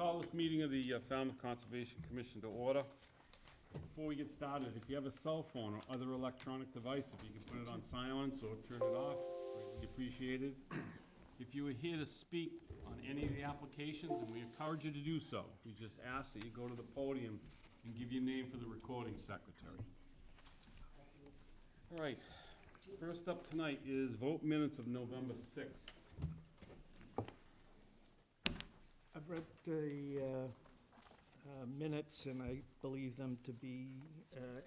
call this meeting of the Falmouth Conservation Commission to order. Before we get started, if you have a cell phone or other electronic device, if you can put it on silence or turn it off, greatly appreciated. If you are here to speak on any of the applications, and we encourage you to do so, we just ask that you go to the podium and give your name for the recording secretary. All right, first up tonight is vote minutes of November 6th. I've read the minutes, and I believe them to be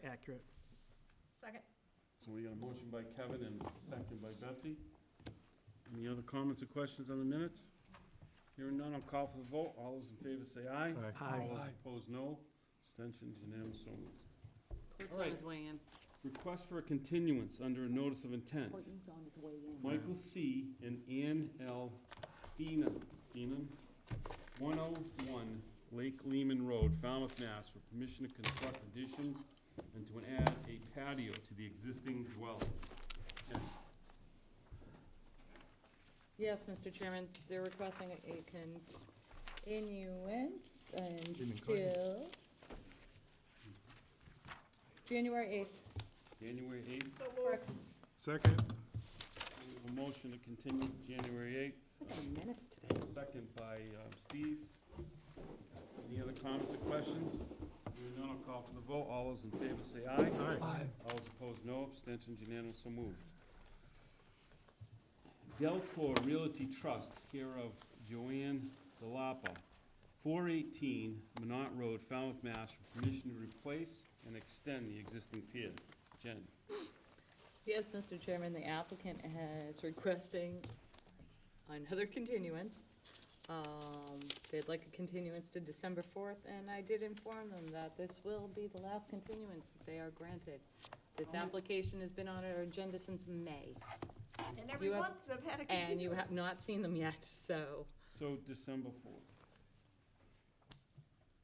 accurate. Second. So we got a motion by Kevin and a second by Betsy. Any other comments or questions on the minutes? Hearing none, I'll call for the vote. All those in favor say aye. Aye. All those opposed, no. Abstentions, unanimous, so moved. Court's All on right. his way in. Request for a continuance under a notice of intent. Courtney's on his way in. Michael C. and Ann L. Feenan, 101 Lake Lehman Road, Falmouth, Mass, for permission to construct additions and to add a patio to the existing dwelling. Jen. Yes, Mr. Chairman, they're requesting a continuance until January 8th. January 8th. Correct. Second. We have a motion to continue January 8th. I got a menace today. Second by Steve. Any other comments or questions? Hearing none, I'll call for the vote. All those in favor say aye. Aye. All those opposed, no. Abstentions, unanimous, so moved. Delcor Realty Trust, care of Joanne DeLapa, 418 Minot Road, Falmouth, Mass, for permission to replace and extend the existing pier. Jen. Yes, Mr. Chairman, the applicant is requesting another continuance. They'd like a continuance to December 4th, and I did inform them that this will be the last continuance that they are granted. This application has been on our agenda since May, And every You have- month they've had a and you continuance. have not seen them yet, so. So December 4th.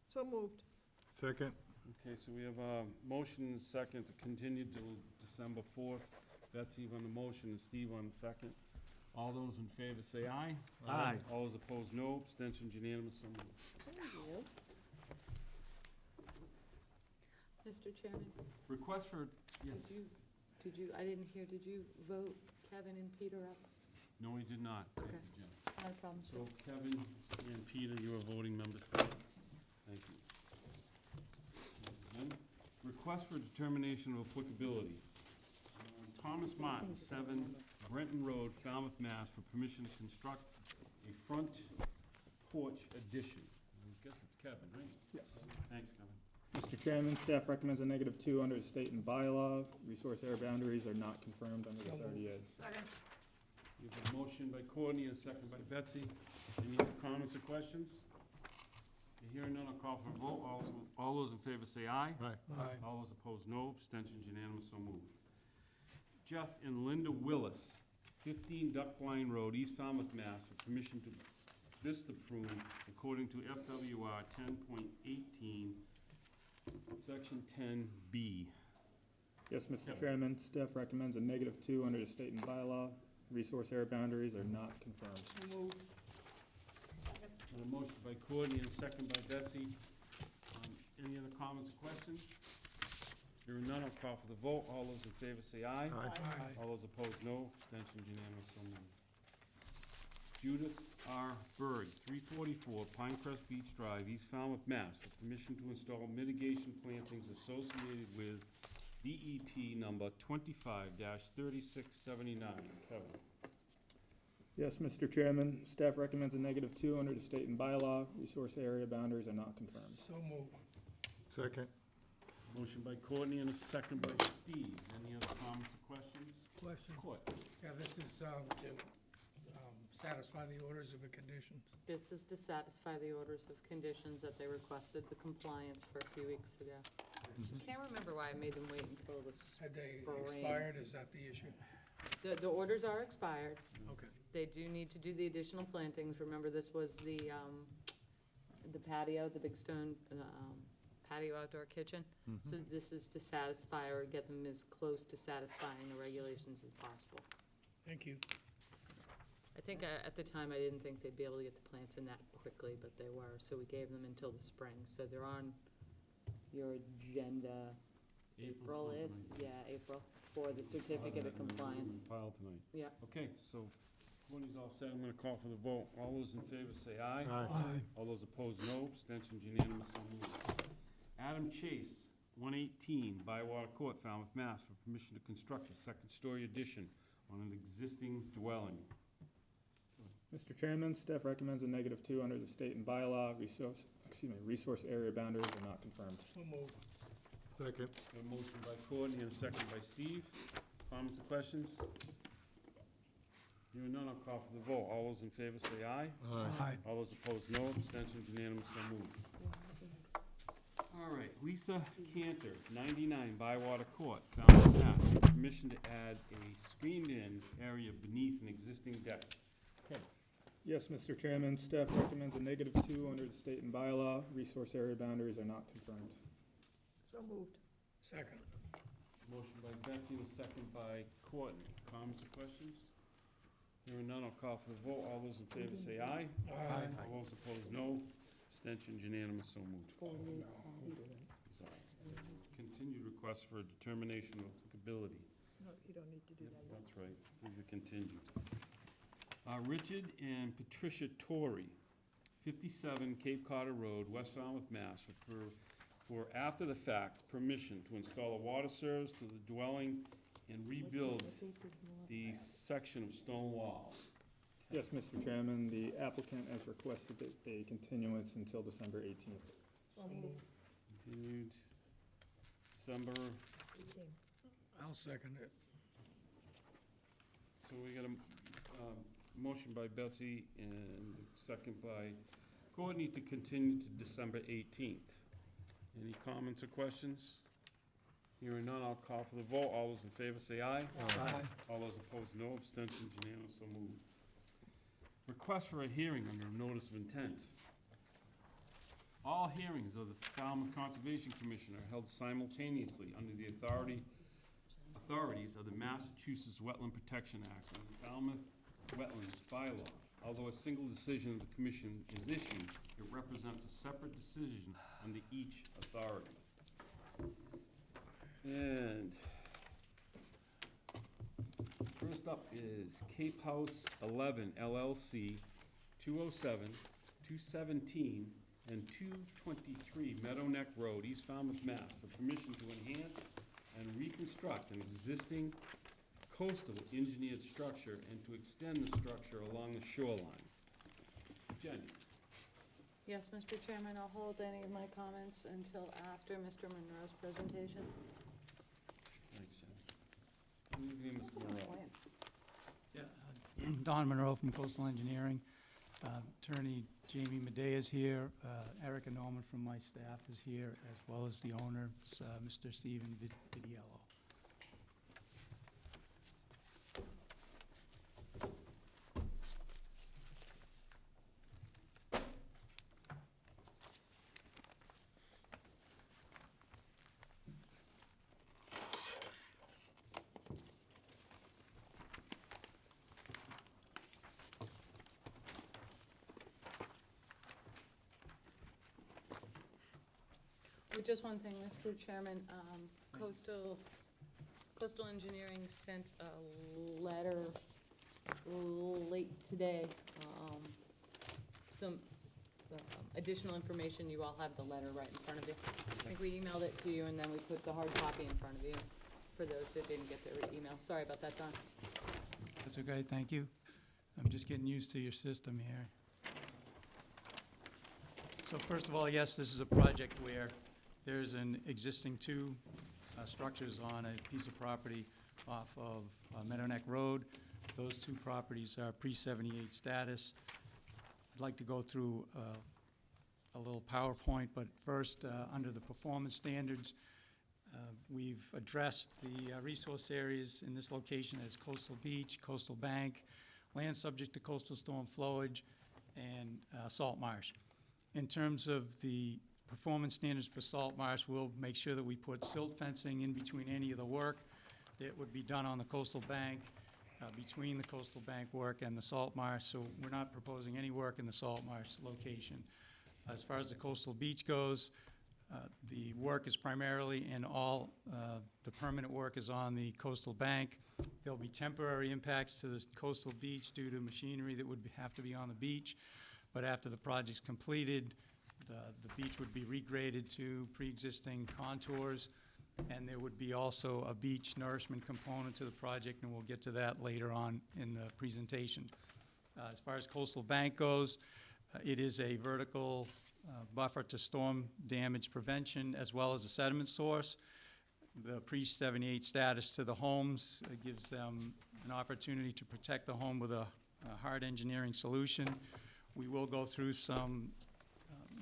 So moved. Second. Okay, so we have a motion and a second to continue till December 4th. Betsy on the motion and Steve on the second. All those in favor say aye. Aye. All those opposed, no. Abstentions, unanimous, so moved. Thank you. Mr. Chairman, Request for, yes. did you, I didn't hear, did you vote Kevin and Peter up? No, we did not. Thank Okay. you, Jen. No problem, sir. So Kevin and Peter, you are voting members tonight. Thank you. Then, request for determination of applicability. Thomas Martin, 7 Brenton Road, Falmouth, Mass, for permission to construct a front porch addition. I guess it's Kevin, right? Yes. Thanks, Kevin. Mr. Chairman, staff recommends a -2 under the state and bylaw. Resource area boundaries are not confirmed under this RDA. Second. We have a motion by Courtney and a second by Betsy. Any other comments or questions? Hearing none, I'll call for a vote. All those in favor say aye. Aye. All those opposed, no. Abstentions, unanimous, so moved. Jeff and Linda Willis, 15 Duck Line Road, East Falmouth, Mass, for permission to vista prune according to FWR 10.18, Section 10B. Yes, Mr. Yep. Chairman, staff recommends a -2 under the state and bylaw. Resource area boundaries are not confirmed. So moved. And a motion by Courtney and a second by Betsy. Any other comments or questions? Hearing none, I'll call for the vote. All those in favor say aye. Aye. All those opposed, no. Abstentions, unanimous, so moved. Judith R. Berg, 344 Pinecrest Beach Drive, East Falmouth, Mass, for permission to install mitigation plantings associated with DEP number 25-3679. Kevin. Yes, Mr. Chairman, staff recommends a -2 under the state and bylaw. Resource area boundaries are not confirmed. So moved. Second. Motion by Courtney and a second by Steve. Any other comments or questions? Question. Court. Yeah, this is to satisfy the orders of the conditions. This is to satisfy the orders of conditions that they requested the compliance for a few weeks ago. Can't remember why I made them wait until this. Had they Brain. expired, is that the issue? The orders are expired. Okay. They do need to do the additional plantings. Remember, this was the patio, the big stone, patio outdoor kitchen. So this is to satisfy or get them as close to satisfying the regulations as possible. Thank you. I think at the time, I didn't think they'd be able to get the plants in that quickly, but they were, so we gave them until the spring. So they're on your agenda, April is, something. yeah, April, for the certificate of compliance. Filed tonight. Yeah. Okay, so Courtney's all set. I'm gonna call for the vote. All those in favor say aye. Aye. All those opposed, no. Abstentions unanimous, so moved. Adam Chase, 118 Bywater Court, Falmouth, Mass., for permission to construct a second-story addition on an existing dwelling. Mr. Chairman, staff recommends a -2 under the state and bylaw. Resource area boundaries are not confirmed. So moved. Second. A motion by Courtney and a second by Steve. Comments or questions? Hearing none, I'll call for the vote. All those in favor say aye. Aye. All those opposed, no. Abstentions unanimous, so moved. All right, Lisa Cantor, 99 Bywater Court, Falmouth, Mass. For permission to add a screened-in area beneath an existing deck. Okay. Yes, Mr. Chairman, staff recommends a -2 under the state and bylaw. Resource area boundaries are not confirmed. So moved. Second. Motion by Betsy and a second by Courtney. Comments or questions? Hearing none, I'll call for the vote. All those in favor say aye. Aye. All those opposed, no. Abstentions unanimous, so moved. Sorry. Continued request for a determination of applicability. No, you don't need to do that. That's right, these are continued. Richard and Patricia Torrey, 57 Cape Codder Road, West Falmouth, Mass., for after-the-fact permission to install a water service to the dwelling and rebuild the section of stone wall. Yes, Mr. Chairman, the applicant has requested a continuance until December 18th. So moved. Continued December, 18. I'll second it. so we got a motion by Betsy and a second by Courtney to continue to December 18th. Any comments or questions? Hearing none, I'll call for the vote. All those in favor say aye. Aye. All those opposed, no. Abstentions unanimous, so moved. Request for a hearing under a notice of intent. All hearings of the Falmouth Conservation Commission are held simultaneously under the authorities of the Massachusetts Wetland Protection Act and the Falmouth Wetlands Bylaw. Although a single decision of the commission is issued, it represents a separate decision under each authority. And first up is Cape House 11 LLC, 207, 217, and 223 Meadow Neck Road, East Falmouth, Mass. For permission to enhance and reconstruct an existing coastal engineered structure and to extend the structure along the shoreline. Jenny? Yes, Mr. Chairman, I'll hold any of my comments until after Mr. Monroe's presentation. Thanks, Jenny. Who's your name, Mr. Monroe? Yeah, Don Monroe from Coastal Engineering. Attorney Jamie Medea is here. Erica Norman from my staff is here, as well as the owner, Mr. Stephen Vidiello. Just one thing, Mr. Chairman, Coastal Engineering sent a letter late today, some additional information. You all have the letter right in front of you. I think we emailed it to you, and then we put the hard copy in front of you for those that didn't get their email. Sorry about that, Don. That's okay, thank you. I'm just getting used to your system here. So first of all, yes, this is a project where there's an existing two structures on a piece of property off of Meadow Neck Road. Those two properties are pre-78 status. I'd like to go through a little PowerPoint, but first, under the performance standards, we've addressed the resource areas in this location as coastal beach, coastal bank, land subject to coastal storm flowage, and salt marsh. In terms of the performance standards for salt marsh, we'll make sure that we put silt fencing in between any of the work that would be done on the coastal bank, between the coastal bank work and the salt marsh, so we're not proposing any work in the salt marsh location. As far as the coastal beach goes, the work is primarily the permanent work is on the coastal bank. There'll be temporary impacts to the coastal beach due to machinery that would have to be on the beach. But after the project's completed, the beach would be regraded to pre-existing contours, and there would be also a beach nourishment component to the project, and we'll get to that later on in the presentation. As far as coastal bank goes, it is a vertical buffer to storm damage prevention as well as a sediment source. The pre-78 status to the homes gives them an opportunity to protect the home with a hard engineering solution. We will go through some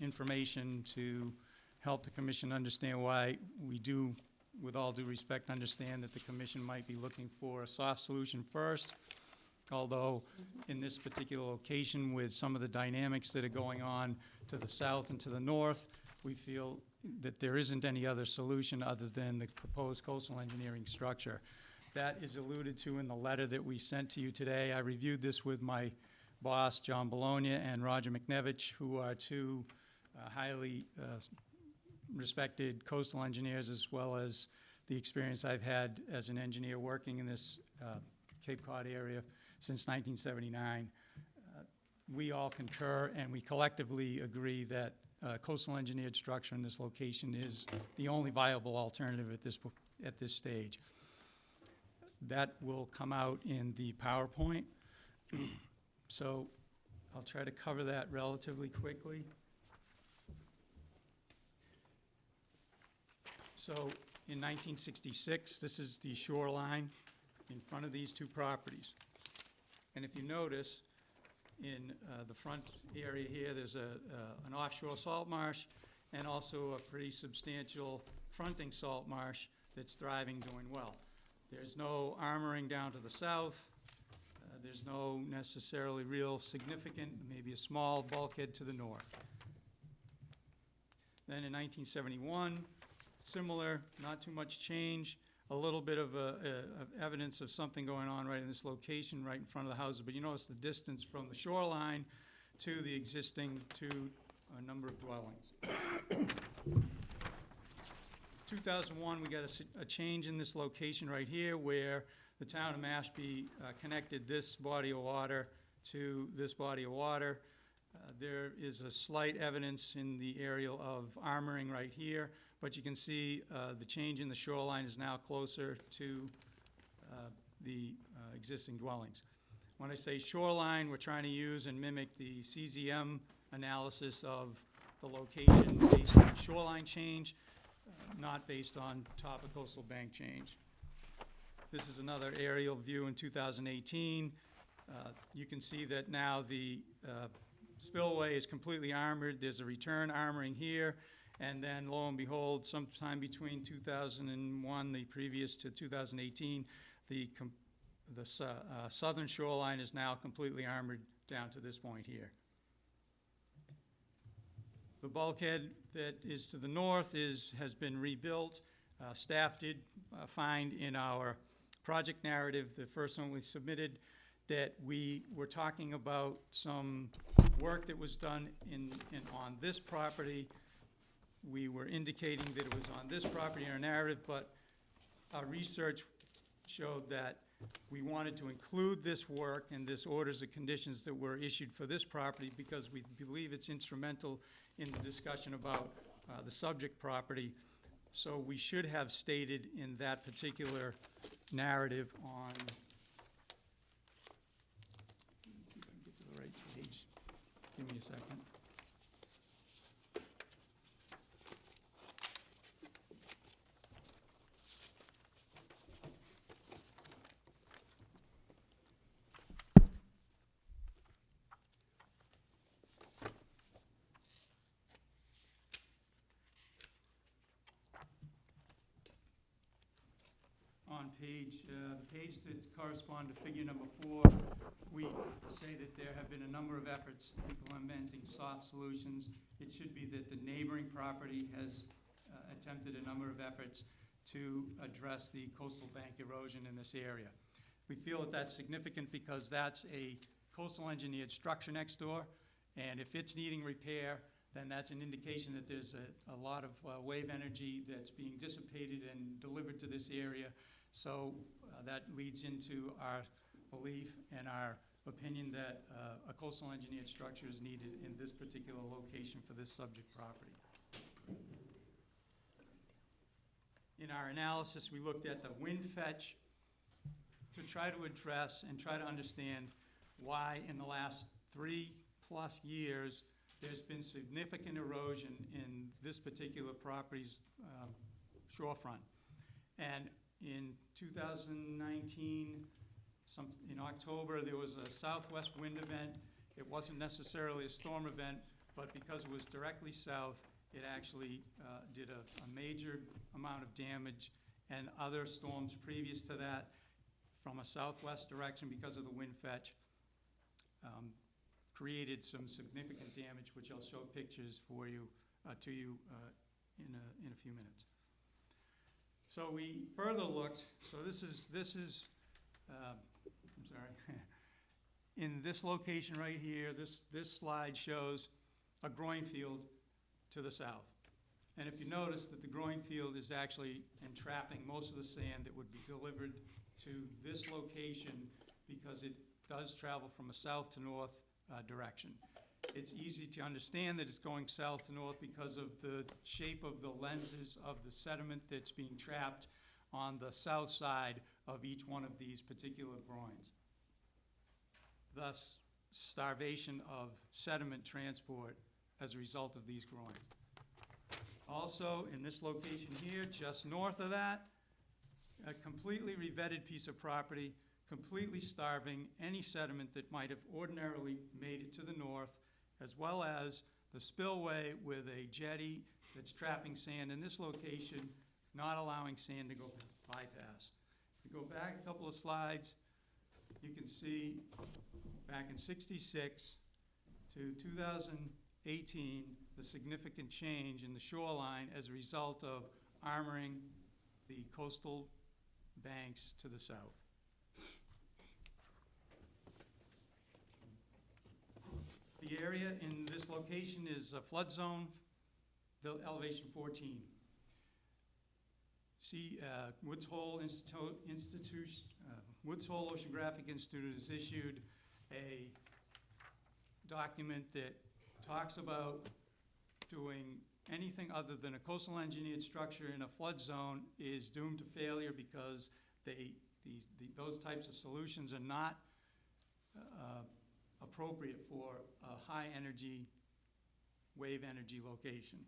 information to help the commission understand why we do, with all due respect, understand that the commission might be looking for a soft solution first. Although in this particular location, with some of the dynamics that are going on to the south and to the north, we feel that there isn't any other solution other than the proposed coastal engineering structure. That is alluded to in the letter that we sent to you today. I reviewed this with my boss, John Bologna, and Roger McNevich, who are two highly respected coastal engineers, as well as the experience I've had as an engineer working in this Cape Cod area since 1979. We all concur, and we collectively agree that coastal engineered structure in this location is the only viable alternative at this stage. That will come out in the PowerPoint. So I'll try to cover that relatively quickly. So in 1966, this is the shoreline in front of these two properties. And if you notice, in the front area here, there's an offshore salt marsh and also a pretty substantial fronting salt marsh that's thriving, doing well. There's no armoring down to the south. There's no necessarily real significant, maybe a small bulkhead to the north. Then in 1971, similar, not too much change. A little bit of evidence of something going on right in this location, right in front of the houses. But you notice the distance from the shoreline to the existing number of dwellings. 2001, we got a change in this location right here where the town of Mashpee connected this body of water to this body of water. There is a slight evidence in the aerial of armoring right here, but you can see the change in the shoreline is now closer to the existing dwellings. When I say shoreline, we're trying to use and mimic the CZM analysis of the location based on shoreline change, not based on top of coastal bank change. This is another aerial view in 2018. You can see that now the spillway is completely armored. There's a return armoring here. And then, lo and behold, sometime between 2001, the previous to 2018, the southern shoreline is now completely armored down to this point here. The bulkhead that is to the north has been rebuilt. Staff did find in our project narrative, the first one we submitted, that we were talking about some work that was done on this property. We were indicating that it was on this property in our narrative, but our research showed that we wanted to include this work and this orders of conditions that were issued for this property because we believe it's instrumental in the discussion about the subject property. So we should have stated in that particular narrative on, let's see if I can get to the right page. Give me a second. On the page that corresponds to figure number 4, we say that there have been a number of efforts implementing soft solutions. It should be that the neighboring property has attempted a number of efforts to address the coastal bank erosion in this area. We feel that that's significant because that's a coastal engineered structure next door, and if it's needing repair, then that's an indication that there's a lot of wave energy that's being dissipated and delivered to this area. So that leads into our belief and our opinion that a coastal engineered structure is needed in this particular location for this subject property. In our analysis, we looked at the wind fetch to try to address and try to understand why in the last 3+ years there's been significant erosion in this particular property's shorefront. And in 2019, in October, there was a southwest wind event. It wasn't necessarily a storm event, but because it was directly south, it actually did a major amount of damage, and other storms previous to that from a southwest direction because of the wind fetch created some significant damage, which I'll show pictures for you, to you in a few minutes. So we further looked, so this is I'm sorry, in this location right here, this slide shows a growing field to the south. And if you notice that the growing field is actually entrapping most of the sand that would be delivered to this location because it does travel from a south to north direction. It's easy to understand that it's going south to north because of the shape of the lenses of the sediment that's being trapped on the south side of each one of these particular groins. Thus, starvation of sediment transport as a result of these groins. Also, in this location here, just north of that, a completely revetted piece of property, completely starving any sediment that might have ordinarily made it to the north, as well as the spillway with a jetty that's trapping sand in this location, not allowing sand to go bypass. If you go back a couple of slides, you can see back in '66 to 2018, the significant change in the shoreline as a result of armoring the coastal banks to the south. The area in this location is a flood zone, elevation 14. See, Woods Hole Woods Hole Oceanographic Institute has issued a document that talks about doing anything other than a coastal engineered structure in a flood zone is doomed to failure because those types of solutions are not appropriate for a high energy, wave energy location.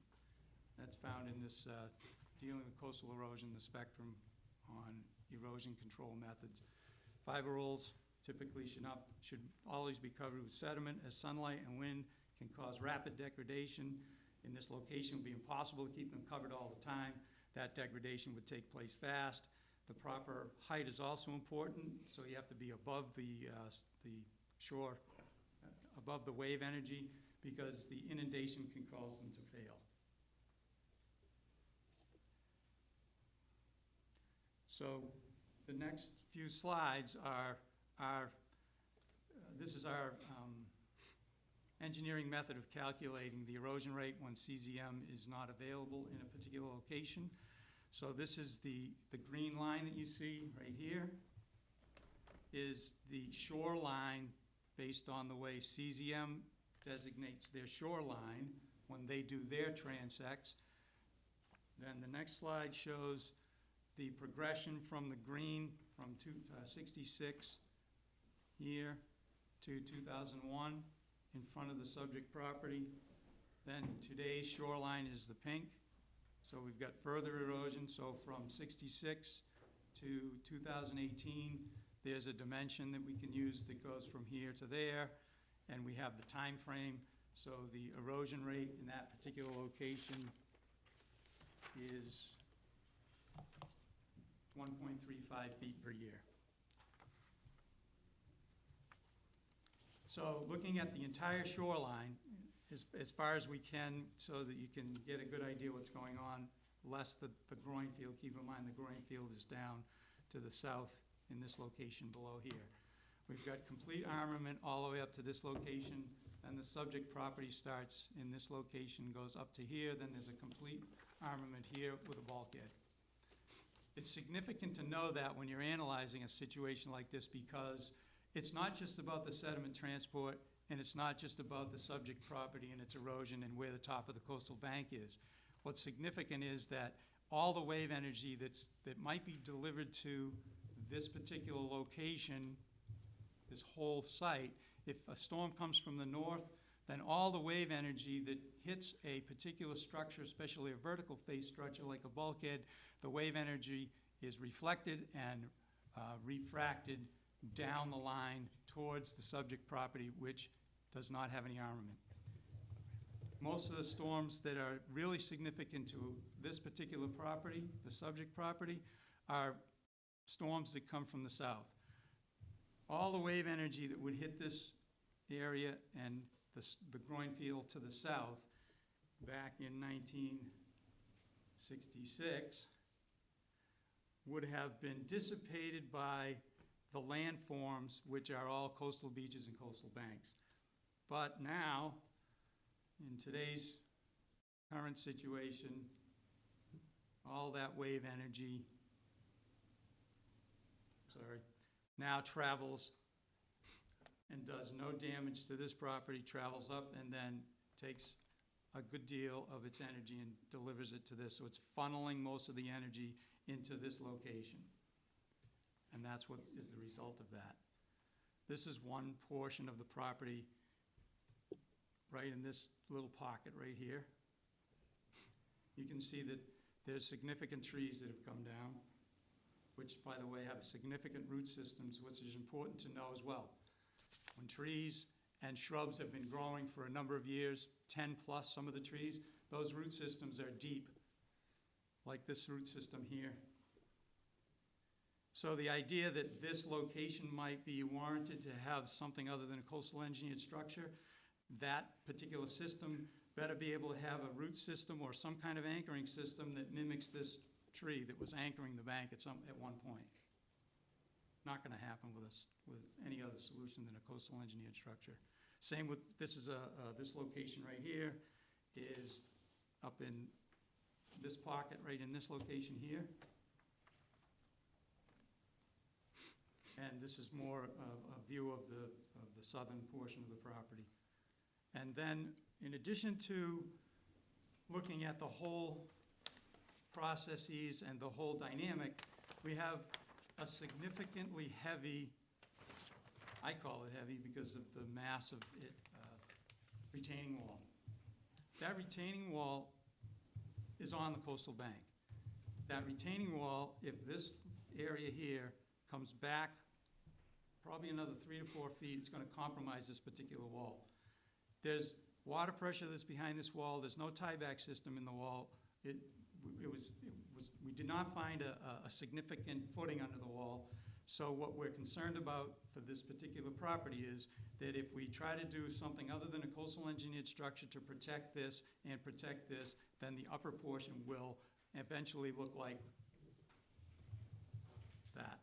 That's found in this dealing with coastal erosion, the spectrum on erosion control methods. Fiber rolls typically should always be covered with sediment, as sunlight and wind can cause rapid degradation. In this location, it would be impossible to keep them covered all the time. That degradation would take place fast. The proper height is also important, so you have to be above the shore, above the wave energy, because the inundation can cause them to fail. So the next few slides are this is our engineering method of calculating the erosion rate when CZM is not available in a particular location. So this is the green line that you see right here is the shoreline based on the way CZM designates their shoreline when they do their transects. Then the next slide shows the progression from the green from 66 here to 2001 in front of the subject property. Then today's shoreline is the pink. So we've got further erosion. So from 66 to 2018, there's a dimension that we can use that goes from here to there, and we have the time frame. So the erosion rate in that particular location is 1.35 feet per year. So looking at the entire shoreline, as far as we can, so that you can get a good idea what's going on, less the groin field. Keep in mind the groin field is down to the south in this location below here. We've got complete armament all the way up to this location, and the subject property starts in this location, goes up to here, then there's a complete armament here with a bulkhead. It's significant to know that when you're analyzing a situation like this, because it's not just about the sediment transport, and it's not just about the subject property and its erosion and where the top of the coastal bank is. What's significant is that all the wave energy that might be delivered to this particular location, this whole site, if a storm comes from the north, then all the wave energy that hits a particular structure, especially a vertical face structure like a bulkhead, the wave energy is reflected and refracted down the line towards the subject property, which does not have any armament. Most of the storms that are really significant to this particular property, the subject property, are storms that come from the south. All the wave energy that would hit this area and the groin field to the south back in 1966 would have been dissipated by the landforms, which are all coastal beaches and coastal banks. But now, in today's current situation, all that wave energy, now travels and does no damage to this property, travels up and then takes a good deal of its energy and delivers it to this. So it's funneling most of the energy into this location. And that's what is the result of that. This is one portion of the property right in this little pocket right here. You can see that there's significant trees that have come down, which, by the way, have significant root systems, which is important to know as well. When trees and shrubs have been growing for a number of years, 10 plus some of the trees, those root systems are deep, like this root system here. So the idea that this location might be warranted to have something other than a coastal engineered structure, that particular system better be able to have a root system or some kind of anchoring system that mimics this tree that was anchoring the bank at one point. Not going to happen with any other solution than a coastal engineered structure. Same with, this location right here is up in this pocket, right in this location here. And this is more a view of the southern portion of the property. And then, in addition to looking at the whole processes and the whole dynamic, we have a significantly heavy, I call it heavy because of the mass of it, retaining wall. That retaining wall is on the coastal bank. That retaining wall, if this area here comes back probably another 3 to 4 feet, it's going to compromise this particular wall. There's water pressure that's behind this wall. There's no tieback system in the wall. We did not find a significant footing under the wall. So what we're concerned about for this particular property is that if we try to do something other than a coastal engineered structure to protect this and protect this, then the upper portion will eventually look like that.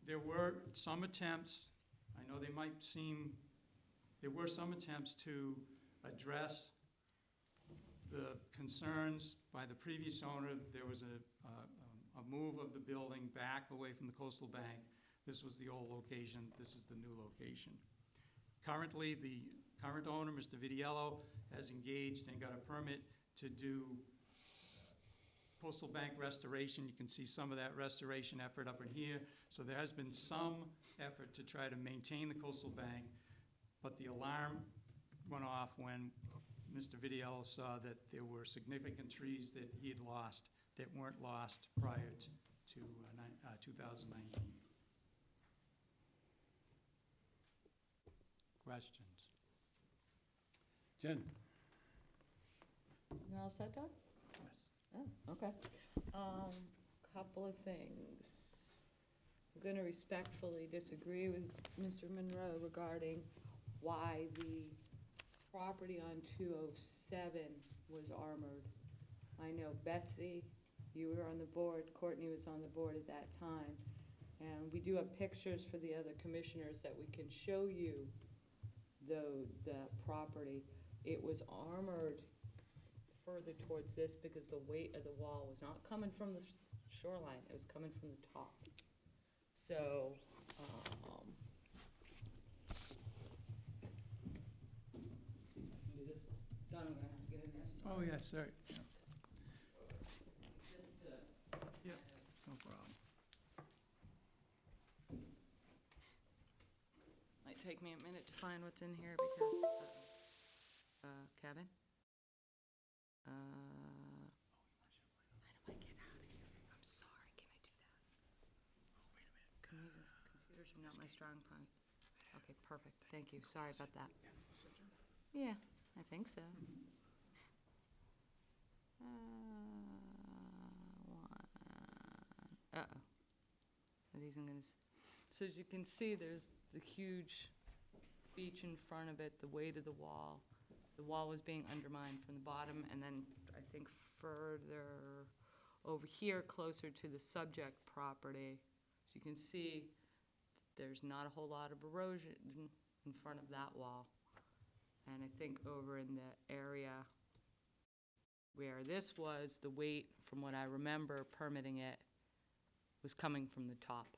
There were some attempts, I know they might seem, there were some attempts to address the concerns by the previous owner. There was a move of the building back away from the coastal bank. This was the old location, this is the new location. Currently, the current owner, Mr. Vidiello, has engaged and got a permit to do coastal bank restoration. You can see some of that restoration effort up in here. So there has been some effort to try to maintain the coastal bank, but the alarm went off when Mr. Vidiello saw that there were significant trees that he had lost that weren't lost prior to 2019. Questions? Jen? You all set, Doug? Yes. Oh, okay. Couple of things. I'm gonna respectfully disagree with Mr. Monroe regarding why the property on 207 was armored. I know Betsy, you were on the board, Courtney was on the board at that time. And we do have pictures for the other commissioners that we can show you the property. It was armored further towards this because the weight of the wall was not coming from the shoreline, it was coming from the top. So, do this, Don, I'm gonna have to get in there. Oh, yeah, sorry. Yeah, Just, no problem. might take me a minute to find what's in here because, Kevin? How do I get out of here? I'm sorry, can I do that? Computers are not my strong point. Okay, perfect, thank you, sorry about that. Yeah, I think so. Uh-oh. Are these I'm gonna, so as you can see, there's the huge beach in front of it, the weight of the wall. The wall was being undermined from the bottom, and then I think further over here, closer to the subject property, as you can see, there's not a whole lot of erosion in front of that wall. And I think over in the area where this was, the weight, from what I remember permitting it, was coming from the top.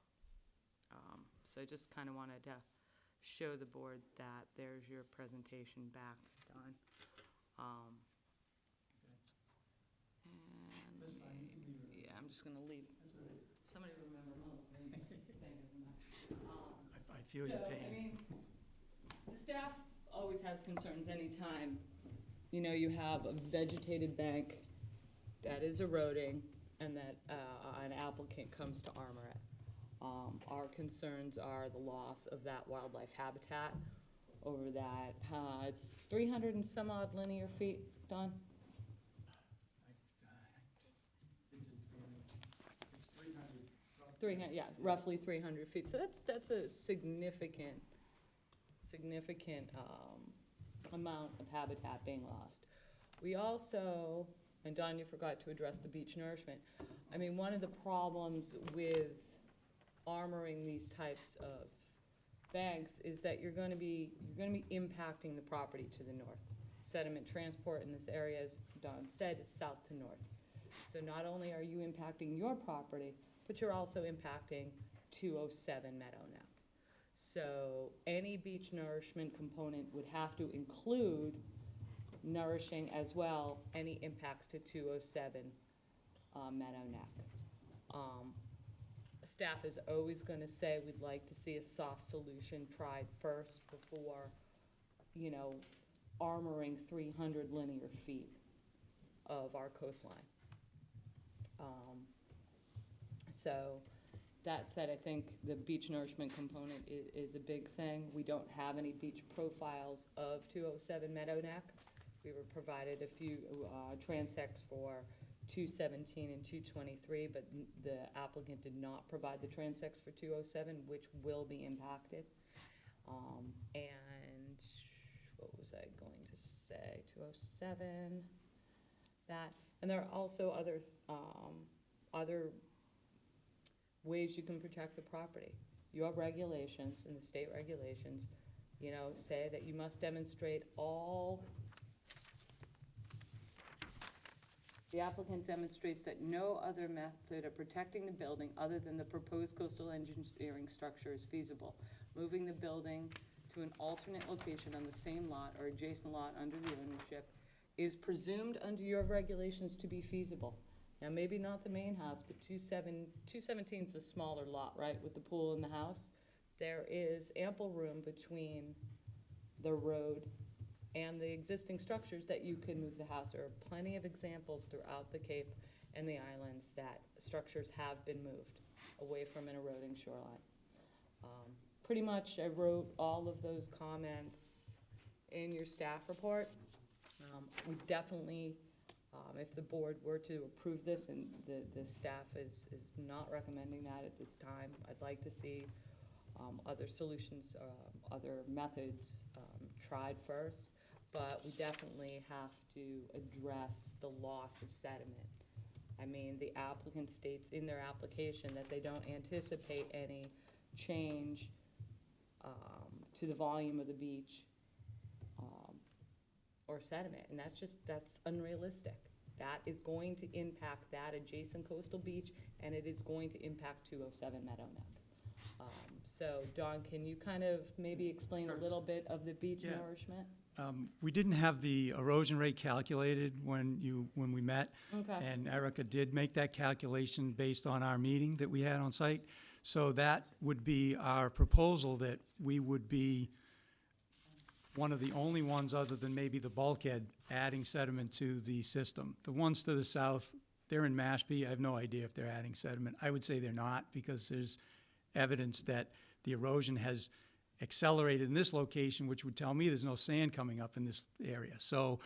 So I just kind of wanted to show the board that there's your presentation back, Don. And yeah, I'm just gonna leave. Somebody remember, I feel your so, pain. I mean, the staff always has concerns anytime, you know, you have a vegetated bank that is eroding and that an applicant comes to armor it. Our concerns are the loss of that wildlife habitat over that, it's 300 and some odd linear feet, Don? It's 300. 300, yeah, roughly 300 feet. So that's a significant amount of habitat being lost. We also, and Don, you forgot to address the beach nourishment. I mean, one of the problems with armoring these types of banks is that you're gonna be impacting the property to the north. Sediment transport in this area, as Don said, is south to north. So not only are you impacting your property, but you're also impacting 207 Meadow Neck. So any beach nourishment component would have to include nourishing as well any impacts to 207 Meadow Neck. Staff is always gonna say we'd like to see a soft solution tried first before, you know, armoring 300 linear feet of our coastline. So that said, I think the beach nourishment component is a big thing. We don't have any beach profiles of 207 Meadow Neck. We were provided a few transects for 217 and 223, but the applicant did not provide the transects for 207, which will be impacted. And what was I going to say? 207, that, and there are also other ways you can protect the property. Your regulations and the state regulations, you know, say that you must demonstrate the applicant demonstrates that no other method of protecting the building other than the proposed coastal engineering structure is feasible. Moving the building to an alternate location on the same lot or adjacent lot under the ownership is presumed under your regulations to be feasible. Now, maybe not the main house, but 217 is a smaller lot, right, with the pool and the house. There is ample room between the road and the existing structures that you can move the house. There are plenty of examples throughout the Cape and the islands that structures have been moved away from an eroding shoreline. Pretty much, I wrote all of those comments in your staff report. We definitely, if the board were to approve this, and the staff is not recommending that at this time, I'd like to see other solutions, other methods tried first. but we definitely have to address the loss of sediment. I mean, the applicant states in their application that they don't anticipate any change to the volume of the beach or sediment, and that's unrealistic. That is going to impact that adjacent coastal beach, and it is going to impact 207 Meadowneck. So, Don, can you kind of maybe explain a Sure. little bit of the beach Yeah. nourishment? We didn't have the erosion rate calculated when we met. Okay. And Erica did make that calculation based on our meeting that we had on site. So that would be our proposal, that we would be one of the only ones, other than maybe the bulkhead, adding sediment to the system. The ones to the south, they're in Mashpee. I have no idea if they're adding sediment. I would say they're not, because there's evidence that the erosion has accelerated in this location, which would tell me there's no sand coming up in this area. So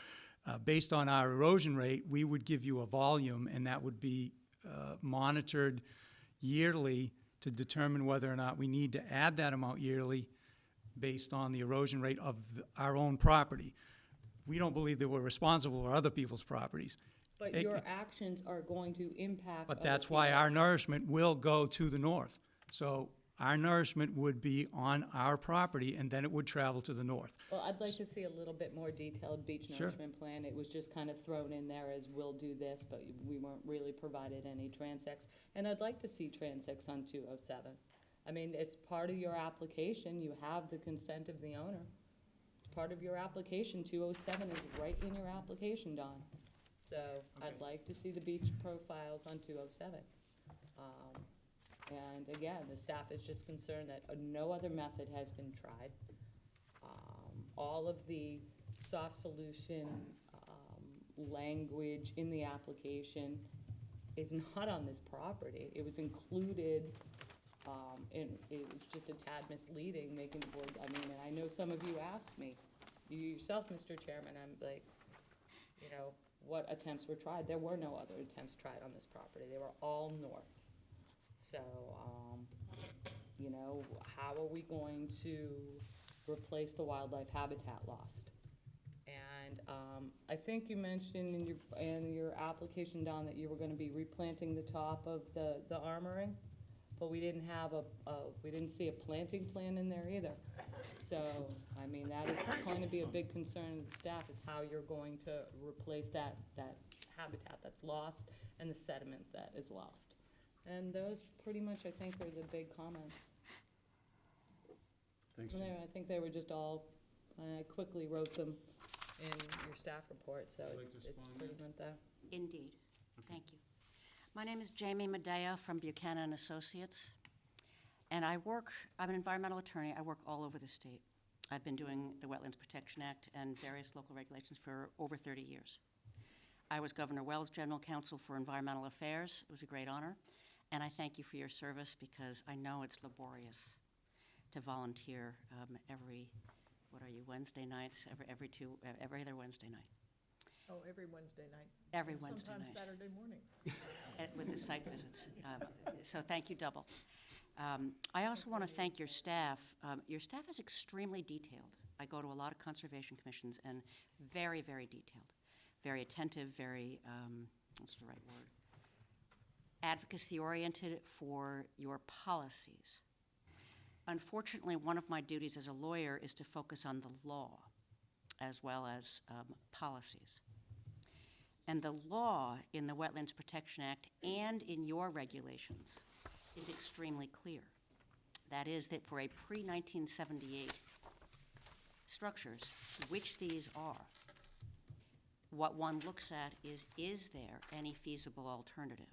based on our erosion rate, we would give you a volume, and that would be monitored yearly to determine whether or not we need to add that amount yearly based on the erosion rate of our own property. We don't believe that we're responsible for other people's properties. But It- your actions are going to impact. But other that's why people. our nourishment will go to the north. So our nourishment would be on our property, and then it would travel to the north. Well, I'd like to see a little bit more detailed beach Sure. nourishment plan. It was just kind of thrown in there as we'll do this, but we weren't really provided any transects. And I'd like to see transects on 207. I mean, it's part of your application, you have the consent of the owner. It's part of your application, 207 is right in your application, Don. So I'd Okay. like to see the beach profiles on 207. And again, the staff is just concerned that no other method has been tried. All of the soft solution language in the application is not on this property. It was included, and it was just a tad misleading, making the board, I mean, and I know some of you asked me, you yourself, Mr. Chairman, I'm like, you know, what attempts were tried? There were no other attempts tried on this property. They were all north. So, you know, how are we going to replace the wildlife habitat lost? And I think you mentioned in your application, Don, that you were gonna be replanting the top of the armoring, but we didn't have we didn't see a planting plan in there either. So, I mean, that is going to be a big concern of the staff, is how you're going to replace that habitat that's lost and the sediment that is lost. And those pretty much, I think, were the big comments. Thanks, And Jim. I think they were just all, I quickly wrote them in your staff report, so Would you like to it's respond, pretty ma'am? much there. Indeed. Thank you. My name is Jamie Medea from Buchanan Associates, and I'm an environmental attorney. I work all over the state. I've been doing the Wetlands Protection Act and various local regulations for over 30 years. I was Governor Wells' General Counsel for Environmental Affairs. It was a great honor, and I thank you for your service, because I know it's laborious to volunteer every, Wednesday nights, every other Wednesday night. Oh, every Wednesday night. Every and Wednesday Sometimes night. Saturday mornings. With the site visits. So thank you double. I also want to thank your staff. Your staff is extremely detailed. I go to a lot of conservation commissions, and very, very detailed, very attentive, very, what's the right word? Advocacy-oriented for your policies. Unfortunately, one of my duties as a lawyer is to focus on the law as well as policies. And the law in the Wetlands Protection Act and in your regulations is extremely clear. That is, that for a pre-1978 structures, which these are, what one looks at is there any feasible alternative?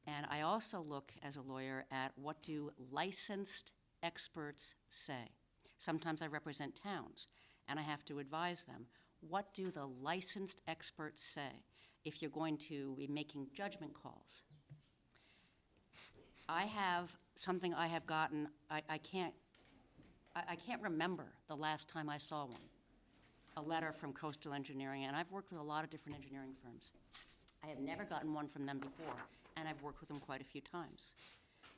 And I also look, as a lawyer, at what do licensed experts say. Sometimes I represent towns, and I have to advise them. What do the licensed experts say if you're going to be making judgment calls? I have something I have gotten, I can't remember the last time I saw one. A letter from Coastal Engineering, and I've worked with a lot of different engineering firms. I have never gotten one from them before, and I've worked with them quite a few times.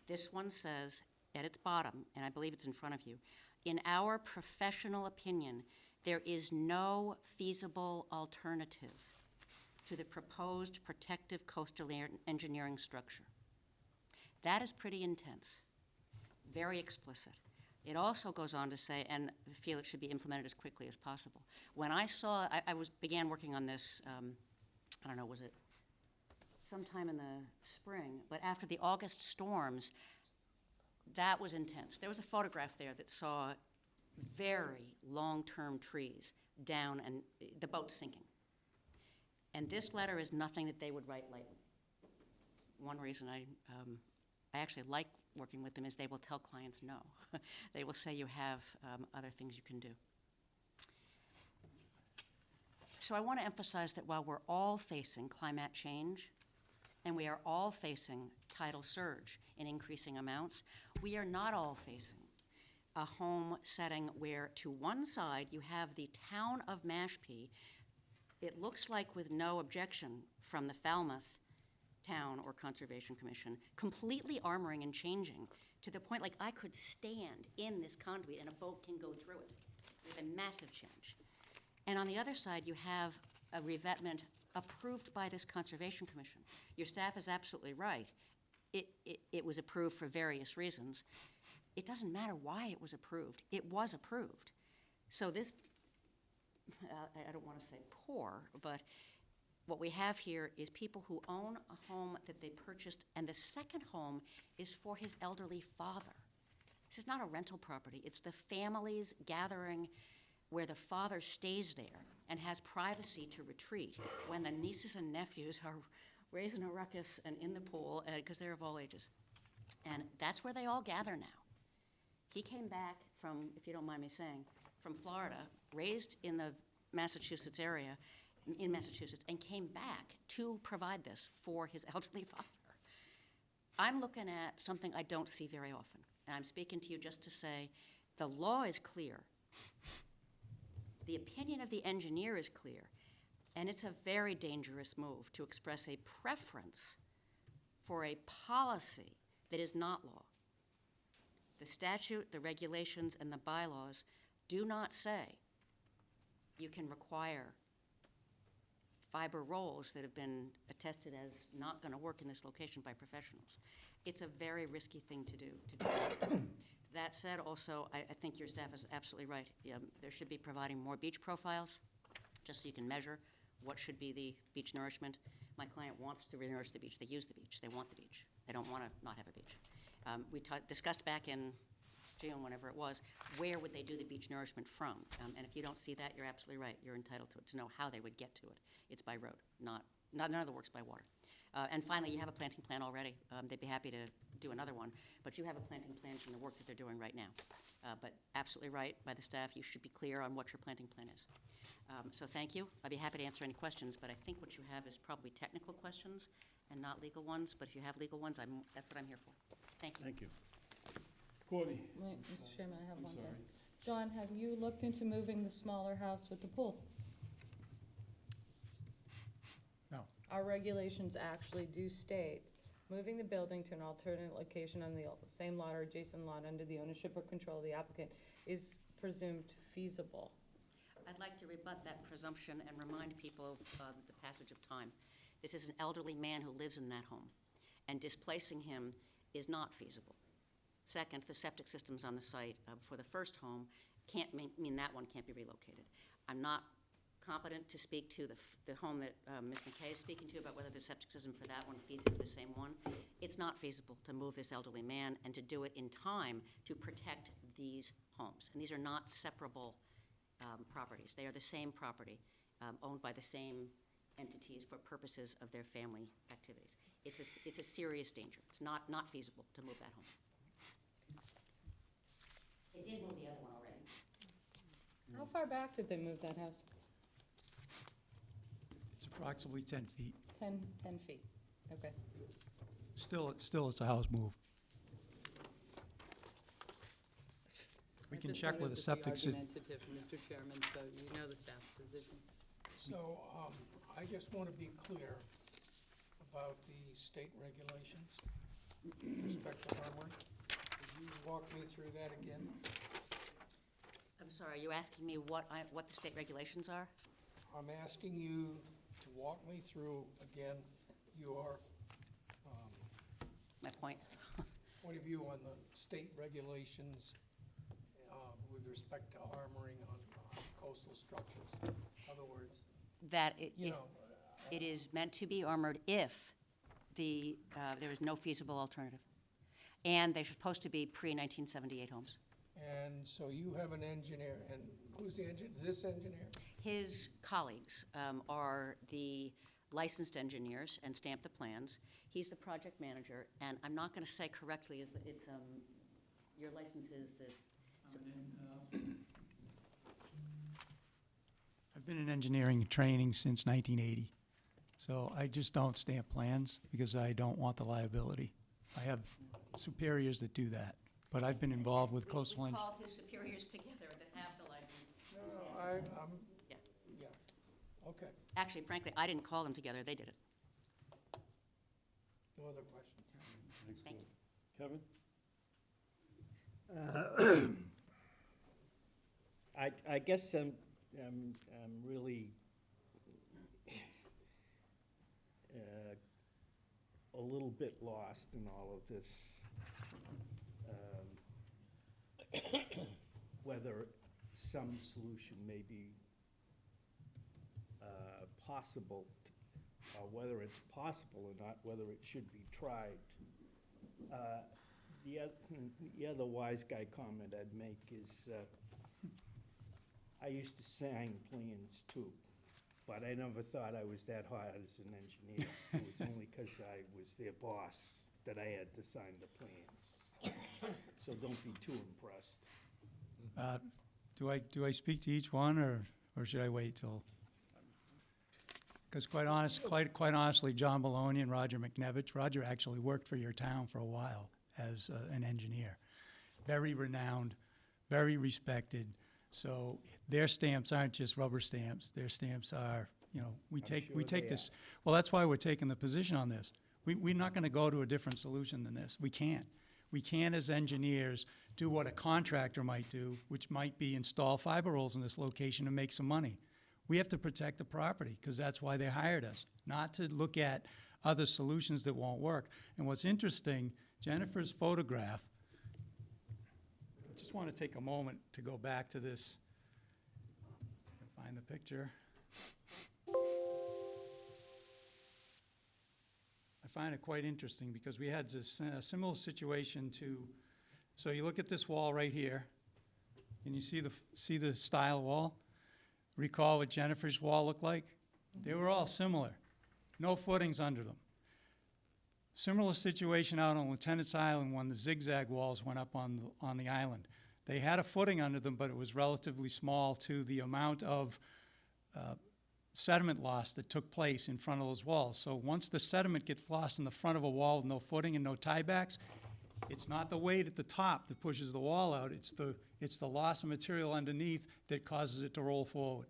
This one says, at its bottom, and I believe it's in front of you, in our professional opinion, There is no feasible alternative to the proposed protective coastal engineering structure. That is pretty intense, very explicit. It also goes on to say, and I feel it should be implemented as quickly as possible. When I saw, began working on this, I don't know, was it sometime in the spring, but after the August storms, that was intense. There was a photograph there that saw very long-term trees down and the boat sinking. And this letter is nothing that they would write lightly. One reason I actually like working with them is they will tell clients no. They will say you have other things you can do. So I want to emphasize that while we're all facing climate change, and we are all facing tidal surge in increasing amounts, we are not all facing a home setting where to one side you have the town of Mashpee, it looks like with no objection from the Falmouth Town or Conservation Commission, completely armoring and changing to the point like I could stand in this conduit and a boat can go through it. It's a massive change. And on the other side, you have a revetment approved by this Conservation Commission. Your staff is absolutely right. It was approved for various reasons. It doesn't matter why it was approved. It was approved. So this, I don't want to say poor, but what we have here is people who own a home that they purchased, and the second home is for his elderly father. This is not a rental property. It's the family's gathering where the father stays there and has privacy to retreat when the nieces and nephews are raising a ruckus and in the pool, because they're of all ages. And that's where they all gather now. He came back from, if you don't mind me saying, from Florida, raised in the Massachusetts area, in Massachusetts, and came back to provide this for his elderly father. I'm looking at something I don't see very often, and I'm speaking to you just to say the law is clear. The opinion of the engineer is clear, and it's a very dangerous move to express a preference for a policy that is not law. The statute, the regulations, and the bylaws do not say you can require fiber rolls that have been attested as not going to work in this location by professionals. It's a very risky thing to do. That said, also, I think your staff is absolutely right. There should be providing more beach profiles, just so you can measure what should be the beach nourishment. My client wants to re-nourish the beach. They use the beach. They want the beach. They don't want to not have a beach. We discussed back in June, whenever it was, where would they do the beach nourishment from? And if you don't see that, you're absolutely right. You're entitled to it, to know how they would get to it. It's by road, none of the work's by water. And finally, you have a planting plan already. They'd be happy to do another one, but you have a planting plan from the work that they're doing right now. But absolutely right by the staff, you should be clear on what your planting plan is. So thank you. I'd be happy to answer any questions, but I think what you have is probably technical questions and not legal ones, but if you have legal ones, that's what I'm here for. Thank you. Thank you. Courtney? Wait, Mr. Chairman, I have I'm one thing. sorry. Dawn, have you looked into moving the smaller house with the pool? No. Our regulations actually do state, moving the building to an alternate location on the same lot or adjacent lot under the ownership or control of the applicant is presumed feasible. I'd like to rebut that presumption and remind people of the passage of time. This is an elderly man who lives in that home, and displacing him is not feasible. Second, the septic systems on the site for the first home can't mean that one can't be relocated. I'm not competent to speak to the home that Ms. McKay is speaking to about whether the septic system for that one feeds into the same one. It's not feasible to move this elderly man and to do it in time to protect these homes. And these are not separable properties. They are the same property owned by the same entities for purposes of their family activities. It's a serious danger. It's not feasible to move that home. They did move the other one already. How far back did they move that house? It's approximately 10 feet. 10 feet, okay. Still, it's a house move. We can check with a septic system. Argumentative, Mr. Chairman, so you know the staff's position. So, I just want to be clear about the state regulations with respect to armoring. Could you walk me through that again? I'm sorry, sorry, you asking me what the state regulations are? I'm asking you to walk me through, again, your My point? point of view on the state regulations with respect to armoring on coastal structures. In other words, That you know, it is meant to be armored if there is no feasible alternative. And they're supposed to be pre-1978 homes. and so you have an engineer, and who's the engineer? This engineer? His colleagues are the licensed engineers and stamp the plans. He's the project manager, and I'm not going to say correctly, it's, your license is this. I've been in engineering training since 1980, so I just don't stamp plans because I don't want the liability. I have superiors that do that, but I've been involved with coastal We engineering. called his superiors together that have the license. No, I'm, Yeah. yeah, okay, Actually, frankly, I didn't call them together, they did it. no other questions? Thanks, Thank Bill. you. Kevin? I guess I'm really a little bit lost in all of this. Whether some solution may be possible, or whether it's possible or not, whether it should be tried. The other wise guy comment I'd make is, I used to sign plans too, but I never thought I was that hard as an engineer. It was only because I was their boss that I had to sign the plans. So don't be too impressed. Do I speak to each one, or should I wait till? Because quite honestly, John Maloney and Roger McNevich, Roger actually worked for your town for a while as an engineer. Very renowned, very respected. So their stamps aren't just rubber stamps. Their stamps are, we take they this. Well, that's why we're taking the position on this. We're not going to go to a different solution than this. We can't. We can't, as engineers, do what a contractor might do, which might be install fiber rolls in this location and make some money. We have to protect the property, because that's why they hired us, not to look at other solutions that won't work. And what's interesting, Jennifer's photograph, I just want to take a moment to go back to this. Find the picture. I find it quite interesting because we had this similar situation to, so you look at this wall right here, and you see the style wall? Recall what Jennifer's wall looked like? They were all similar. No footings under them. Similar situation out on Lieutenant's Island when the zigzag walls went up on the island. They had a footing under them, but it was relatively small to the amount of sediment loss that took place in front of those walls. So once the sediment gets lost in the front of a wall with no footing and no tiebacks, it's not the weight at the top that pushes the wall out, it's the loss of material underneath that causes it to roll forward.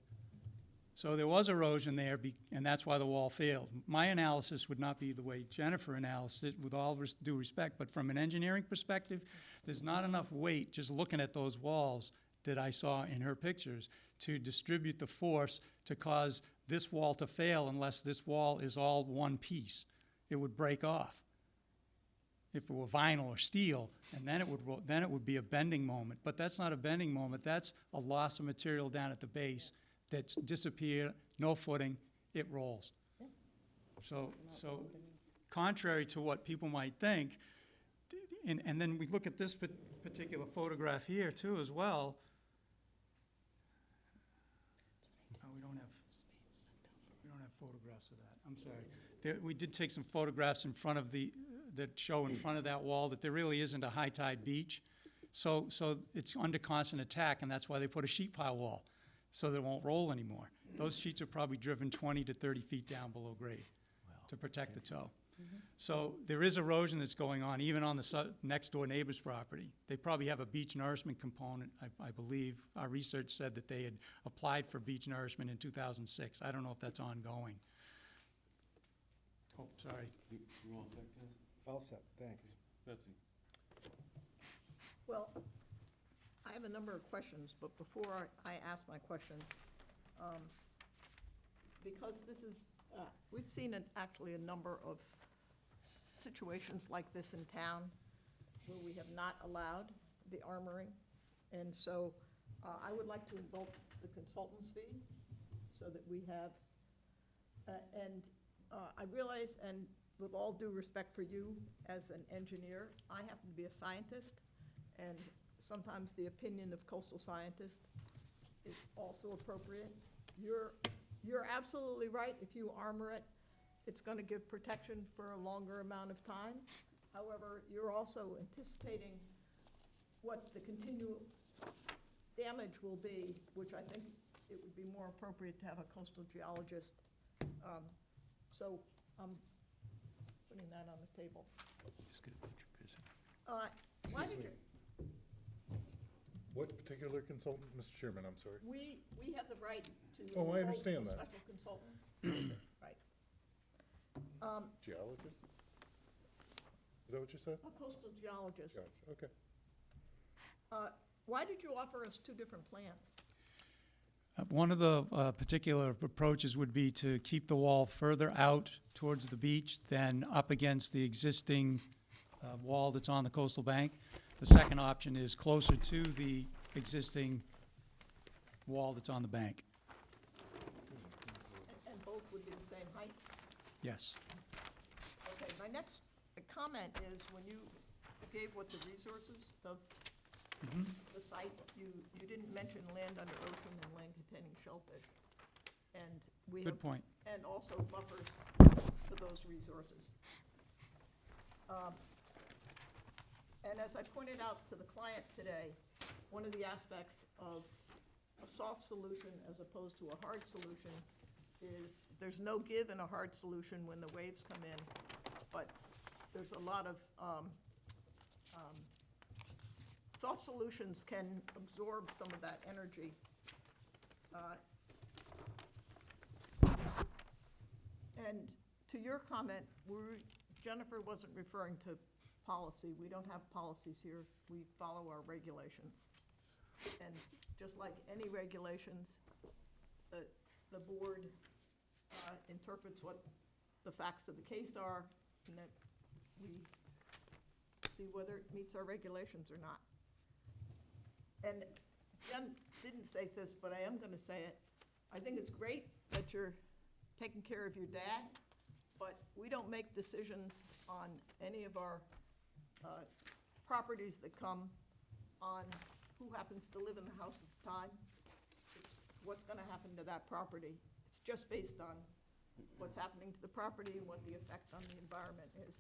So there was erosion there, and that's why the wall failed. My analysis would not be the way Jennifer analyzed it, with all due respect, but from an engineering perspective, there's not enough weight just looking at those walls that I saw in her pictures to distribute the force to cause this wall to fail unless this wall is all one piece. It would break off. If it were vinyl or steel, and then it would be a bending moment. But that's not a bending moment. That's a loss of material down at the base that's disappeared, no footing, it rolls. So contrary to what people might think, and then we look at this particular photograph here too as well. Oh, we don't have photographs of that. I'm sorry. We did take some photographs in front of that show in front of that wall that there really isn't a high tide beach. So it's under constant attack, and that's why they put a sheet pile wall, so that it won't roll anymore. Those sheets are probably driven 20 to 30 feet down below grade to protect the toe. So there is erosion that's going on even on the next door neighbor's property. They probably have a beach nourishment component, I believe. Our research said that they had applied for beach nourishment in 2006. I don't know if that's ongoing. Oh, sorry. You all set, Ken? All set, thanks. Betsy? Well, I have a number of questions, but before I ask my questions, because this is, we've seen actually a number of situations like this in town where we have not allowed the armoring. And so I would like to invoke the consultant's fee so that we have, I realize, and with all due respect for you as an engineer, I happen to be a scientist, and sometimes the opinion of coastal scientists is also appropriate. You're absolutely right. If you armor it, it's going to give protection for a longer amount of time. However, you're also anticipating what the continual damage will be, which I think it would be more appropriate to have a coastal geologist. So I'm putting that on the table. Why did you, What particular consultant, Mr. Chairman, I'm sorry? we have the right to. Oh, I invoke understand a that. Special consultant. Right. Geologist? Is that what you said? A coastal geologist. Gotcha, okay. Why did you offer us two different plans? One of the particular approaches would be to keep the wall further out towards the beach than up against the existing wall that's on the coastal bank. The second option is closer to the existing wall that's on the bank. And both would be the same height? Yes. Okay, my next comment is when you gave what the resources of the site, you didn't mention land under ocean and land containing shellfish. And we have. Good point. And also buffers for those resources. And as I pointed out to the client today, one of the aspects of a soft solution as opposed to a hard solution is there's no give in a hard solution when the waves come in, but there's a lot of, soft solutions can absorb some of that energy. And to your comment, Jennifer wasn't referring to policy. We don't have policies here. We follow our regulations. And just like any regulations, the board interprets what the facts of the case are, and that we see whether it meets our regulations or not. And Jen didn't say this, but I am gonna say it. I think it's great that you're taking care of your dad, but we don't make decisions on any of our properties that come on who happens to live in the house at the time. It's what's gonna happen to that property. It's just based on what's happening to the property and what the effect on the environment is.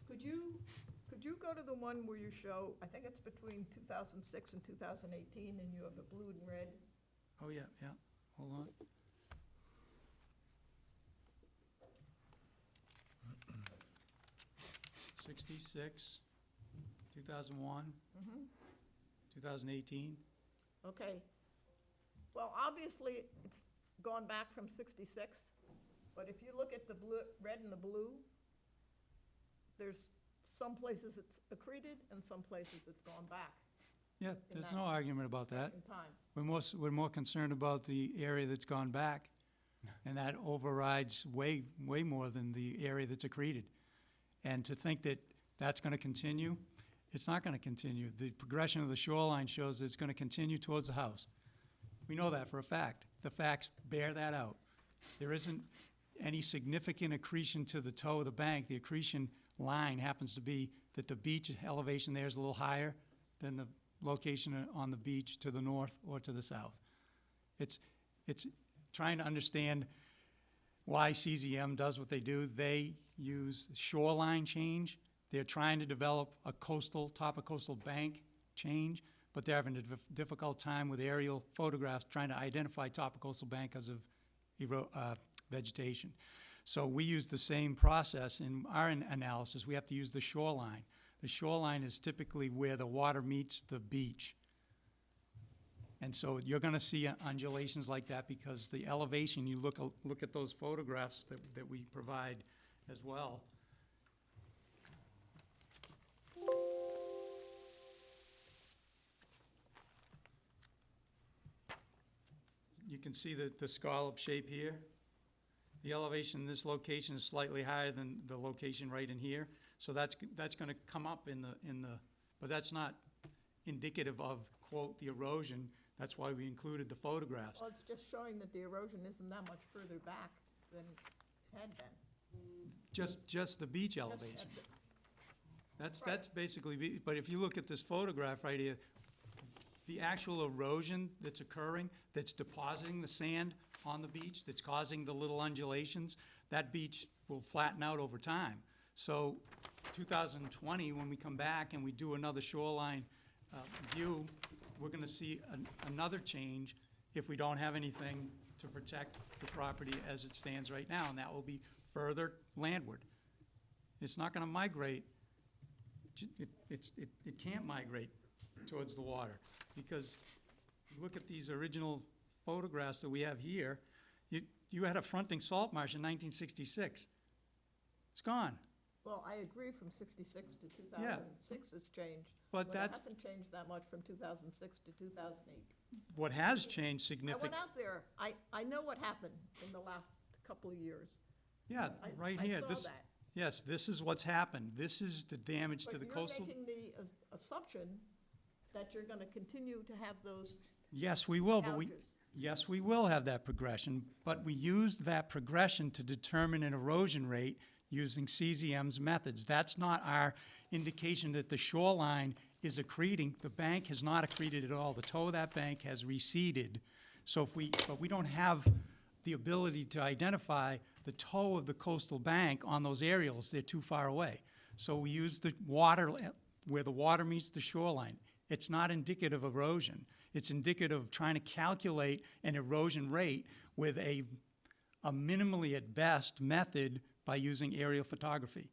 Could you go to the one where you show, I think it's between 2006 and 2018, and you have a blue and red? Oh, yeah, hold on. '66, 2001, 2018. Okay. Well, obviously, it's gone back from 66, but if you look at the blue, red and the blue, there's some places it's accreted and some places it's gone back Yeah, there's that no argument about that. in time. We're more concerned about the area that's gone back, and that overrides way more than the area that's accreted. And to think that that's gonna continue, it's not gonna continue. The progression of the shoreline shows that it's gonna continue towards the house. We know that for a fact. The facts bear that out. There isn't any significant accretion to the toe of the bank. The accretion line happens to be that the beach elevation there is a little higher than the location on the beach to the north or to the south. It's trying to understand why CZM does what they do. They use shoreline change. They're trying to develop a top of coastal bank change, but they're having a difficult time with aerial photographs trying to identify top of coastal bank because of vegetation. So we use the same process in our analysis. We have to use the shoreline. The shoreline is typically where the water meets the beach. And so you're gonna see undulations like that because the elevation, you look at those photographs that we provide as well. can see the scallop shape here. The elevation in this location is slightly higher than the location right in here. So that's gonna come up in the, but that's not indicative of, quote, the erosion. That's why we included the photographs. Well, it's just showing that the erosion isn't that much further back than it had been. Just the beach Just elevation. at the- That's basically, but if you look at this photograph right here, the actual erosion that's occurring, that's depositing the sand on the beach, that's causing the little undulations, that beach will flatten out over time. So 2020, when we come back and we do another shoreline view, we're gonna see another change if we don't have anything to protect the property as it stands right now, and that will be further landward. It's not gonna migrate, it can't migrate towards the water, because look at these original photographs that we have here. You had a fronting salt marsh in 1966. It's gone. Well, I agree from 66 to 2006 it's changed. But it that's- hasn't changed that much from 2006 to 2008. What has changed I went significantly, out there, I know what happened in the last couple of years. yeah, right here. I saw This, that. yes, this is what's happened. This is the damage to the coastal. But you're making the assumption that you're gonna continue to have those Yes, we will, but gouges. yes, we will have that progression, but we used that progression to determine an erosion rate using CZM's methods. That's not our indication that the shoreline is accreting. The bank has not accreted at all. The toe of that bank has receded. So but we don't have the ability to identify the toe of the coastal bank on those aerials. They're too far away. So we use the water, where the water meets the shoreline. It's not indicative of erosion. It's indicative of trying to calculate an erosion rate with a minimally at best method by using aerial photography.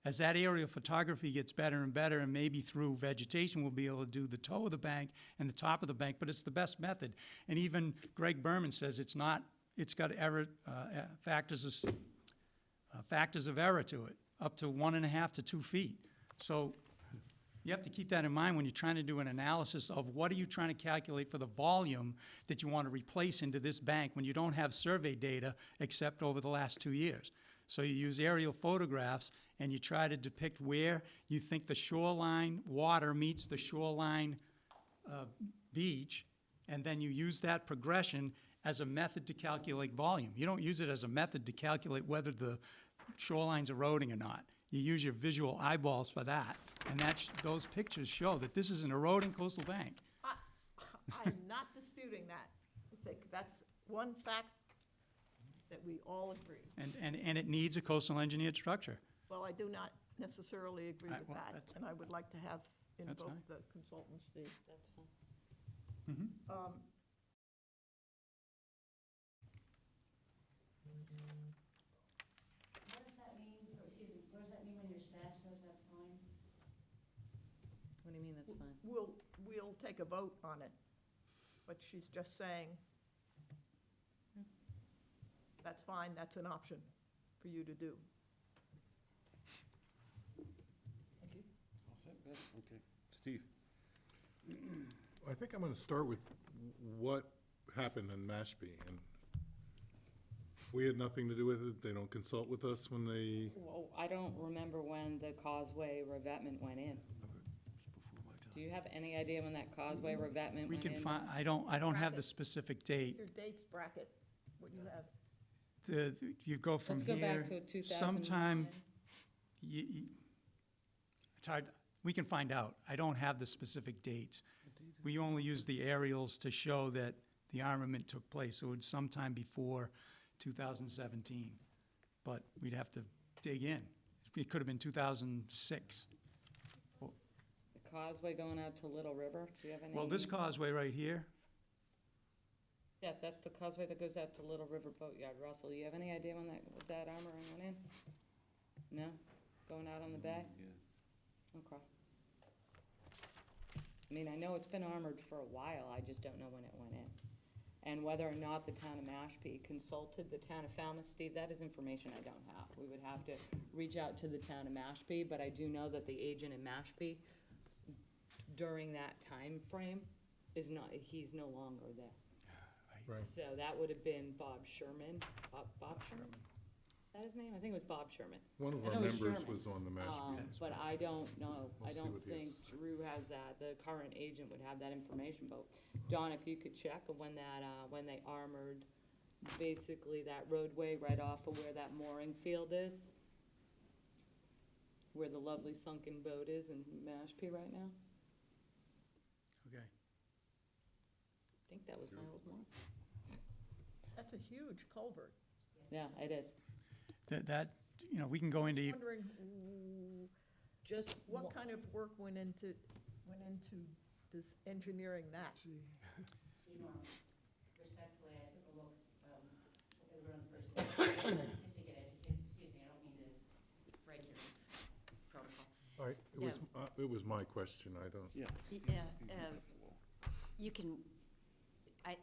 As that aerial photography gets better and better, and maybe through vegetation, we'll be able to do the toe of the bank and the top of the bank, but it's the best method. And even Greg Berman says it's got error, factors of error to it, up to 1.5 to 2 feet. So you have to keep that in mind when you're trying to do an analysis of what are you trying to calculate for the volume that you want to replace into this bank when you don't have survey data except over the last 2 years. So you use aerial photographs and you try to depict where you think the shoreline water meets the shoreline beach, and then you use that progression as a method to calculate volume. You don't use it as a method to calculate whether the shoreline's eroding or not. You use your visual eyeballs for that, and those pictures show that this is an eroding coastal bank. I'm not disputing that. I think that's one fact that we all agree. And it needs a coastal engineered structure. Well, I do not necessarily agree with well, that, that's- and I would like to have That's invoke fine. the consultant's fee. That's fine. Um, What does that mean, excuse me, what does that mean when your staff says that's fine? What do you mean that's fine? We'll take a vote on it, but she's just saying, that's fine, that's an option for you to do. Thank you. All set, Beth? Okay. Steve? I think I'm gonna start with what happened in Mashpee, and we had nothing to do with it. They don't consult with us when they, Well, I don't remember when the causeway revetment went in. Do you have any idea when that causeway revetment We went can in? find, I don't have the specific date. Your dates bracket, what you have. You go from Let's go here, back to 2009. sometime, it's hard, we can find out. I don't have the specific dates. We only use the aerials to show that the armament took place, so it's sometime before 2017. But we'd have to dig in. It could have been 2006. The causeway going out to Little River, do you have any? Well, this causeway right here, Yeah, that's the causeway that goes out to Little River Boatyard. Russell, you have any idea when that armoring went in? No? Going out on the bay? Yeah. Okay. I mean, I know it's been armored for a while, I just don't know when it went in. And whether or not the town of Mashpee consulted the town of Falmouth, Steve, that is information I don't have. We would have to reach out to the town of Mashpee, but I do know that the agent in Mashpee, during that time frame, he's no longer there. Right. So that would have been Bob Sherman. Bob Sherman? Is that his name? I think it was Bob Sherman. One of I our know it's members Sherman. was on the Mashpee. But I don't know, We'll I see don't what he think has. Drew has that, the current agent would have that information, but Dawn, if you could check when that, when they armored basically that roadway right off of where that mooring field is, where the lovely sunken boat is in Mashpee right now, Okay. I think that was my old one. That's a huge culvert. Yeah, it is. That, you know, we can go into, Wondering Just what kind of work went into this engineering that? Respectfully, I took a look, around the first, just to get educated, excuse me, I don't mean to break your protocol. It was my question, I don't. Yeah. You can,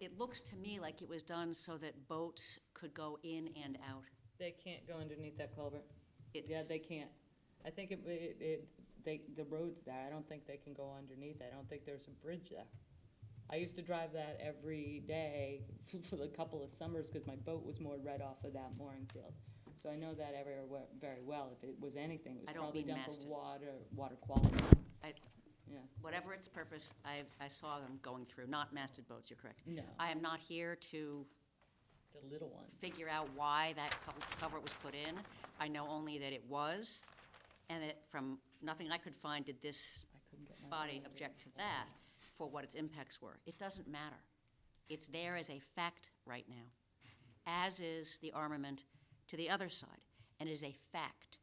it looks to me like it was done so that boats could go in and out. they can't go underneath that culvert. It's, Yeah, they can't. I think the road's there, I don't think they can go underneath, I don't think there's a bridge there. I used to drive that every day for the couple of summers, because my boat was moored right off of that mooring field. So I know that area very well, if it was anything, it I was don't probably mean done masted. for water quality. I- Yeah, whatever its purpose, I saw them going through, not masted boats, you're correct. no, I am not here to the little one. figure out why that cover was put in. I know only that it was, and that from nothing I could find did this I couldn't get my body object to that for what its impacts were. It doesn't matter. It's there as a fact right now, as is the armament to the other side, and is a fact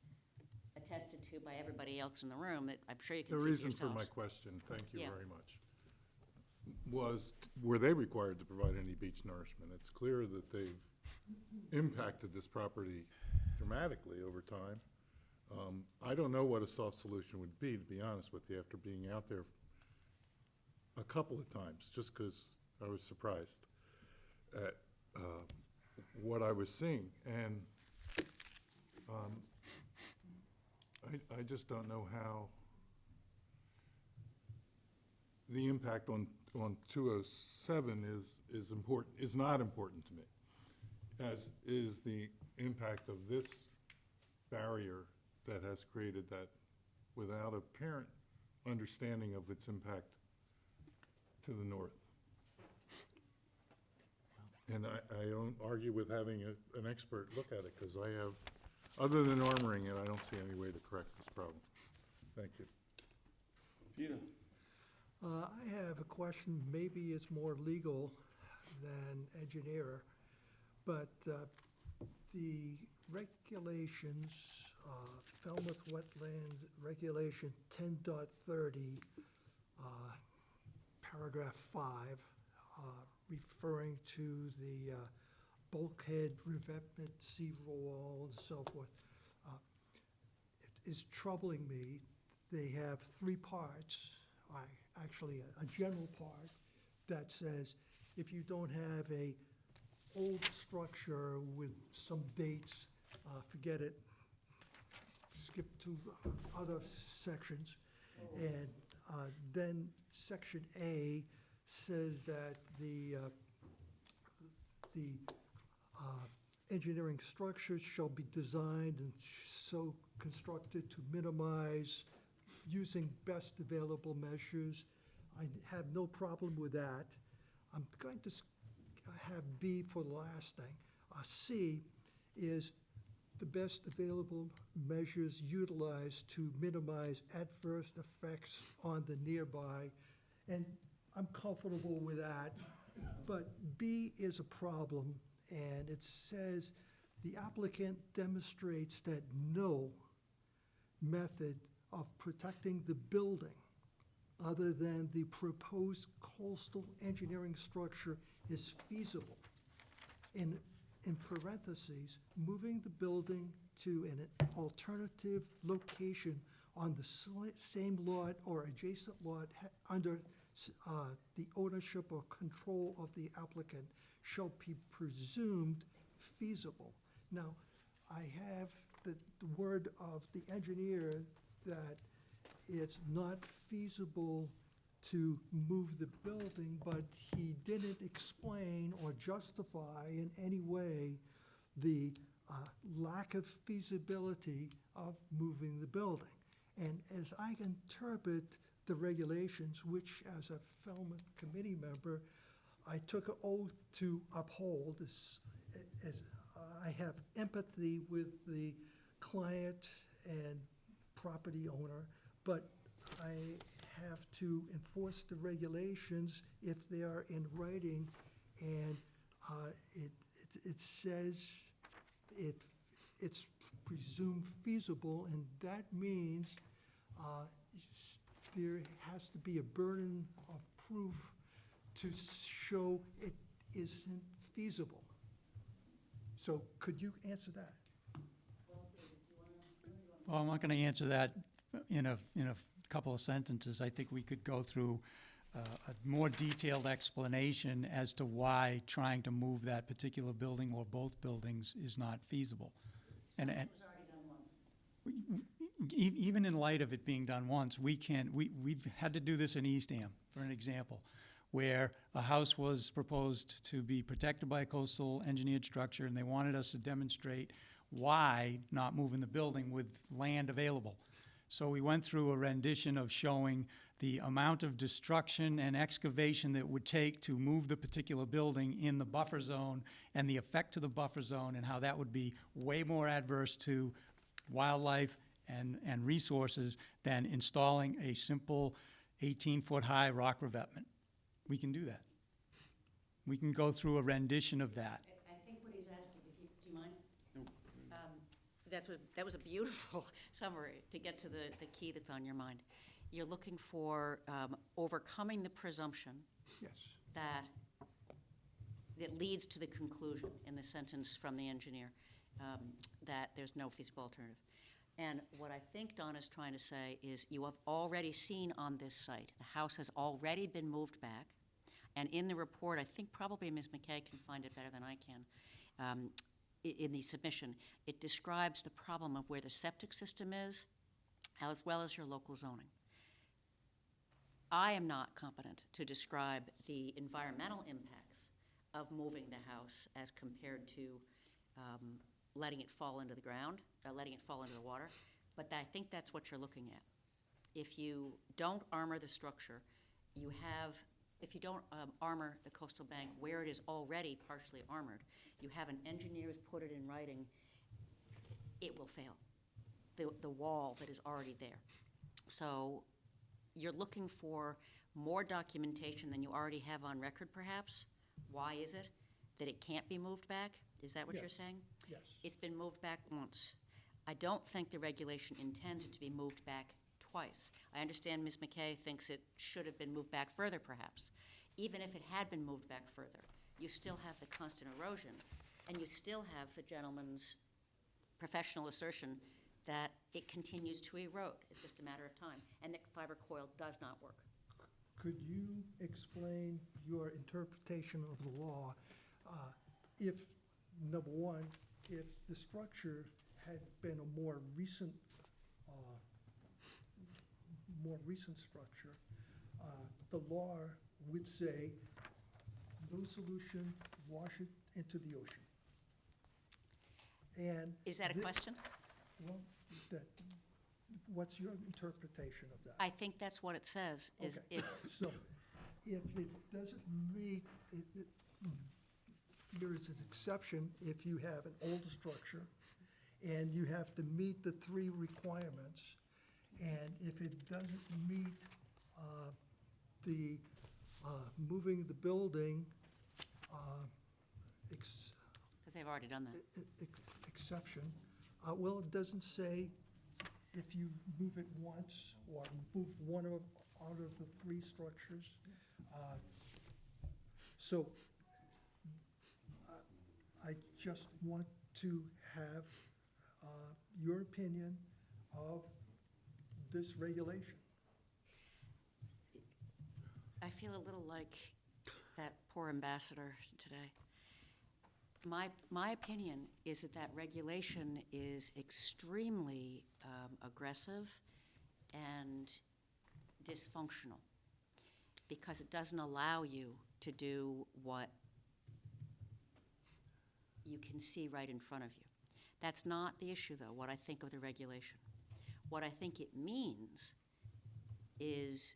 attested to by everybody else in the room that I'm sure you can The see for reason for yourselves. my question, thank you Yeah. very much, were they required to provide any beach nourishment? It's clear that they've impacted this property dramatically over time. I don't know what a soft solution would be, to be honest with you, after being out there a couple of times, just because I was surprised at what I was seeing. And I just don't know how the impact on 207 is not important to me, as is the impact of this barrier that has created that without apparent understanding of its impact to the north. And I don't argue with having an expert look at it, because I have, other than armoring it, I don't see any way to correct this problem. Thank you. Peter? I have a question, maybe it's more legal than engineer, but the regulations, Falmouth Wetlands Regulation 10.30, paragraph 5, referring to the bulkhead revetment, seawall, and so forth, it is troubling me. They have 3 parts. Actually, a general part that says if you don't have a old structure with some dates, forget it, skip to other sections. And then section A says that the engineering structures shall be designed and so constructed to minimize using best available measures. I have no problem with that. I'm going to have B for the last thing. C is the best available measures utilized to minimize adverse effects on the nearby. And I'm comfortable with that. But B is a problem, and it says the applicant demonstrates that no method of protecting the building other than the proposed coastal engineering structure is feasible. In parentheses, moving the building to an alternative location on the same lot or adjacent lot under the ownership or control of the applicant shall be presumed feasible. Now, I have the word of the engineer that it's not feasible to move the building, but he didn't explain or justify in any way the lack of feasibility of moving the building. And as I interpret the regulations, which as a film committee member, I took an oath to uphold, as I have empathy with the client and property owner, but I have to enforce the regulations if they are in writing, and it says it's presumed feasible, and that means there has to be a burden of proof to show it isn't feasible. So could you answer that? Well, I'm not going to answer that in a couple of sentences. I think we could go through a more detailed explanation as to why trying to move that particular building or both buildings is not feasible. And It was already done once. even in light of it being done once, we've had to do this in Eastham, for an example, where a house was proposed to be protected by a coastal engineered structure, and they wanted us to demonstrate why not moving the building with land available. So we went through a rendition of showing the amount of destruction and excavation that it would take to move the particular building in the buffer zone and the effect to the buffer zone and how that would be way more adverse to wildlife and resources than installing a simple 18-foot-high rock revetment. We can do that. We can go through a rendition of that. I think what he's asking, do you mind? That was a beautiful summary to get to the key that's on your mind. You're looking for overcoming the presumption Yes. that leads to the conclusion in the sentence from the engineer that there's no feasible alternative. And what I think Don is trying to say is you have already seen on this site, the house has already been moved back. And in the report, I think probably Ms. McKay can find it better than I can, in the submission, it describes the problem of where the septic system is, as well as your local zoning. I am not competent to describe the environmental impacts of moving the house as compared to letting it fall into the ground, letting it fall into the water, but I think that's what you're looking at. If you don't armor the structure, if you don't armor the coastal bank where it is already partially armored, you have an engineer who's put it in writing, it will fail, the wall that is already there. So you're looking for more documentation than you already have on record, perhaps. Why is it that it can't be moved back? Is that what you're Yes. saying? Yes. It's been moved back once. I don't think the regulation intends it to be moved back twice. I understand Ms. McKay thinks it should have been moved back further, perhaps. Even if it had been moved back further, you still have the constant erosion, and you still have the gentleman's professional assertion that it continues to erode. It's just a matter of time, and that fiber coil does not work. Could you explain your interpretation of the law? If, number one, if the structure had been a more recent structure, the law would say, no solution, wash it into the ocean. And Is that a thi- question? Well, what's your interpretation of that? I think that's what it says, is Okay. So, if it doesn't meet, there is an exception if you have an older structure, and you have to meet the 3 requirements, and if it doesn't meet the moving the building because they've already done that. exception, well, it doesn't say if you move it once, or move one out of the 3 structures. So, I just want to have your opinion of this regulation. I feel a little like that poor ambassador today. My opinion is that regulation is extremely aggressive and dysfunctional. because it doesn't allow you to do what you can see right in front of you. That's not the issue, though, what I think of the regulation. What I think it means is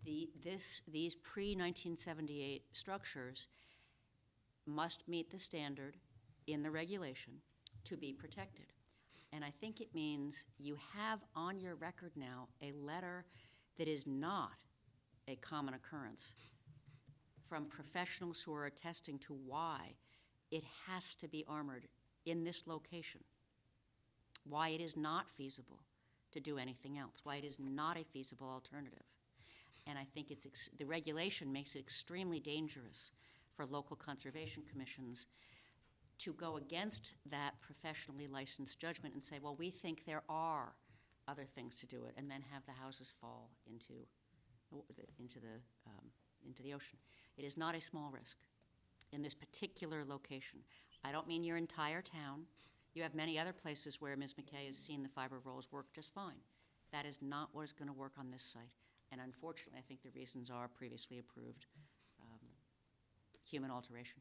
these pre-1978 structures must meet the standard in the regulation to be protected. And I think it means you have on your record now a letter that is not a common occurrence from professionals who are attesting to why it has to be armored in this location, why it is not feasible to do anything else, why it is not a feasible alternative. And I think the regulation makes it extremely dangerous for local conservation commissions to go against that professionally licensed judgment and say, well, we think there are other things to do it, and then have the houses fall into the ocean. It is not a small risk in this particular location. I don't mean your entire town. You have many other places where Ms. McKay has seen the fiber rolls work just fine. That is not what is going to work on this site. And unfortunately, I think the reasons are previously approved human alteration.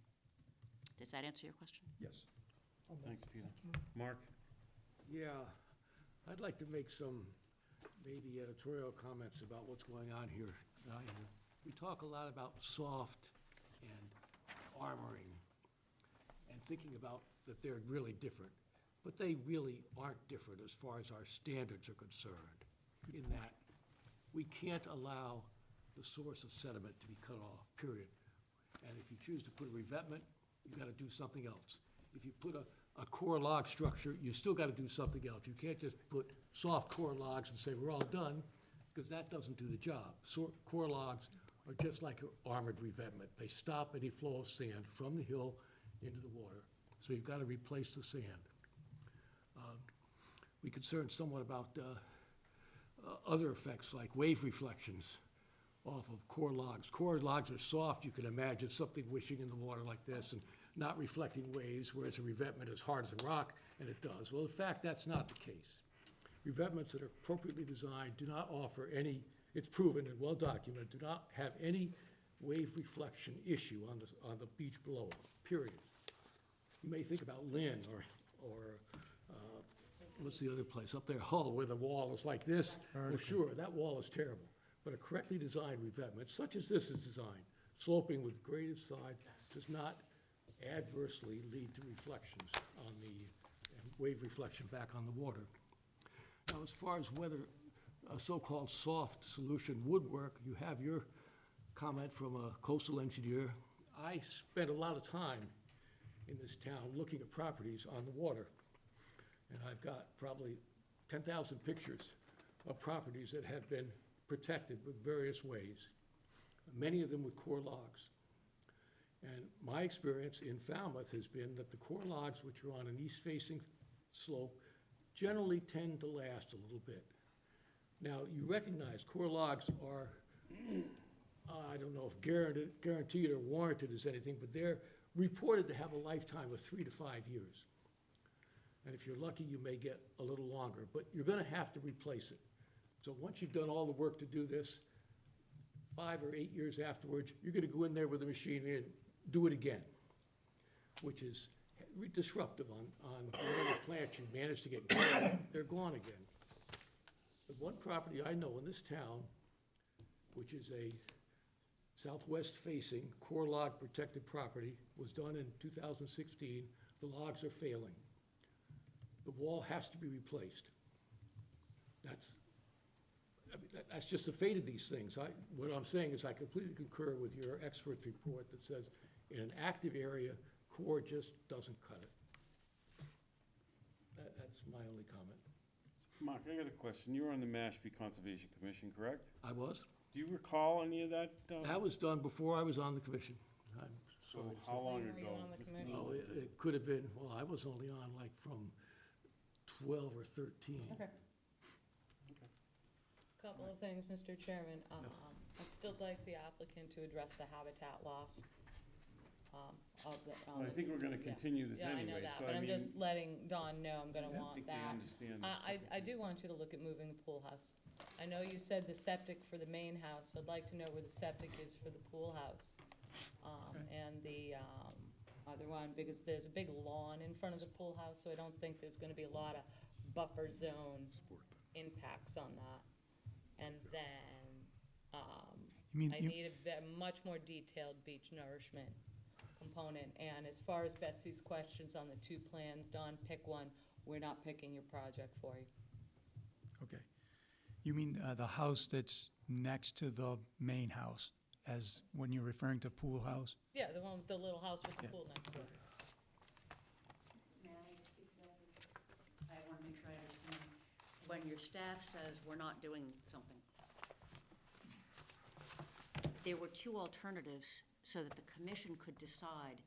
Does that answer your question? Yes. Thanks, Peter. Mark? Yeah, I'd like to make some maybe editorial comments about what's going on here. We talk a lot about soft and armoring and thinking about that they're really different, but they really aren't different as far as our standards are concerned, in that we can't allow the source of sediment to be cut off, period. And if you choose to put a revetment, you've got to do something else. If you put a core log structure, you still got to do something else. You can't just put soft core logs and say, we're all done, because that doesn't do the job. Core logs are just like an armored revetment. They stop any flow of sand from the hill into the water. So you've got to replace the sand. We concerned somewhat about other effects like wave reflections off of core logs. Core logs are soft. You can imagine something wishing in the water like this and not reflecting waves, whereas a revetment is hard as a rock, and it does. Well, in fact, that's not the case. Revetments that are appropriately designed do not offer any, it's proven and well documented, do not have any wave reflection issue on the beach below, period. You may think about Lynn or what's the other place? Up there, Hull, where the wall is like this. Well, sure, that wall is terrible. But a correctly designed revetment, such as this is designed, sloping with graded sides, does not adversely lead to reflections on the wave reflection back on the water. Now, as far as whether a so-called soft solution would work, you have your comment from a coastal engineer. I spent a lot of time in this town looking at properties on the water. And I've got probably 10,000 pictures of properties that have been protected with various ways, many of them with core logs. And my experience in Falmouth has been that the core logs, which are on an east-facing slope, generally tend to last a little bit. Now, you recognize core logs are, I don't know if guaranteed or warranted as anything, but they're reported to have a lifetime of 3 to 5 years. And if you're lucky, you may get a little longer, but you're gonna have to replace it. So once you've done all the work to do this, 5 or 8 years afterwards, you're gonna go in there with the machine and do it again, which is disruptive on whatever plants you manage to get going. They're gone again. The one property I know in this town, which is a southwest-facing core log protected property, was done in 2016. The logs are failing. The wall has to be replaced. That's just the fate of these things. What I'm saying is I completely concur with your expert's report that says in an active area, core just doesn't cut it. That's my only comment. Mark, I got a question. You were on the Mashpee Conservation Commission, correct? I was. Do you recall any of that? That was done before I was on the commission. I'm So sorry to how say. long When were you ago? on the Mr. commission? Oh, it could have been, well, I was only on like from 12 or 13. Okay. Couple of things, Mr. Chairman. I'd still like the applicant to address the habitat loss. of the. Well, I think we're gonna continue this Yeah, I know anyway, that, so but I I'm mean, just letting Dawn know I'm gonna I want think they that. understand. I do want you to look at moving the pool house. I know you said the septic for the main house, so I'd like to know where the septic is for the pool house. And the, other one, because there's a big lawn in front of the pool house, so I don't think there's gonna be a lot of buffer zone impacts on that. And then, You mean, I need a much more detailed beach nourishment component. And as far as Betsy's questions on the two plans, Don, pick one. We're not picking your project for you. okay. You mean the house that's next to the main house, as when you're referring to pool house? Yeah, the one with the little house with the Yeah. pool next door. May I speak to that? I want to make sure I understand. When your staff says we're not doing something, there were two alternatives so that the commission could decide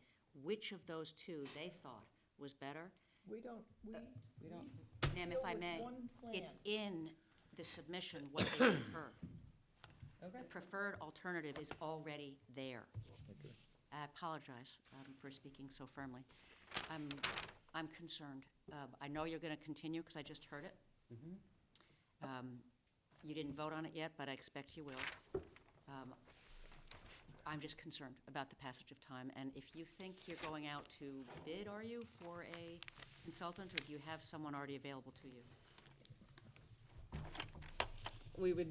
which of those two they thought was better. We don't, we don't- Ma'am, deal if I with may, one it's plan. in the submission what they prefer. Okay. The preferred alternative is already there. I apologize for speaking so firmly. I'm concerned. I know you're going to continue because I just heard it. You didn't vote on it yet, but I expect you will. I'm just concerned about the passage of time, and if you think you're going out to bid, are you, for a consultant, or do you have someone already available to you?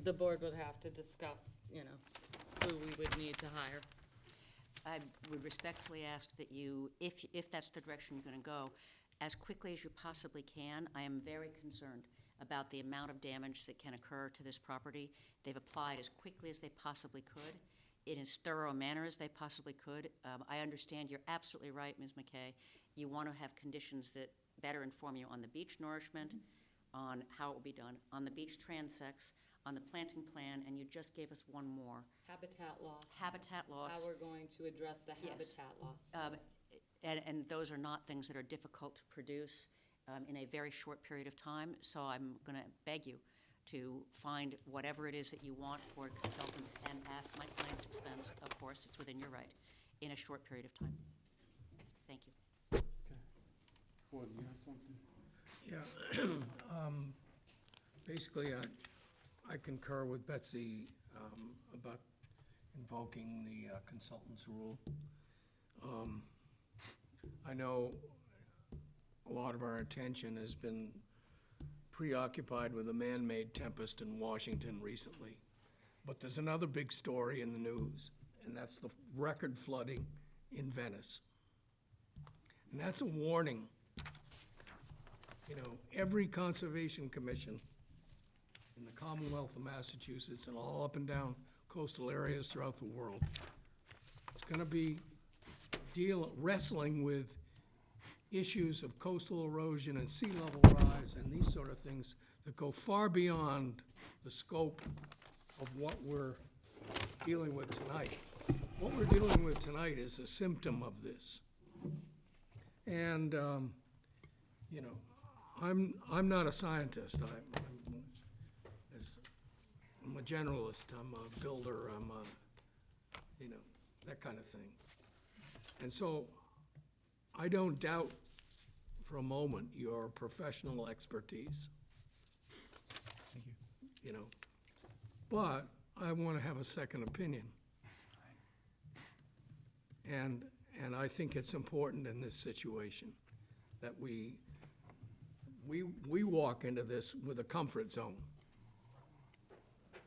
The board would have to discuss, who we would need to hire. I would respectfully ask that you, if that's the direction you're going to go, as quickly as you possibly can. I am very concerned about the amount of damage that can occur to this property. They've applied as quickly as they possibly could, in as thorough a manner as they possibly could. I understand you're absolutely right, Ms. McKay. You want to have conditions that better inform you on the beach nourishment, on how it will be done, on the beach transects, on the planting plan, and you just gave us one more. Habitat loss. Habitat loss. How we're going to address the Yes. habitat loss. And those are not things that are difficult to produce in a very short period of time. So I'm going to beg you to find whatever it is that you want for a consultant, and at my client's expense, of course, it's within your right, in a short period of time. Thank you. Gordon, you have something? Yeah, basically, I concur with Betsy about invoking the consultant's rule. I know a lot of our attention has been preoccupied with a man-made tempest in Washington recently, but there's another big story in the news, and that's the record flooding in Venice. And that's a warning. You know, every conservation commission in the Commonwealth of Massachusetts and all up and down coastal areas throughout the world is gonna be wrestling with issues of coastal erosion and sea level rise and these sort of things that go far beyond the scope of what we're dealing with tonight. What we're dealing with tonight is a symptom of this. And, you know, I'm not a scientist. I'm a generalist. I'm a builder. I'm a, you know, that kind of thing. And so I don't doubt for a moment your professional expertise. Thank you. You know, but I want to have a second opinion. And I think it's important in this situation that we walk into this with a comfort zone.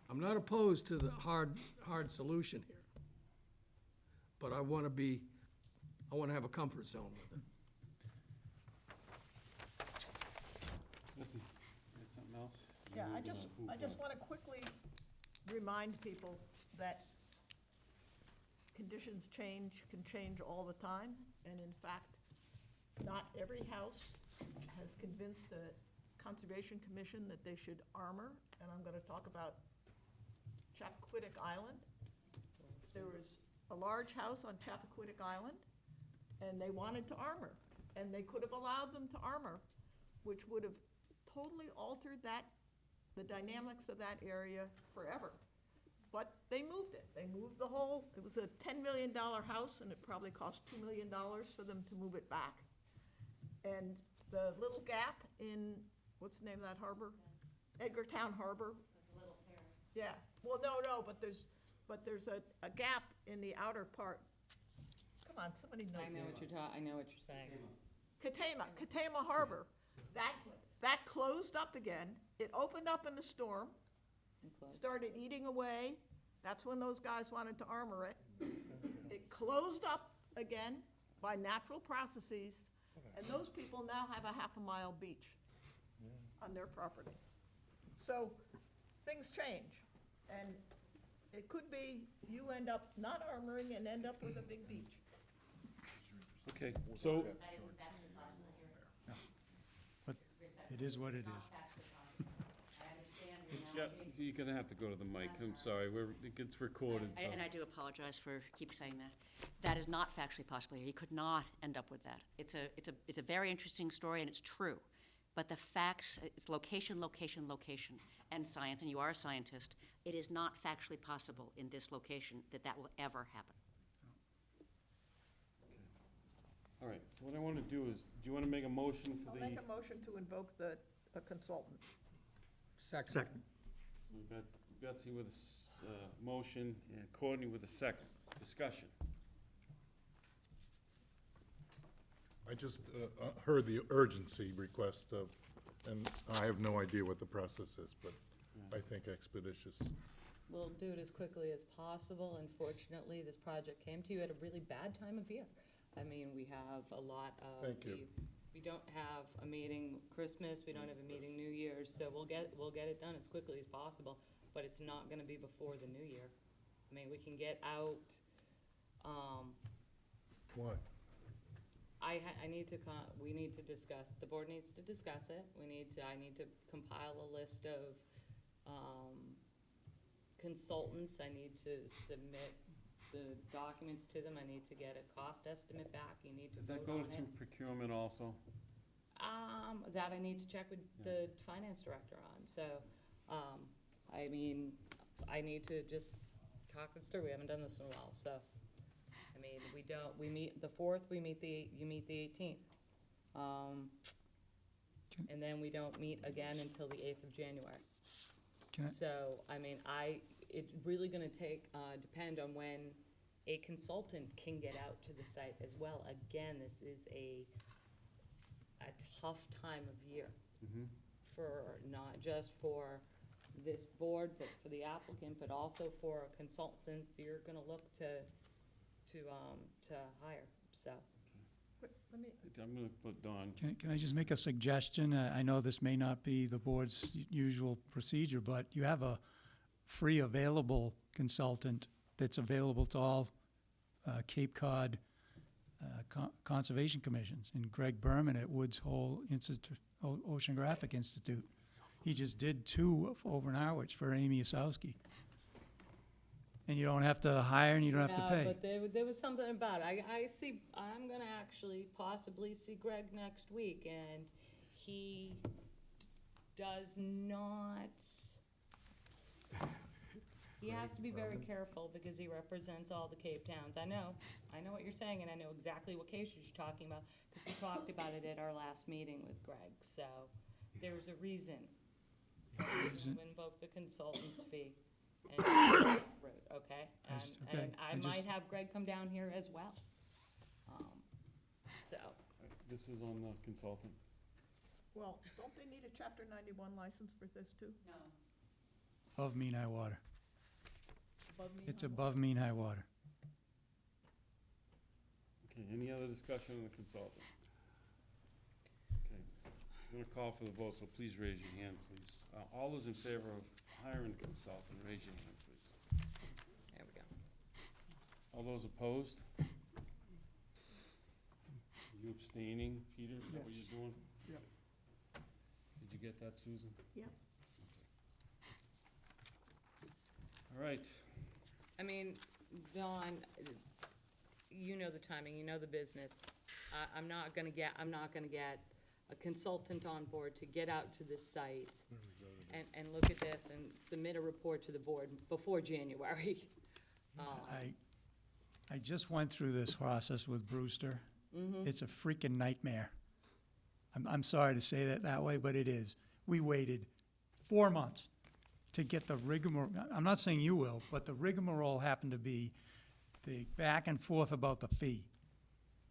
I'm not opposed to the hard solution here, but I want to have a comfort zone with it. Listen, you got something else? Yeah, You're I moving just, on. I just want to quickly remind people that conditions can change all the time, and in fact, not every house has convinced the Conservation Commission that they should armor, and I'm gonna talk about Chappaquiddick Island. There was a large house on Chappaquiddick Island, and they wanted to armor, and they could have allowed them to armor, which would have totally altered the dynamics of that area forever. But they moved it. They moved the whole, it was a $10 million house, and it probably cost $2 million for them to move it back. And the little gap in, what's the name of that harbor? Edgartown Harbor. Yeah, well, no, but there's a gap in the outer part. Come on, somebody knows. I know what you're saying. Katama Harbor. That closed up again. It opened up in a storm, And close. started eating away. That's when those guys wanted to armor it. It closed up again by natural processes, and those people now have a half-a-mile beach on their property. So, things change, and it could be you end up not armoring and end up with a big beach. Okay, so, But it is what it is. yeah, you're gonna have to go to the mic, I'm sorry, it gets recorded, so. And I do apologize for keep saying that. That is not factually possible. He could not end up with that. It's a very interesting story, and it's true. But the facts, it's location, location, location, and science, and you are a scientist. It is not factually possible in this location that will ever happen. All right, so what I wanna do is, do you wanna make a motion for I'll the? make a motion to invoke a consultant. Second. We've got Betsy with a motion and Courtney with a second. Discussion. I just heard the urgency request of, and I have no idea what the process is, but I think expeditious. We'll do it as quickly as possible. Unfortunately, this project came to you at a really bad time of year. I mean, we have a lot of. Thank you. We don't have a meeting Christmas, we don't have a meeting New Year's, so we'll get it done as quickly as possible, but it's not gonna be before the new year. I mean, we can get out, What? we need to discuss, the board needs to discuss it. I need to compile a list of, consultants. I need to submit the documents to them. I need to get a cost estimate back. You need to Does that vote go on it. through procurement also? That I need to check with the finance director on, so, I mean, I need to just talk this through. We haven't done this in a while, so. I mean, we meet the 4th, you meet the 18th. And then we don't meet again until the 8th of January. Can I- So, I mean, it's really gonna depend on when a consultant can get out to the site as well. Again, this is a tough time of year for, not just for this board, but for the applicant, but also for a consultant you're gonna look to hire, so. But let me, I'm gonna put Don. Can I just make a suggestion? I know this may not be the board's usual procedure, but you have a free available consultant that's available to all Cape Cod Conservation Commissions, and Greg Berman at Woods Hole Oceanographic Institute. He just did 2 over in Harwich for Amy Osowski. And you don't have to hire and you don't have to Yeah, pay. but there was something about it. I'm gonna actually possibly see Greg next week, and he does not, he has to be very careful because he represents all the Cape Towns. I know what you're saying, and I know exactly what cases you're talking about, because we talked about it at our last meeting with Greg, so there's a reason. Reason. To invoke the consultant's fee. And route, okay? Yes, And- okay. And I I just- might have Greg come down here as well. So, This is on the consultant. well, don't they need a Chapter 91 license for this too? Above mean high water. Above me? It's above mean high water. Okay, any other discussion on the consultant? Okay, I'm gonna call for the vote, so please raise your hand, please. All those in favor of hiring a consultant, raise your hand, please. there we go. All those opposed? You abstaining, Peter, is that what you're doing? Yep. Did you get that, Susan? Yeah. All right, I mean, Dawn, you know the timing, you know the business. I'm not gonna get a consultant on board to get out to this site and look at this and submit a report to the board before January. I just went through this process with Brewster. It's a freaking nightmare. I'm sorry to say that way, but it is. We waited 4 months to get the rigmarole, I'm not saying you will, but the rigmarole happened to be the back and forth about the fee.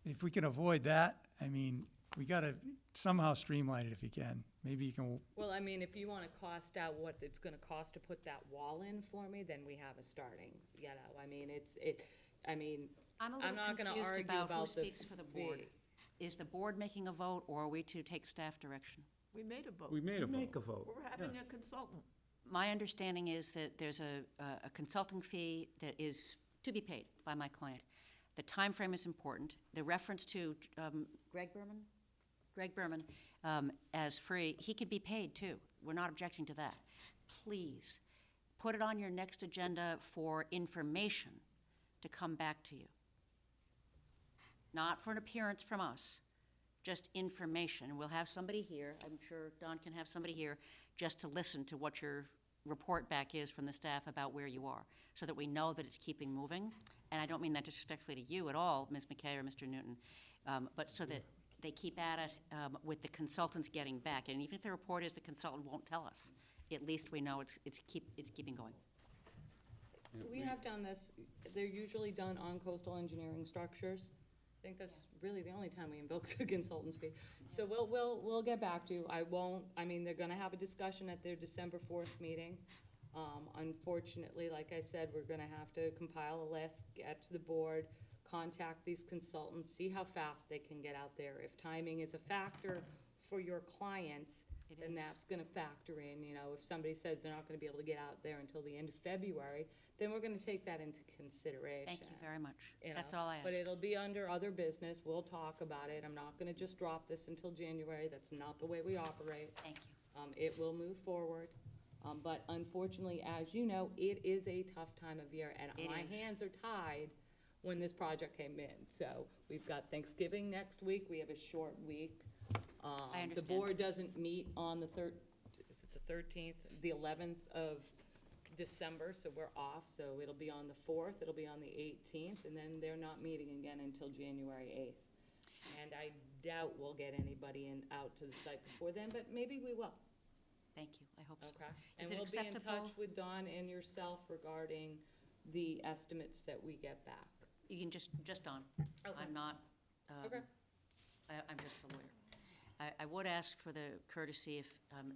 If we can avoid that, I mean, we gotta somehow streamline it if you can. Maybe you can, Well, I mean, if you wanna cost out what it's gonna cost to put that wall in for me, then we have a starting, you know, I mean, I'm a I'm little not gonna confused argue about who about the speaks for the board. fee. Is the board making a vote, or are we to take staff direction? We made a vote. We made a vote. Make a vote. We're having a consultant. My understanding is that there's a consulting fee that is to be paid by my client. The time frame is important. The reference to Greg Berman as free, he could be paid too. We're not objecting to that. Please, put it on your next agenda for information to come back to you. Not for an appearance from us, just information. We'll have somebody here, I'm sure Don can have somebody here, just to listen to what your report back is from the staff about where you are, so that we know that it's keeping moving. And I don't mean that disrespectfully to you at all, Ms. McKay or Mr. Newton, but so that they keep at it with the consultants getting back. And even if the report is the consultant won't tell us, at least we know it's keeping going. We have done this, they're usually done on coastal engineering structures. I think that's really the only time we invoke the consultant's fee. So we'll get back to you. They're gonna have a discussion at their December 4th meeting. Unfortunately, like I said, we're gonna have to compile a list, get to the board, contact these consultants, see how fast they can get out there. If timing is a factor for your clients, It then is. that's gonna factor in, you know, if somebody says they're not gonna be able to get out there until the end of February, then we're gonna take that into consideration. Thank you very much. You That's know, all I ask. But it'll be under other business, we'll talk about it, I'm not gonna just drop this until January, that's not the way we operate. Thank you. It will move forward, but unfortunately, as you know, it is a tough time of year, and It my is. hands are tied when this project came in. So, we've got Thanksgiving next week, we have a short week. I understand. The board doesn't meet on the 13th, the 11th of December, so we're off, so it'll be on the 4th, it'll be on the 18th, and then they're not meeting again until January 8th. And I doubt we'll get anybody out to the site before then, but maybe we will, Thank you. I hope so. okay? Is And it we'll be in acceptable? touch with Don and yourself regarding the estimates that we get back. You can just on. Okay. I'm not, Okay. I'm just a lawyer. I would ask for the courtesy if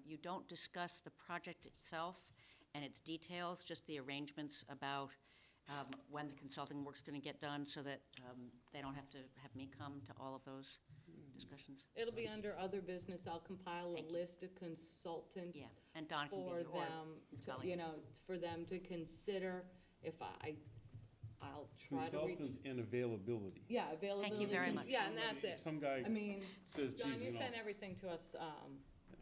you don't discuss the project itself and its details, just the arrangements about when the consulting work's gonna get done, so that they don't have to have me come to all of those discussions. It'll be under other business, I'll compile a Thank you. list of consultants Yeah, and Don can be, for or them, his to- colleague. you know, for them to consider if I'll try to reach. Consultants and availability. Yeah, availability. very much. Yeah, and that's it. Some guy I mean, says, geez, John, you you know, sent everything to us, Thank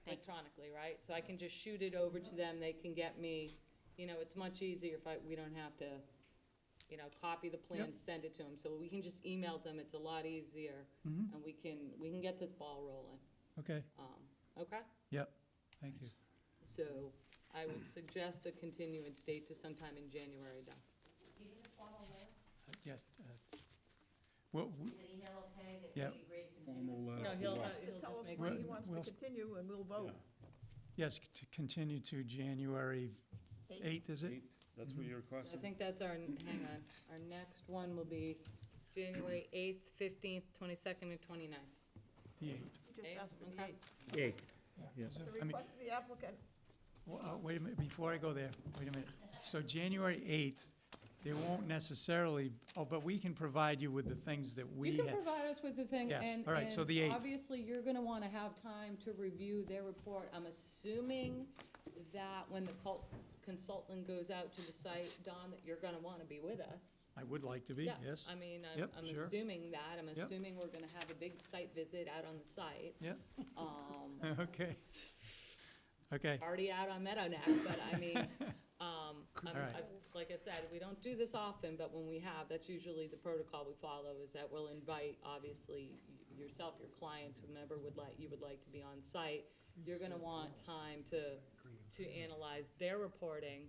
you. electronically, right? So I can just shoot it over to them, they can get me, you know, it's much easier if we don't have to, you know, copy the plan, send it to them. So we can just email them, it's a lot easier, and we can get this ball rolling. okay, Okay? yep, thank you. So I would suggest a continuance date to sometime in January, Don. Yes. Well, Is the email okay that Yep. we agree to formal continue? letter No, for he'll what? Just just tell us make. when he We'll- wants we'll- to continue, and we'll vote. yes, to continue to January 8th, is it? Eighth, that's what you're I requesting? think that's our, hang on, our next one will be January 8th, 15th, 22nd, and 29th. The 8th. Just Eighth, ask for the okay. 8th. Yeah. The I mean- request of the applicant, Wait a minute, before I go there, wait a minute. So January 8th, there won't necessarily, but we can provide you with the things that we You can had. provide us with the thing, Yes, and, all right, so and the 8th. obviously, you're gonna wanna have time to review their report. I'm assuming that when the consultant goes out to the site, Don, that you're gonna wanna be with us. I would like to be, Yeah, yes. I mean, Yep, I'm sure. assuming that, I'm Yep. assuming we're gonna have a big site visit out on the site. Yep, Um, okay. Okay, already out on Meadow Neck, but I mean, All right. like I said, we don't do this often, but when we have, that's usually the protocol we follow, is that we'll invite, obviously, yourself, your clients, whomever you would like to be on site, you're gonna want time to analyze their reporting.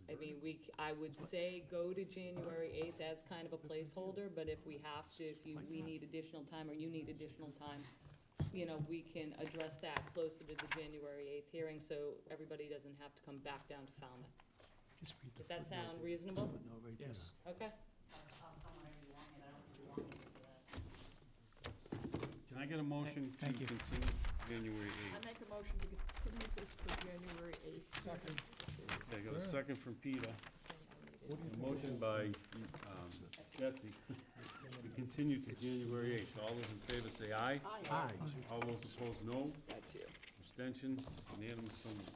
I mean, I would say go to January 8th as kind of a placeholder, but if we have to, we need additional time, or you need additional time, you know, we can address that closer to the January 8th hearing, so everybody doesn't have to come back down to Falmouth. Does that sound reasonable? Yes. Okay. Can I get a motion to Thank you. continue January I 8th? make a motion to continue this to January 8th. Second. Okay, I got a second from Peter. A motion by Betsy to continue to January 8th. All those in favor say aye. Aye. All those opposed, no. That's you. Abstentions, unanimous, so moved.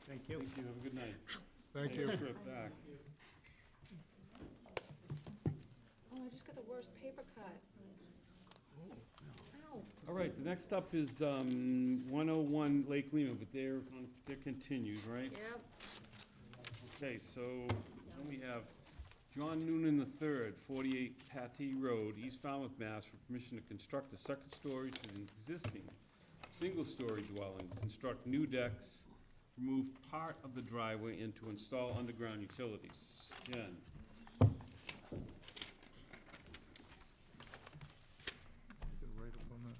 Thank you. Thank you, have a good night. Thank you. Safe trip back. Oh, I just got the worst paper cut. Ow. All right, the next up is 101 Lake Lehman, but they're continued, right? Yep. Okay, so then we have John Noonan III, 48 Patee Road, East Falmouth, Mass, for permission to construct a second story to an existing single-story dwelling, construct new decks, remove part of the driveway, and to install underground utilities. Jen? Right up on that.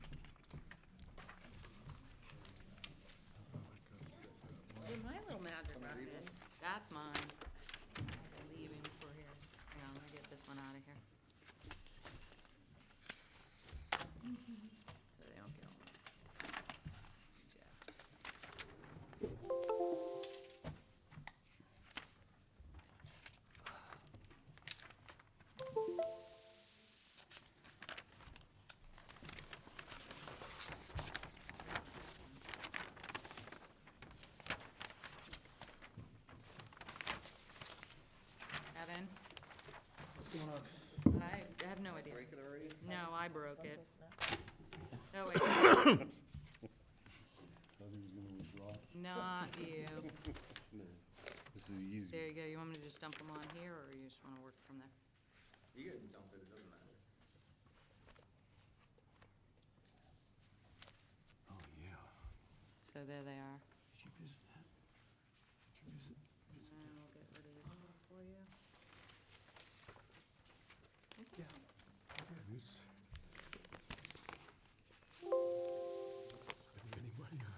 Hey, my little magic muffin. That's mine. I'm leaving for here. Hang on, let me get this one out of here. So they don't get all jacked. Evan? What's going on? I have no idea. Break it already? No, I broke it. Oh, wait, Thought he was gonna withdraw. not you. No, this is easy. There you go. You want me to just dump them on here, or you just wanna work from there? You can dump it, it doesn't matter. Oh, yeah. So there they are. Did you visit that? Did you visit? And we'll get rid of this one for you. It's Yeah. okay. Any money on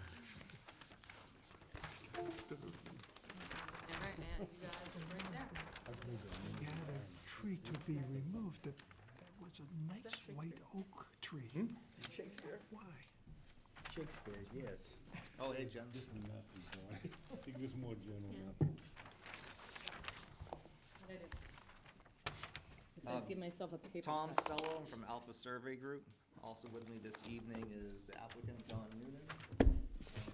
Never, and you guys are right there. We had a tree to be removed, that was a nice white oak tree. Shakespeare. Why? Shakespeare, yes. Oh, hey, Jen. I think it was more general. than What I did. Besides give myself a paper Tom cut. Stello from Alpha Survey Group. Also with me this evening is the applicant, John Noonan, and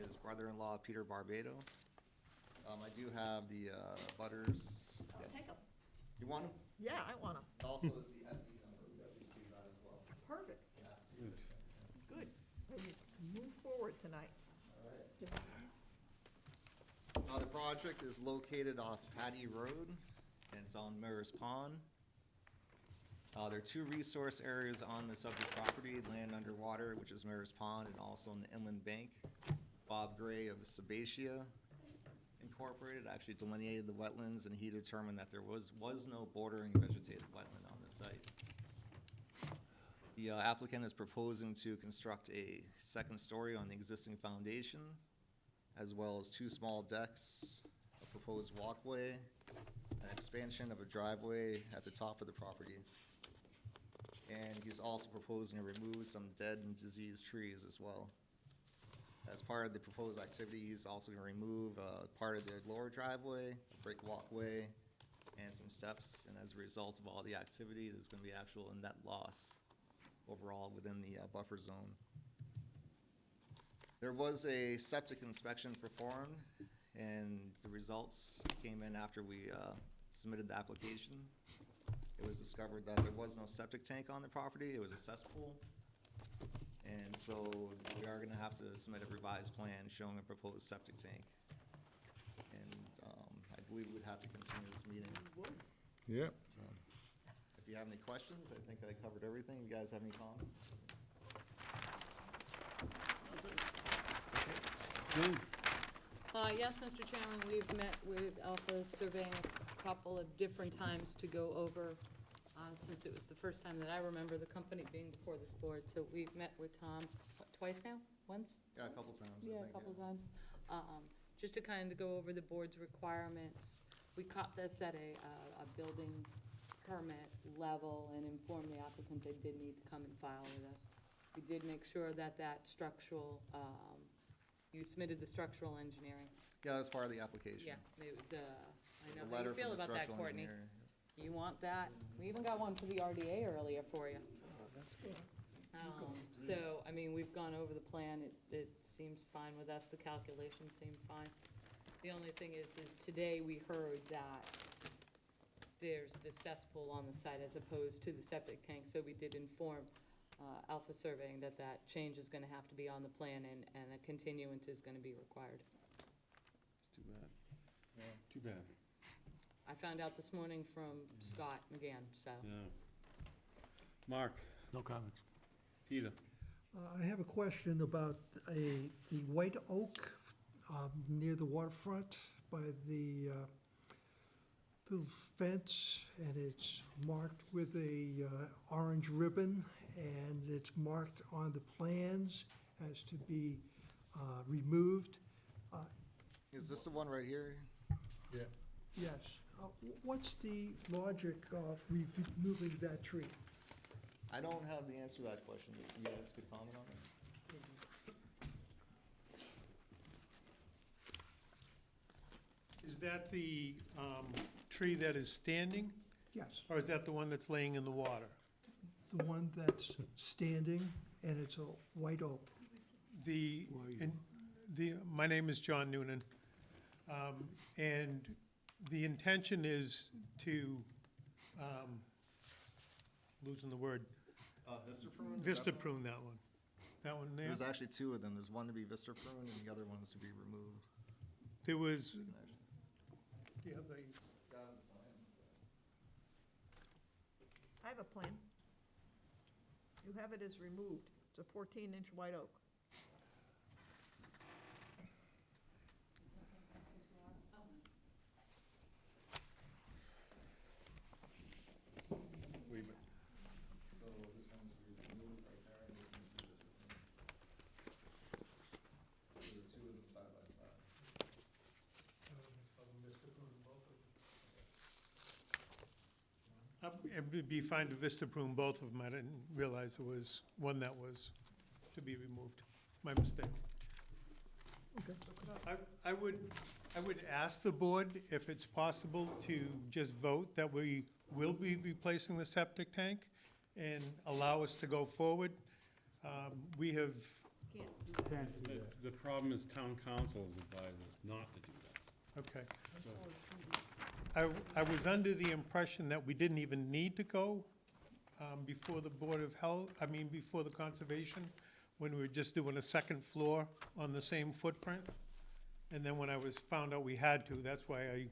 his brother-in-law, Peter Barbado. I do have the butters. Yes. Take 'em. You want them? Yeah, I want them. Also, it's the SE number, we got to see that as well. Perfect. Good. Good. Ready to move forward tonight. The project is located off Patty Road, and it's on Mirrors Pond. There are two resource areas on the subject property, land underwater, which is Mirrors Pond, and also an inland bank. Bob Gray of Sebacia Incorporated actually delineated the wetlands, and he determined that there was no bordering vegetated wetland on the site. The applicant is proposing to construct a second story on the existing foundation, as well as two small decks, a proposed walkway, an expansion of a driveway at the top of the property. And he's also proposing to remove some dead and diseased trees as well. As part of the proposed activity, he's also gonna remove, part of the lower driveway, a brick walkway, and some steps. And as a result of all the activity, there's gonna be actual net loss overall within the buffer zone. There was a septic inspection performed, and the results came in after we submitted the application. It was discovered that there was no septic tank on the property, it was a cesspool. And so we are gonna have to submit a revised plan showing a proposed septic tank. And I believe we'd have to continue this meeting. Yeah. So, if you have any questions, I think I covered everything. You guys have any comments? Jane? Yes, Mr. Chairman, we've met with Alpha Surveying a couple of different times to go over, since it was the first time that I remember the company being before this board. So we've met with Tom, what, twice now? Once? Yeah, a couple times, I Yeah, think, a couple times. Just to kind of go over the board's requirements. We caught this at a building permit level and informed the applicant they did need to come and file with us. We did make sure that structural, you submitted the structural engineering. Yeah, that's part of the application. Yeah, I know The how letter you feel from the about that, structural Courtney. engineer. You want that? We even got one for the RDA earlier for you. That's good. So, I mean, we've gone over the plan, it seems fine with us, the calculations seem fine. The only thing is today we heard that there's the cesspool on the site as opposed to the septic tank, so we did inform Alpha Surveying that change is gonna have to be on the plan and a continuance is gonna be required. Too bad. Too bad, I found out this morning from Scott again, so. yeah. Mark, No comments. Peter? I have a question about the white oak near the waterfront by the little fence, and it's marked with a orange ribbon, and it's marked on the plans as to be removed. Is this the one right here? Yeah. Yes. What's the logic of removing that tree? I don't have the answer to that question. You guys could comment on it? Is that the tree that is standing, Yes, or is that the one that's laying in the water? the one that's standing, and it's a white oak. My name is John Noonan, and the intention is to, losing the word, Vista prune? Vista prune that one. That one there. There's actually two of them. There's one to be Vista prune and the other one is to be removed. There was, yeah, I have a plan. You have it as removed. It's a 14-inch white oak. Wait a minute. So this one's to be removed right there and this one's to be Vista prune. So there are two of them side by side. it would be fine to Vista prune both of them. I didn't realize there was one that was to be removed. My mistake. I would ask the board if it's possible to just vote that we will be replacing the septic tank and allow us to go forward. We have, Can't do The problem is town council has advised us not to do that. okay. I was under the impression that we didn't even need to go before the Board of Health, before the Conservation, when we were just doing a second floor on the same footprint. And then when I found out we had to, that's why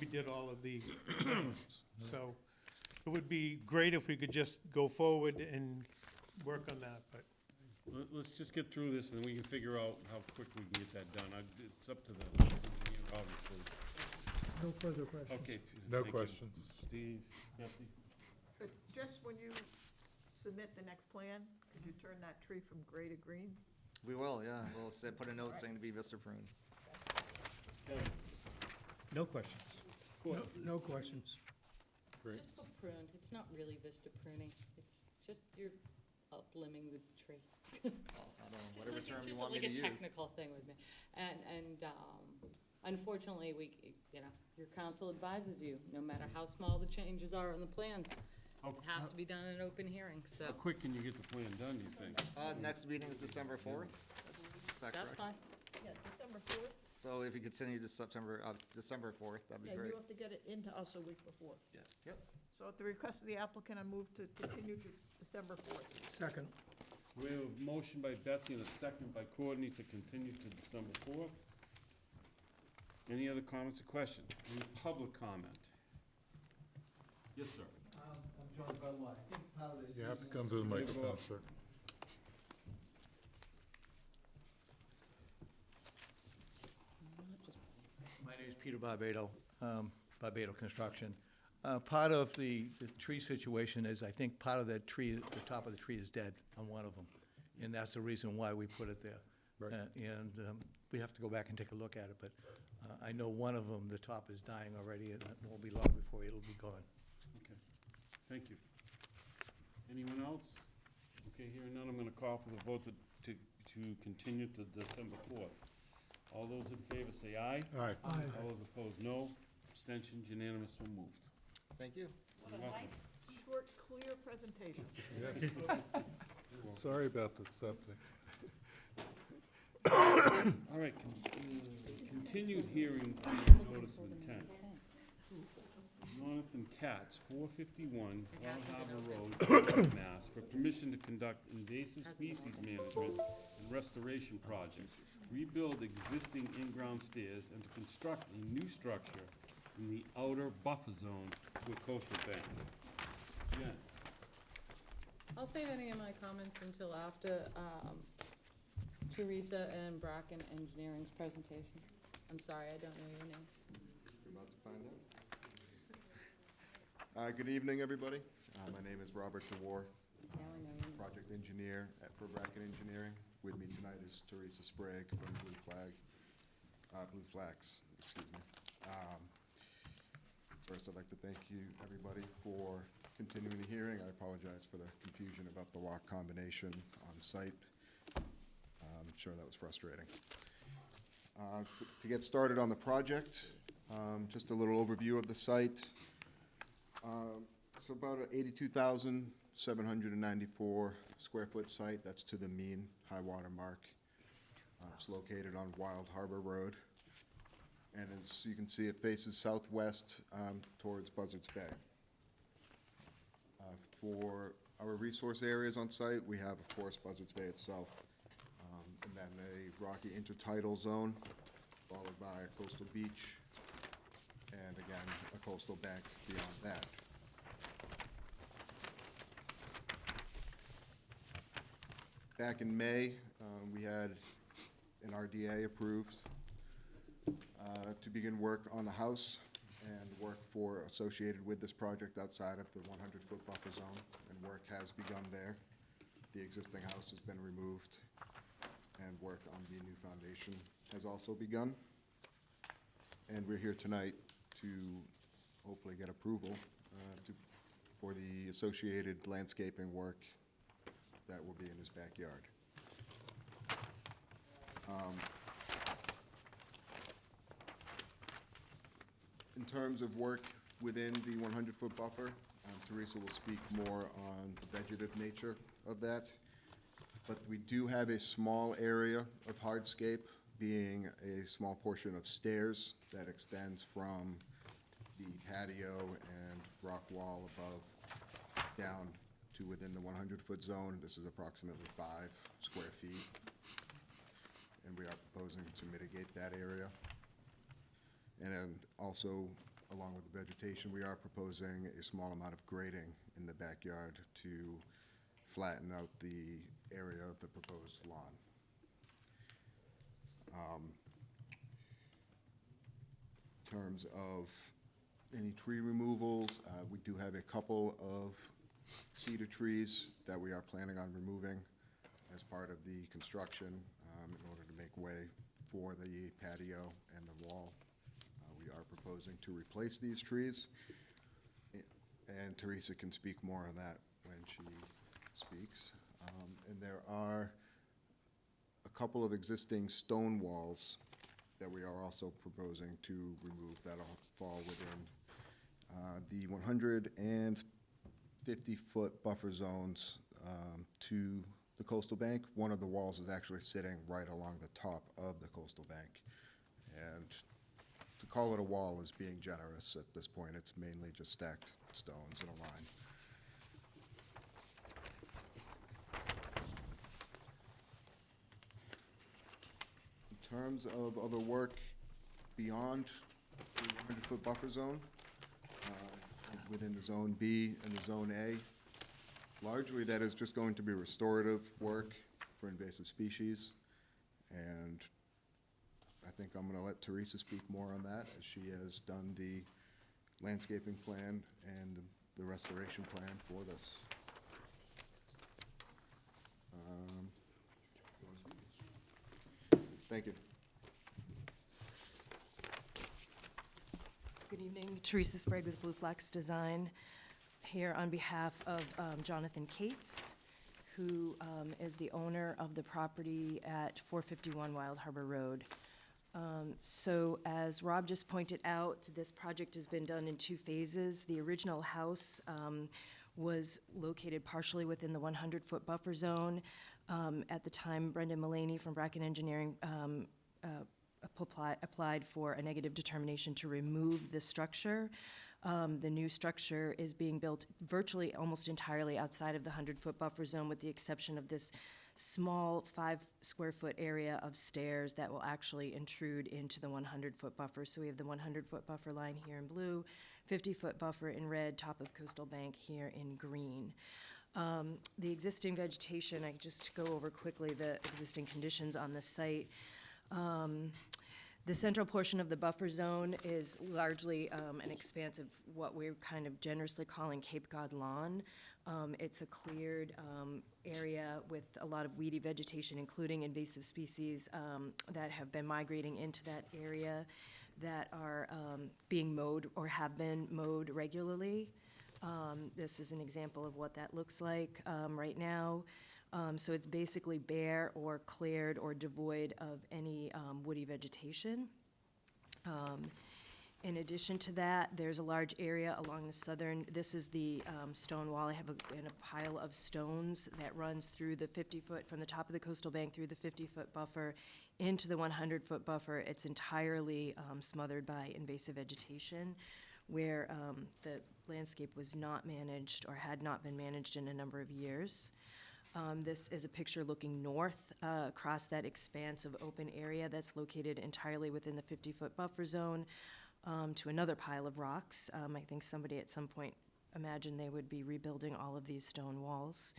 we did all of the plans. So it would be great if we could just go forward and work on that, but Let's just get through this and we can figure out how quick we can get that done. It's up to the engineer, obviously. No further questions. Okay. No thank you. questions. Steve, Betsy? But just when you submit the next plan, could you turn that tree from gray to green? We will, yeah. We'll put a note saying to be Vista prune. No questions. No questions. Great. Just put pruned, it's not really vista pruning, it's just you're uplimbing the tree. I don't know, whatever term you want me to It's use. just like a technical thing with me. And unfortunately, your council advises you, no matter how small the changes are on the plans, How, it has to be done in an open hearing, so how quick can you get the plan done, do you think? Next meeting is December 4th. Is that that's correct? fine. Yeah, December 4th. So if you continue to December 4th, that'd be Yeah, great. you have to get it into us a week before. Yep. So at the request of the applicant, I move to continue to December 4th. Second. We have a motion by Betsy and a second by Courtney to continue to December 4th. Any other comments or questions? Any public comment? Yes, sir. I'm John Benoit. I think part of this You have is, to come to the microphone, sir. name's Peter Barbado, Barbado Construction. Part of the tree situation is, I think part of that tree, the top of the tree is dead on one of them, and that's the reason why we put it there. Right. And we have to go back and take a look at it, but I know one of them, the top is dying already, and it won't be long before it'll be gone. Okay, thank you. Anyone else? Okay, hearing none, I'm gonna call for the vote to continue to December 4th. All those in favor say aye. Aye. Aye. All those opposed, no. Abstentions, unanimous, so moved. Thank you. What a nice, short, clear presentation. Sorry about the something. All right, continued hearing notice of intent. Jonathan Katz, 451 Cloud Harbor Road, Mass, for permission to conduct invasive species management and restoration projects, rebuild existing in-ground stairs, and to construct a new structure in the outer buffer zone to a coastal bank. Jen? I'll save any of my comments until after Teresa and Bracken Engineering's presentation. I'm sorry, I don't know your name. You're about to find out. Good evening, everybody. My name is Robert DeWar, Now I know your name. project engineer for Bracken Engineering. With me tonight is Teresa Sprague from Blue Flags, excuse me. First, I'd like to thank you, everybody, for continuing the hearing. I apologize for the confusion about the lock combination on site. I'm sure that was frustrating. To get started on the project, just a little overview of the site. It's about an 82,794 square foot site. That's to the mean high water mark. It's located on Wild Harbor Road. And as you can see, it faces southwest towards Buzzards Bay. For our resource areas on site, we have, of course, Buzzards Bay itself, and then a rocky intertidal zone, followed by a coastal beach, and again, a coastal bank beyond that. Back in May, we had an RDA approved to begin work on the house and work associated with this project outside of the 100-foot buffer zone, and work has begun there. The existing house has been removed, and work on the new foundation has also begun. And we're here tonight to hopefully get approval for the associated landscaping work that will be in his backyard. In terms of work within the 100-foot buffer, Teresa will speak more on the vegetative nature of that. But we do have a small area of hardscape, being a small portion of stairs that extends from the patio and rock wall above down to within the 100-foot zone. This is approximately 5 square feet. And we are proposing to mitigate that area. And then also, along with the vegetation, we are proposing a small amount of grading in the backyard to flatten out the area of the proposed lawn. In terms of any tree removals, we do have a couple of cedar trees that we are planning on removing as part of the construction in order to make way for the patio and the wall. We are proposing to replace these trees, and Teresa can speak more on that when she speaks. And there are a couple of existing stone walls that we are also proposing to remove that all fall within the 150-foot buffer zones to the coastal bank. One of the walls is actually sitting right along the top of the coastal bank. And to call it a wall is being generous at this point. It's mainly just stacked stones in a line. In terms of other work beyond the 100-foot buffer zone, within the Zone B and the Zone A, largely that is just going to be restorative work for invasive species. And at think I'm gonna let Teresa speak more on that, as she has done the landscaping plan and the restoration plan for this. Thank you. Good evening, Teresa Sprague with Blue Flax Design, here on behalf of Jonathan Cates, who is the owner of the property at 451 Wild Harbor Road. So as Rob just pointed out, this project has been done in 2 phases. The original house was located partially within the 100-foot buffer zone. At the time, Brendan Mullaney from Bracken Engineering applied for a negative determination to remove the structure. The new structure is being built virtually almost entirely outside of the 100-foot buffer zone, with the exception of this small 5-square-foot area of stairs that will actually intrude into the 100-foot buffer. So we have the 100-foot buffer line here in blue, 50-foot buffer in red, top of coastal bank here in green. The existing vegetation, I just go over quickly the existing conditions on the site. The central portion of the buffer zone is largely an expanse of what we're kind of generously calling Cape Cod lawn. It's a cleared area with a lot of weedy vegetation, including invasive species that have been migrating into that area, that are being mowed or have been mowed regularly. This is an example of what that looks like right now. So it's basically bare or cleared or devoid of any woody vegetation. In addition to that, there's a large area along the southern, this is the stone wall. I have a pile of stones that runs through the 50-foot, from the top of the coastal bank through the 50-foot buffer into the 100-foot buffer. It's entirely smothered by invasive vegetation, where the landscape was not managed or had not been managed in a number of years. This is a picture looking north across that expanse of open area that's located entirely within the 50-foot buffer zone to another pile of rocks. I think somebody at some point imagined they would be rebuilding all of these stone walls.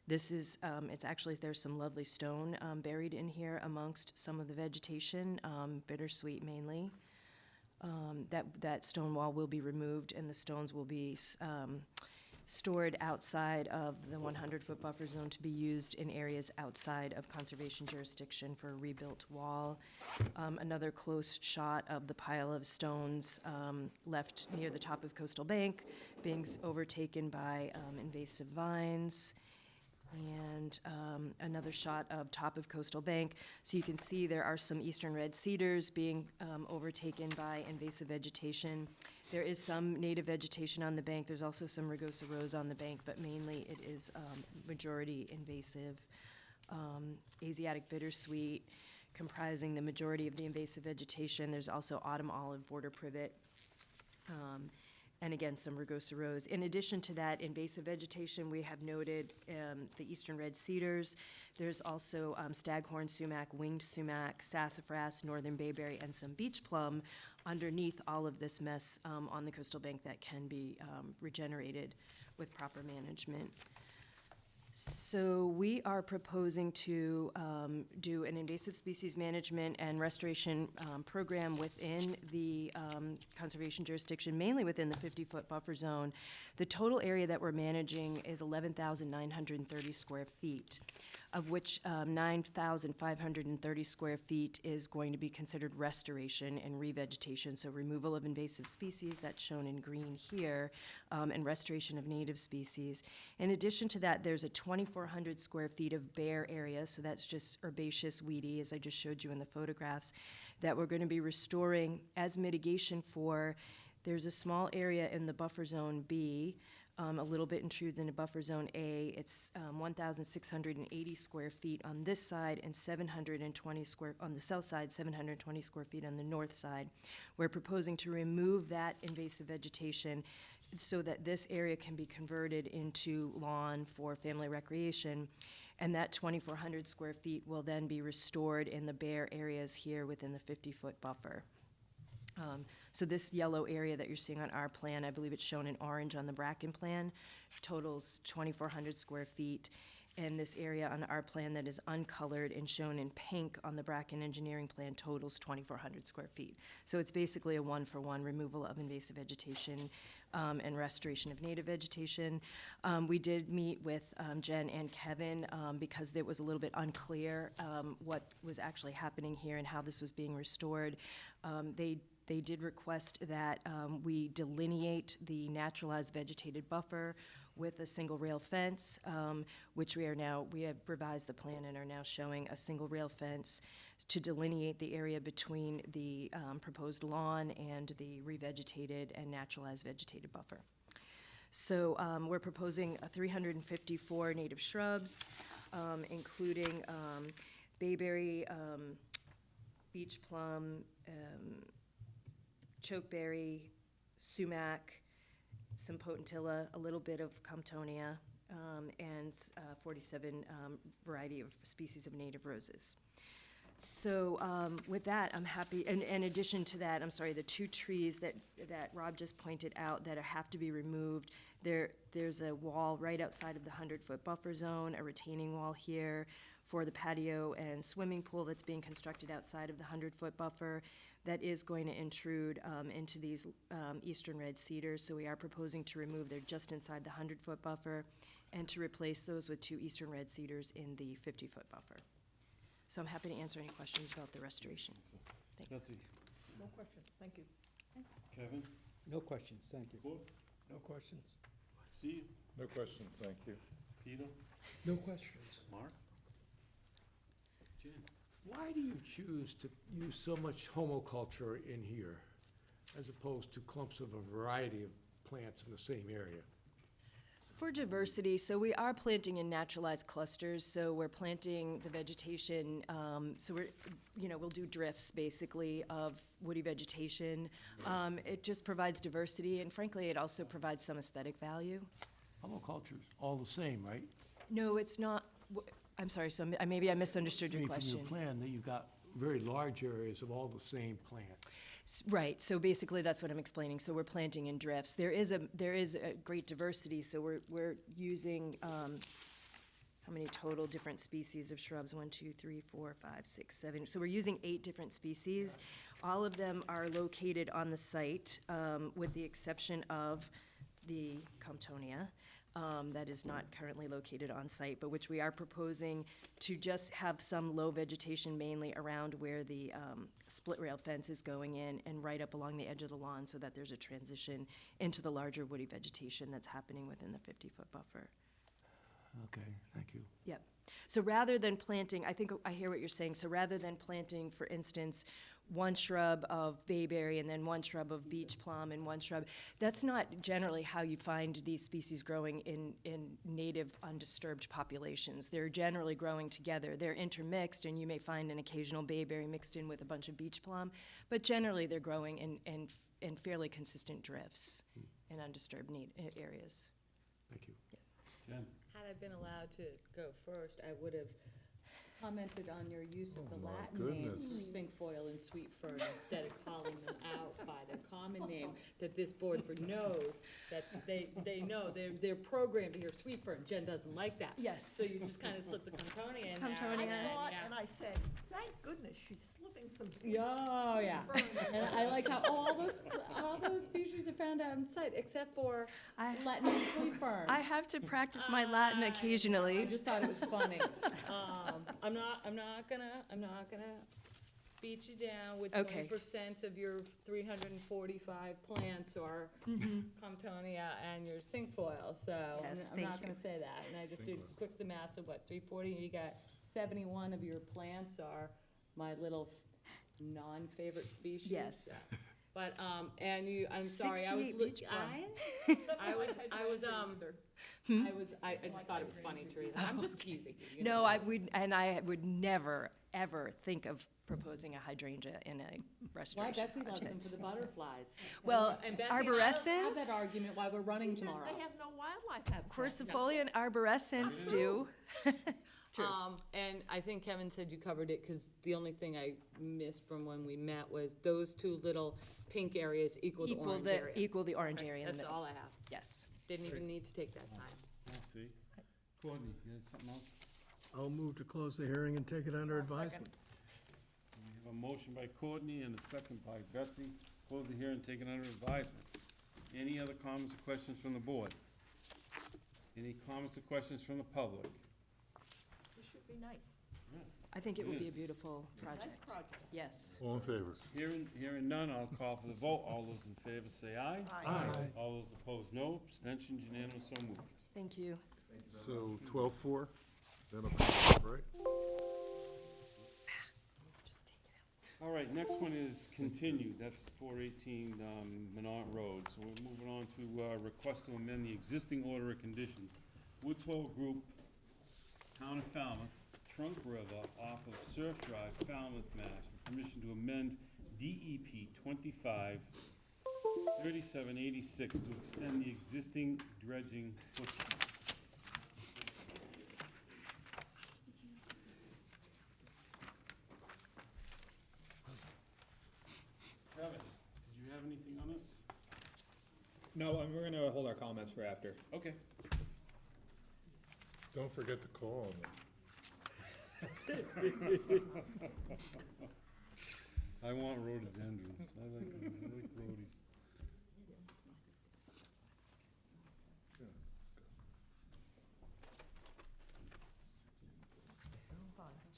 This is, it's actually, there's some lovely stone buried in here amongst some of the vegetation, bittersweet mainly. That stone wall will be removed, and the stones will be stored outside of the 100-foot buffer zone to be used in areas outside of conservation jurisdiction for a rebuilt wall. Another close shot of the pile of stones left near the top of coastal bank being overtaken by invasive vines. And another shot of top of coastal bank. So you can see there are some eastern red cedars being overtaken by invasive vegetation. There is some native vegetation on the bank. There's also some rugosa rose on the bank, but mainly it is majority invasive. Asiatic bittersweet comprising the majority of the invasive vegetation. There's also autumn olive, border privet, and again, some rugosa rose. In addition to that invasive vegetation, we have noted the eastern red cedars. There's also staghorn sumac, winged sumac, sassafras, northern bayberry, and some beach plum underneath all of this mess on the coastal bank that can be regenerated with proper management. So we are proposing to do an invasive species management and restoration program within the conservation jurisdiction, mainly within the 50-foot buffer zone. The total area that we're managing is 11,930 square feet, of which 9,530 square feet is going to be considered restoration and revegetation, so removal of invasive species, that's shown in green here, and restoration of native species. In addition to that, there's a 2,400 square feet of bare area, so that's just herbaceous, weedy, as I just showed you in the photographs, that we're going to be restoring as mitigation for. There's a small area in the buffer zone B, a little bit intrudes into buffer zone A. It's 1,680 square feet on this side and 720 square, on the south side, 720 square feet on the north side. We're proposing to remove that invasive vegetation so that this area can be converted into lawn for family recreation. And that 2,400 square feet will then be restored in the bare areas here within the 50-foot buffer. So this yellow area that you're seeing on our plan, I believe it's shown in orange on the Bracken plan, totals 2,400 square feet. and this area on our plan that is uncolored and shown in pink on the Bracken Engineering plan totals 2,400 square feet. So it's basically a one-for-one removal of invasive vegetation and restoration of native vegetation. We did meet with Jen and Kevin because it was a little bit unclear what was actually happening here and how this was being restored. They did request that we delineate the naturalized vegetated buffer with a single rail fence, which we have revised the plan and are now showing a single rail fence to delineate the area between the proposed lawn and the revegetated and naturalized vegetated buffer. So we're proposing 354 native shrubs, including bayberry, beach plum, chokeberry, sumac, some potentilla, a little bit of Comptonia, and 47 variety of species of native roses. So with that, I'm happy, and in addition to that, I'm sorry, the 2 trees that Rob just pointed out that have to be removed, there's a wall right outside of the 100-foot buffer zone, a retaining wall here for the patio and swimming pool that's being constructed outside of the 100-foot buffer that is going to intrude into these eastern red cedars. So we are proposing to remove, they're just inside the 100-foot buffer, and to replace those with 2 eastern red cedars in the 50-foot buffer. So I'm happy to answer any questions about the restoration. Thanks. Betsy, No questions, thank you. Kevin, No questions, thank you. Bob, No questions? Steve, No questions, thank you. Peter, No questions. Mark? Jen? Why do you choose to use so much homoculture in here as opposed to clumps of a variety of plants in the same area? For diversity, so we are planting in naturalized clusters, so we're planting the vegetation, so we'll do drifts basically of woody vegetation. It just provides diversity, and frankly, it also provides some aesthetic value. Homoculture's all the same, right? No, it's not, I'm sorry, so maybe I misunderstood your question. From your plan, that you've got very large areas of all the same plant. Right, so basically that's what I'm explaining, so we're planting in drifts. There is a great diversity, so we're using, how many total different species of shrubs? 1, 2, 3, 4, 5, 6, 7. So we're using 8 different species. All of them are located on the site, with the exception of the Comptonia. That is not currently located on site, but which we are proposing to just have some low vegetation mainly around where the split rail fence is going in and right up along the edge of the lawn so that there's a transition into the larger woody vegetation that's happening within the 50-foot buffer. Okay, thank you. Yep. So rather than planting, I think I hear what you're saying, so rather than planting, for instance, 1 shrub of bayberry and then 1 shrub of beach plum and 1 shrub, that's not generally how you find these species growing in native undisturbed populations. They're generally growing together. They're intermixed, and you may find an occasional bayberry mixed in with a bunch of beach plum, but generally they're growing in fairly consistent drifts in undisturbed areas. Thank you. Jen? Had I been allowed to go first, I would have commented on your use of the my Latin names goodness. for cinquefoil and sweet fern instead of calling them out by their common name that this board knows, that they know, they're programmed to hear sweet fern. Jen doesn't like that. Yes. So you just kind of slipped the Comptonia in there. Comptonia. I saw it Yeah. and I said, thank goodness, she's slipping some. Oh, yeah. And I like how all those species are found out in sight, except for Latin and sweet fern. I have to practice my Latin I occasionally. just thought it was funny. I'm not gonna beat you down with Okay. 20% of your 345 plants are Comptonia and your cinquefoil, so Yes, I'm thank not gonna you. say that. And I just did quick the math of what, 340, you got 71 of your plants are my little non-favorite species. Yes. But, and you, I'm sorry, I was, 68 beach plum. I just thought it was funny, Teresa. I'm just teasing you. you No, know. I would never, ever think of proposing a hydrangea in a Why, restoration Betsy loves them project. for the butterflies. Well, And Betsy and I will have arborescens? that argument while we're running Says tomorrow. they have no wildlife habitat. Quercifolia and arborescens do. True. And I think Kevin said you covered it, because the only thing I missed from when we met was those 2 little pink areas equal the orange area. Equal the orange area. in That's the- all I have. Yes. Didn't even need to take that time. See? Courtney, you had something else? I'll move to close the hearing and take it under advisement. We have a motion by Courtney and a second by Betsy. Close the hearing, take it under advisement. Any other comments or questions from the board? Any comments or questions from the public? This should be nice. I think it will be a Yes. beautiful Nice project. project. Yes. All in favor? Hearing none, I'll call for the vote. All those in favor say aye. Aye. All those opposed, no. Abstentions, unanimous, so moved. Thank you. So 12-4, then a, right? Just take it out. All right, next one is continued. That's 418 Minot Road. So we're moving on to request to amend the existing order of conditions. Woods Hole Group, Town of Falmouth, Trunk River off of Surf Drive, Falmouth, Mass. For permission to amend DEP 25-3786 to extend the existing dredging footprint. Kevin, did you have anything on this? No, we're gonna hold our comments for after. Okay. Don't forget to call them. I want rhododendrons. I like rhodies.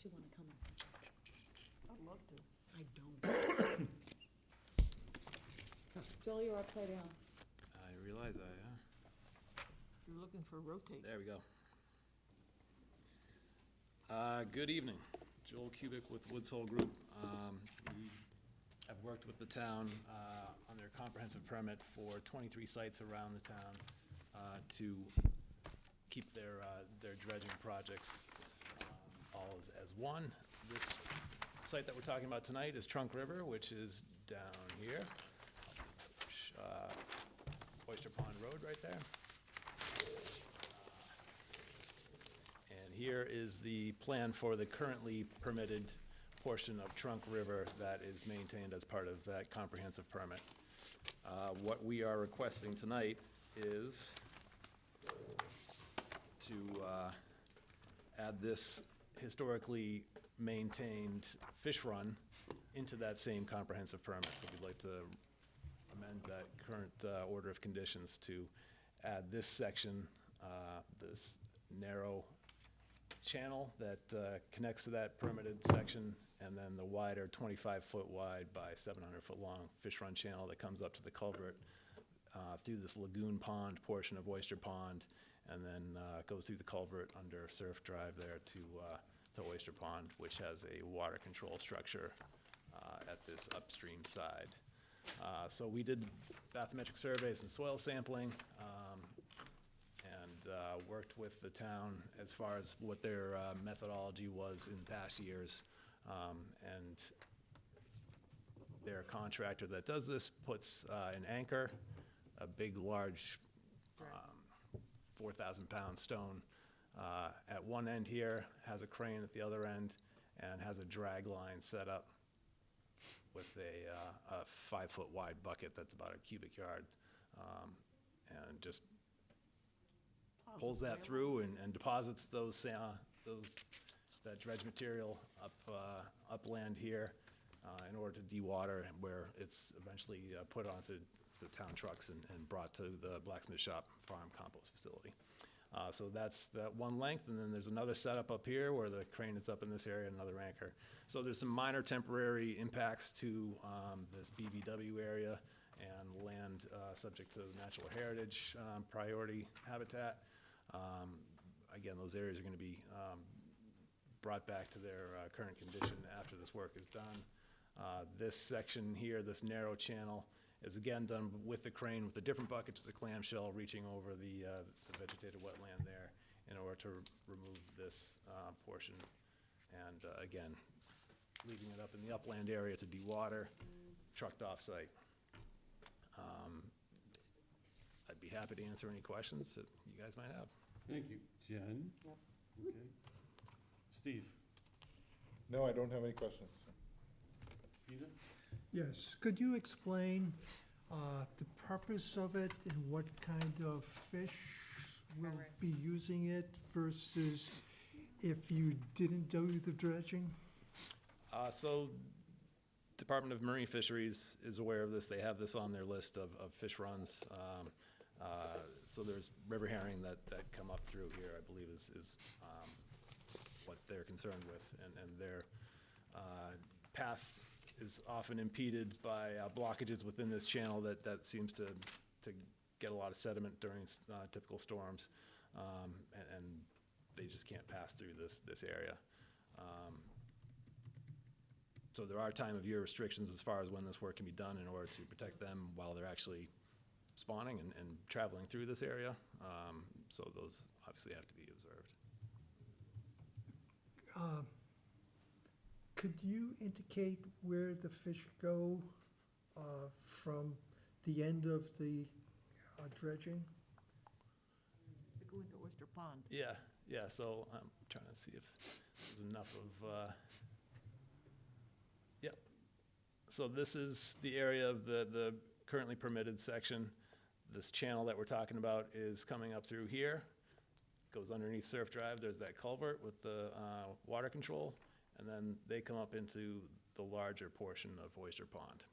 She wanna come and I'd love to. I don't. Joel, you're upside down. I realize You're looking for rotate. there we go. Good evening, Joel Kubik with Woods Hole Group. We have worked with the town on their comprehensive permit for 23 sites around the town to keep their dredging projects all as one. This site that we're talking about tonight is Trunk River, which is down here. Oyster Pond Road right there. And here is the plan for the currently permitted portion of Trunk River that is maintained as part of that comprehensive permit. What we are requesting tonight is to add this historically maintained fish run into that same comprehensive permit. So we'd like to amend that current order of conditions to add this section, this narrow channel that connects to that permitted section, and then the wider 25-foot wide by 700-foot long fish run channel that comes up to the culvert through this lagoon pond portion of Oyster Pond, and then goes through the culvert under Surf Drive there to Oyster Pond, which has a water control structure at this upstream side. So we did bathymetric surveys and soil sampling, and worked with the town as far as what their methodology was in past years. And their contractor that does this puts an anchor, a big, large 4,000-pound stone at one end here, has a crane at the other end, and has a drag line set up with a 5-foot wide bucket that's about a cubic yard, and just pulls that through and deposits that dredge material upland here in order to dewater, where it's eventually put onto the town trucks and brought to the blacksmith shop farm compost facility. So that's that one length, and then there's another setup up here where the crane is up in this area, another anchor. So there's some minor temporary impacts to this BVW area and land subject to natural heritage priority habitat. Again, those areas are going to be brought back to their current condition after this work is done. This section here, this narrow channel, is again done with the crane with a different bucket, just a clamshell reaching over the vegetated wetland there in order to remove this portion. And again, leaving it up in the upland area to dewater, trucked off-site. I'd be happy to answer any questions that you guys might have. Thank you. Jen? Yep. Okay. Steve? No, I don't have any questions. Peter? Yes, could you explain the purpose of it and what kind of fish will Correct. be using it versus if you didn't do the dredging? So Department of Marine Fisheries is aware of this. They have this on their list of fish runs. So there's river herring that come up through here, I believe is what they're concerned with. And their path is often impeded by blockages within this channel that seems to get a lot of sediment during typical storms. And they just can't pass through this area. So there are time of year restrictions as far as when this work can be done in order to protect them while they're actually spawning and traveling through this area. So those obviously have to be observed. Could you indicate where the fish go from the end of the dredging? They go into Oyster Pond. Yeah, so I'm trying to see if there's enough of, yep. So this is the area of the currently permitted section. This channel that we're talking about is coming up through here, goes underneath Surf Drive. There's that culvert with the water control, and then they come up into the larger portion of Oyster Pond.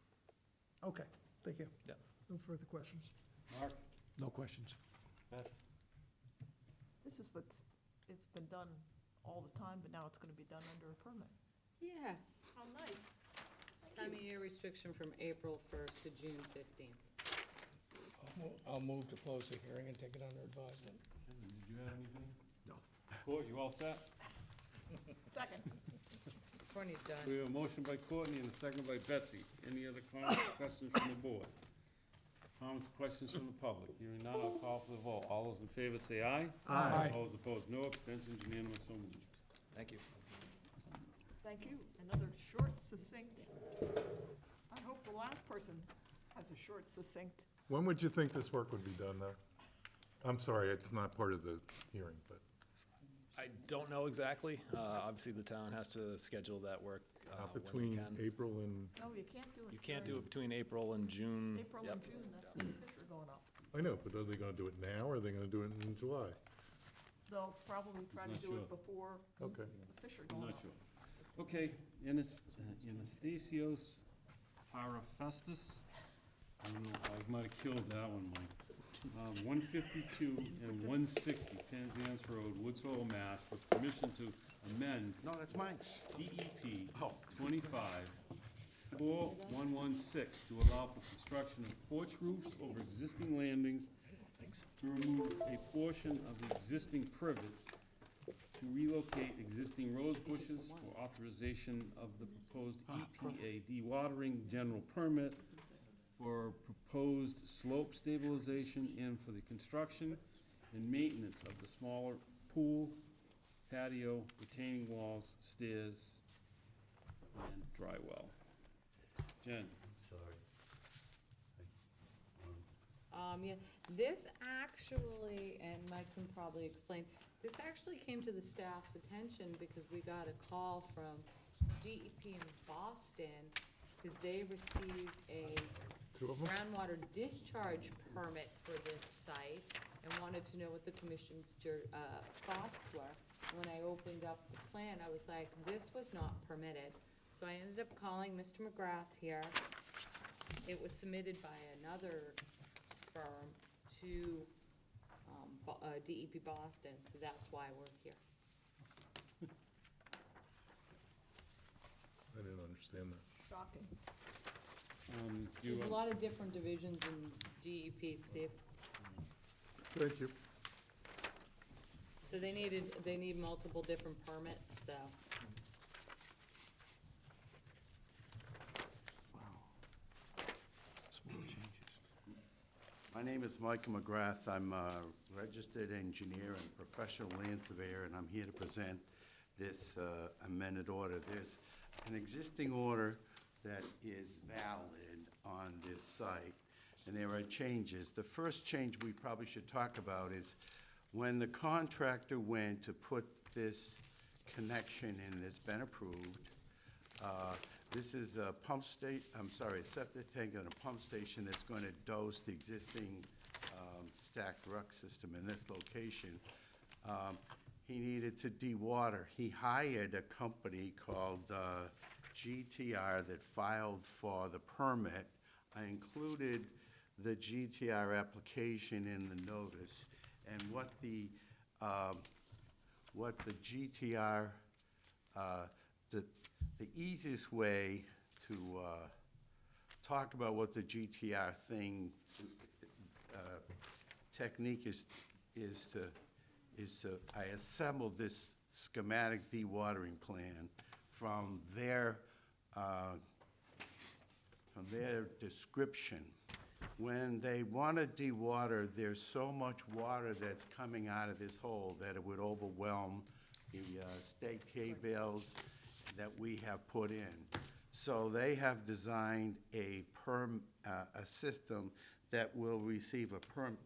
Okay, thank you. Yep. No further questions. Mark? No questions. Beth? This is what's, it's been done all the time, but now it's gonna be done under a permit. Yes. How nice. Time of year restriction from April 1st to June 15th. I'll move to close the hearing and take it under advisement. Did you have anything? No. Court, you all set? Second. Courtney's done. We have a motion by Courtney and a second by Betsy. Any other comments, questions from the board? Comments, questions from the public? Hearing none, I'll call for the vote. All those in favor say aye. Aye. Opposed, no. Abstentions, unanimous, so moved. Thank you. Thank you. Another short, succinct. I hope the last person has a short, succinct. When would you think this work would be done, though? I'm sorry, it's not part of the hearing, but I don't know exactly. Obviously, the town has to schedule that work when they between can. April and, No, you can't do it. You can't do during it between April and June. April Yep. and June, that's when the fish are going up. I know, but are they gonna do it now, or are they gonna do it in July? They'll probably try to not do sure. it before Okay. the fish are I'm going not up. sure. Okay, Anastasios Parafestis. I don't know, I might have killed that one, Mike. 152 and 160 Penzance Road, Woods Hole, Mass, for permission to amend No, that's mine. DEP Oh. 25-4116 to allow for construction of porch roofs over existing landings, to remove a portion of the existing privet, to relocate existing rose bushes for authorization of the proposed EPA dewatering general permit, for proposed slope stabilization and for the construction and maintenance of the smaller pool, patio, retaining walls, stairs, and dry well. Jen? Yeah, this actually, and Mike can probably explain, this actually came to the staff's attention because we got a call from DEP in Boston, because they received a Two of them? groundwater discharge permit for this site and wanted to know what the commission's thoughts were. When I opened up the plan, I was like, this was not permitted. So I ended up calling Mr. McGrath here. It was submitted by another firm to DEP Boston, so that's why we're here. I didn't understand that. Shocking. You, There's a lot of different divisions in DEP, Steve. Thank you. So they need multiple different permits, so. My name is Michael McGrath. I'm a registered engineer and professional land surveyor, and I'm here to present this amended order. There's an existing order that is valid on this site, and there are changes. The first change we probably should talk about is when the contractor went to put this connection in that's been approved, this is a a septic tank and a pump station that's going to dose the existing stacked rock system in this location. He needed to dewater. He hired a company called GTR that filed for the permit. I included the GTR application in the notice, and what the GTR, the easiest way to talk about what the GTR thing, technique is to, I assembled this schematic dewatering plan from their description. When they want to dewater, there's so much water that's coming out of this hole that it would overwhelm the staked hay bales that we have put in. So they have designed a system that will receive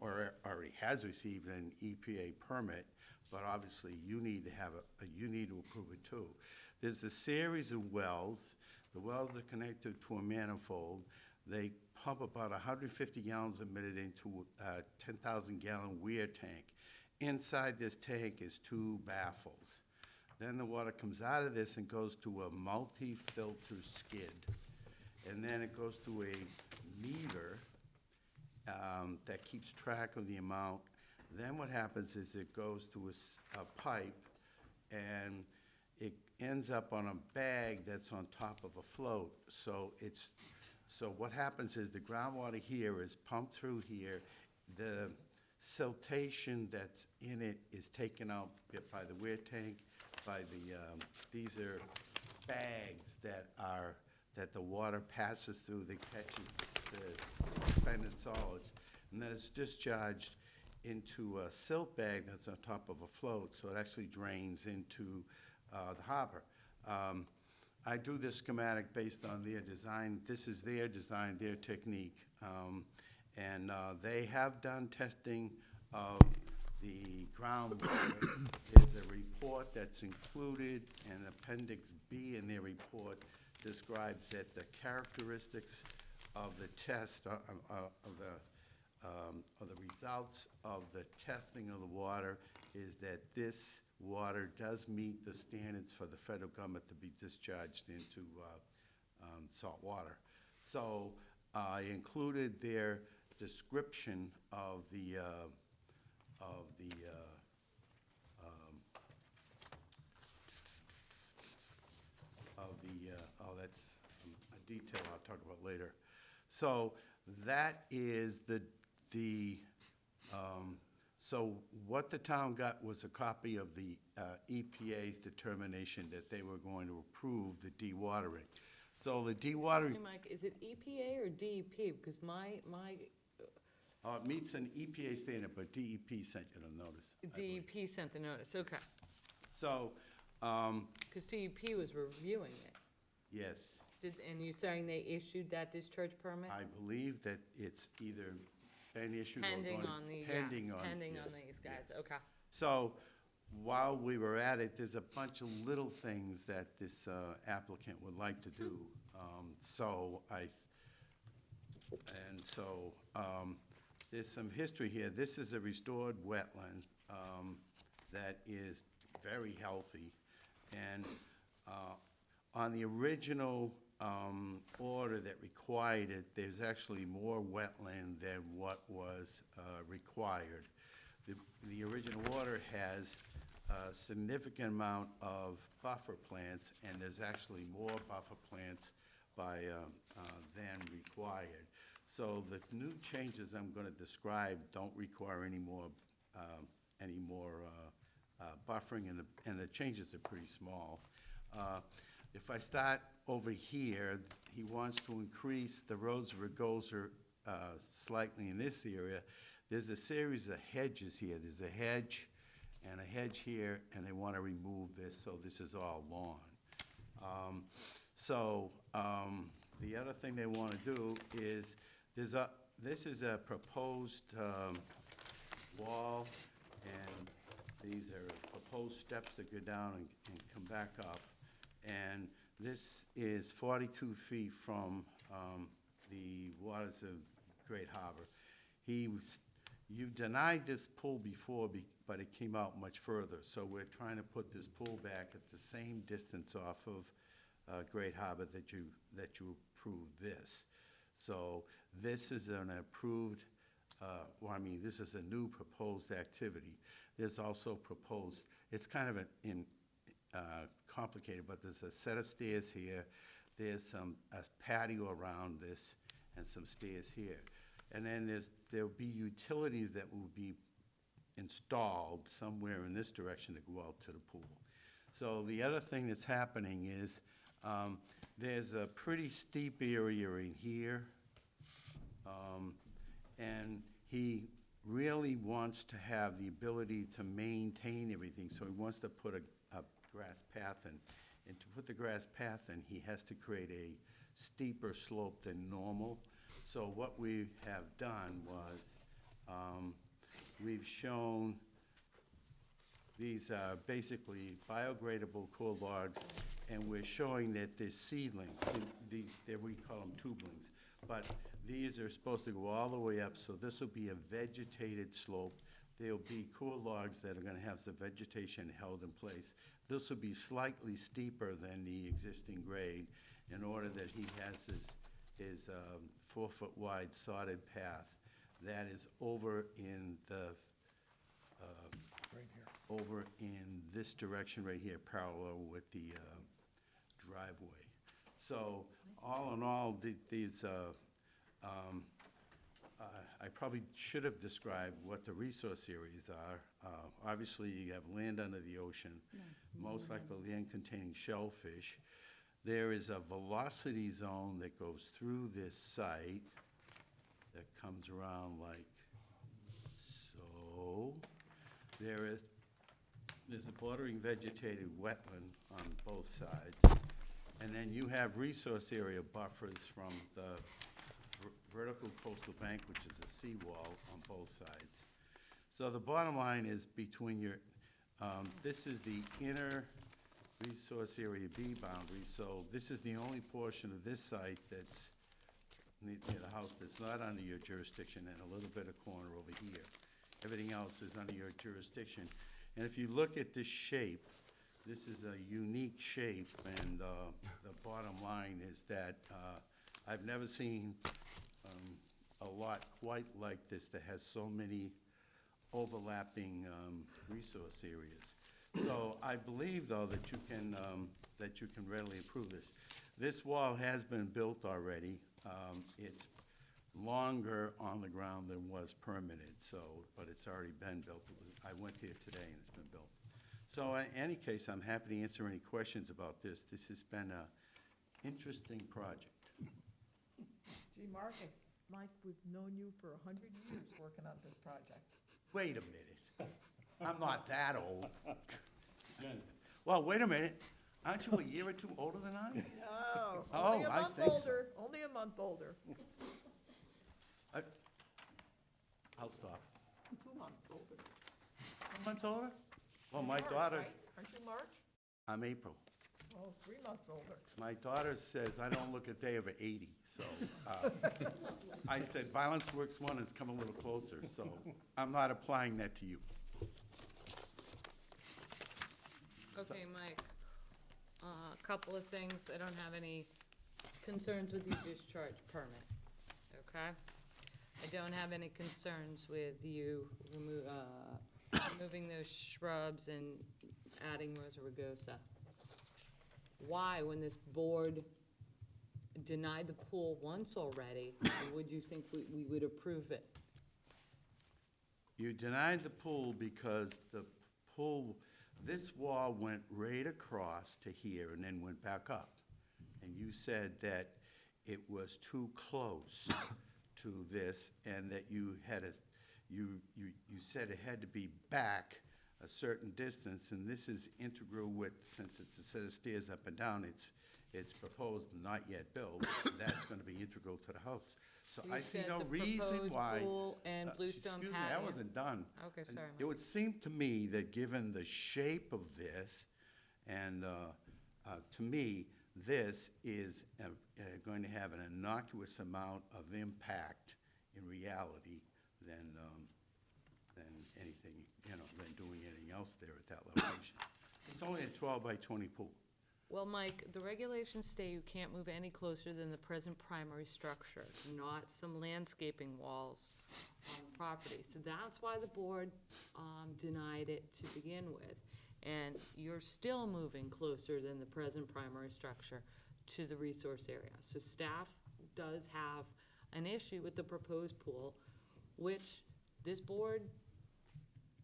or already has received an EPA permit, but obviously you need to have you need to approve it too. There's a series of wells. The wells are connected to a manifold. They pump about 150 gallons a minute into a 10,000-gallon weir tank. Inside this tank is 2 baffles. Then the water comes out of this and goes to a multi-filter skid. And then it goes through a meter that keeps track of the amount. Then what happens is it goes to a pipe, and it ends up on a bag that's on top of a float. So what happens is the groundwater here is pumped through here. The siltation that's in it is taken out by the weir tank, by these are bags that the water passes through that catches the suspended solids, and then it's discharged into a silt bag that's on top of a float, so it actually drains into the harbor. I drew this schematic based on their design. This is their design, their technique. And they have done testing of the groundwater. There's a report that's included, and Appendix B in their report describes that the characteristics of the test, of the results of the testing of the water is that this water does meet the standards for the federal government to be discharged into salt water. So I included their description of the that's a detail I'll talk about later. So that is so what the town got was a copy of the EPA's determination that they were going to approve the dewatering. So the dewatering, Hey, Mike, is it EPA or DEP? Because my it meets an EPA standard, but DEP sent you the notice. I believe. DEP sent the notice, okay. So, Because DEP was reviewing it. yes, And you're saying they issued that discharge permit? I believe that it's either been issued or Pending going, on the, pending on, pending on yes, these guys, yes. okay. So, while we were at it, there's a bunch of little things that this applicant would like to do. There's some history here. This is a restored wetland that is very healthy. And on the original order that required it, there's actually more wetland than what was required. The original order has a significant amount of buffer plants, and there's actually more buffer plants than required. So the new changes I'm going to describe don't require any more buffering, and the changes are pretty small. If I start over here, he wants to increase the rows of Ragosa slightly in this area. There's a series of hedges here. There's a hedge and a hedge here, and they want to remove this, so this is all lawn. The other thing they want to do is, this is a proposed wall, and these are proposed steps that go down and come back up. And this is 42 feet from the waters of Great Harbor. You denied this pool before, but it came out much further. So we're trying to put this pool back at the same distance off of Great Harbor that you approved this. So this is an approved, this is a new proposed activity. There's also proposed, it's kind of complicated, but there's a set of stairs here. There's a patio around this and some stairs here. And then there'll be utilities that will be installed somewhere in this direction to go out to the pool. So the other thing that's happening is, there's a pretty steep area in here. And he really wants to have the ability to maintain everything, so he wants to put a grass path in. And to put the grass path in, he has to create a steeper slope than normal. So what we have done was, we've shown these are basically biodegradable core logs, and we're showing that there's seedlings, we call them tubulings, but these are supposed to go all the way up, so this will be a vegetated slope. There'll be core logs that are gonna have some vegetation held in place. This will be slightly steeper than the existing grade in order that he has his 4-foot wide sodded path that is over in the, Right here. over in this direction right here, parallel with the driveway. So all in all, these, I probably should have described what the resource areas are. Obviously, you have land under the ocean, most likely land containing shellfish. There is a velocity zone that goes through this site that comes around like so. There's a bordering vegetated wetland on both sides. And then you have resource area buffers from the vertical coastal bank, which is a seawall on both sides. So the bottom line is between your, this is the inner resource area B boundary, so this is the only portion of this site that's near the house that's not under your jurisdiction, and a little bit of corner over here. Everything else is under your jurisdiction. And if you look at this shape, this is a unique shape, and the bottom line is that I've never seen a lot quite like this that has so many overlapping resource areas. So I believe, though, that you can readily approve this. This wall has been built already. It's longer on the ground than was permitted, so, but it's already been built. I went there today and it's been built. So in any case, I'm happy to answer any questions about this. This has been an interesting project. Gee, Mark, Mike, we've known you for 100 years working on this project. Wait a minute. I'm not that old. Jen, Well, wait a minute. Aren't you a year or two older than I am? No, Oh, only a I month think so. older, only a month older. I'll stop. 2 months older. 2 months older? Well, my March, daughter, right? Aren't you March? I'm April. Oh, 3 months older. My daughter says I don't look a day over 80, so I said Violence Works 1 has come a little closer, so I'm not applying that to you. Okay, Mike, a couple of things. I don't have any concerns with your discharge permit, okay? I don't have any concerns with you removing those shrubs and adding Rosa rugosa. Why, when this board denied the pool once already, would you think we would approve it? You denied the pool because the pool, this wall went right across to here and then went back up. And you said that it was too close to this and that you had you said it had to be back a certain distance, and this is integral with, since it's a set of stairs up and down, it's proposed, not yet built, that's gonna be integral to the house. So You I see said no the reason proposed why. pool and bluestone Excuse me, patio. I wasn't done. Okay, And sorry, It would seem to me that given the shape of this, and to me, this is going to have an innocuous amount of impact in reality than else there at that location. It's only a 12 by 20 pool. Well, Mike, the regulations say you can't move any closer than the present primary structure, not some landscaping walls on the property. So that's why the board denied it to begin with. And you're still moving closer than the present primary structure to the resource area. So staff does have an issue with the proposed pool, which this board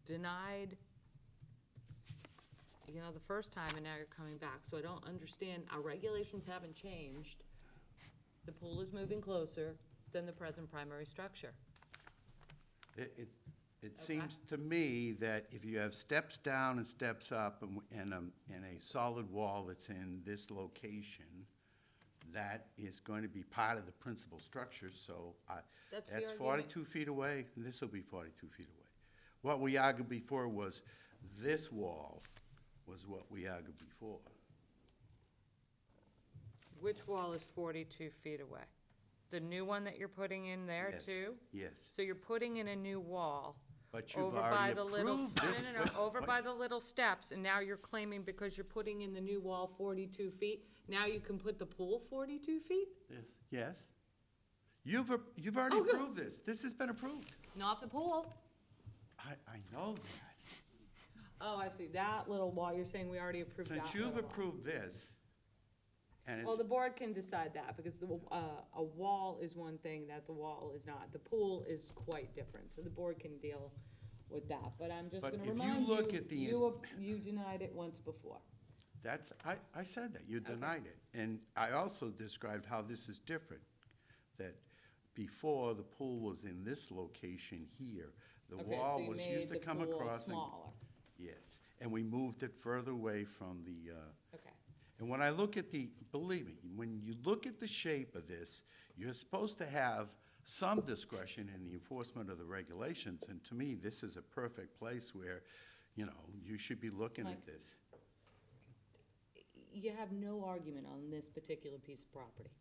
denied, you know, the first time, and now you're coming back. So I don't understand, our regulations haven't changed. The pool is moving closer than the present primary structure. It seems to me that if you have steps down and steps up and a solid wall that's in this location, that is going to be part of the principal structure, so That's the that's argument. 42 feet away, and this will be 42 feet away. What we argued before was this wall was what we argued before. Which wall is 42 feet away? The new one that you're putting in there Yes, too? yes. So you're putting in a new wall. But you've over by already the little approved no, this. no, no, over by the little steps, and now you're claiming because you're putting in the new wall 42 feet, now you can put the pool 42 feet? Yes. Yes. You've already Oh, good. approved this. This has been approved. Not the pool. I know that. Oh, I see, that little wall, you're saying we already approved that Since you've little wall. approved this, and Well, it's, the board can decide that, because a wall is one thing that the wall is not. The pool is quite different, so the board can deal with that. But I'm just But gonna if you remind you, look at the- you denied it once before. I said that, you denied it. And I also described how this is different, that before, the pool was in this location here. The Okay, so wall you was made used to the come pool across. and- smaller. Yes, and we moved it further away from the, Okay. and when I look at believe me, when you look at the shape of this, you're supposed to have some discretion in the enforcement of the regulations, and to me, this is a perfect place where, you know, you should be looking at Mike. this. You have no argument on this particular piece of property.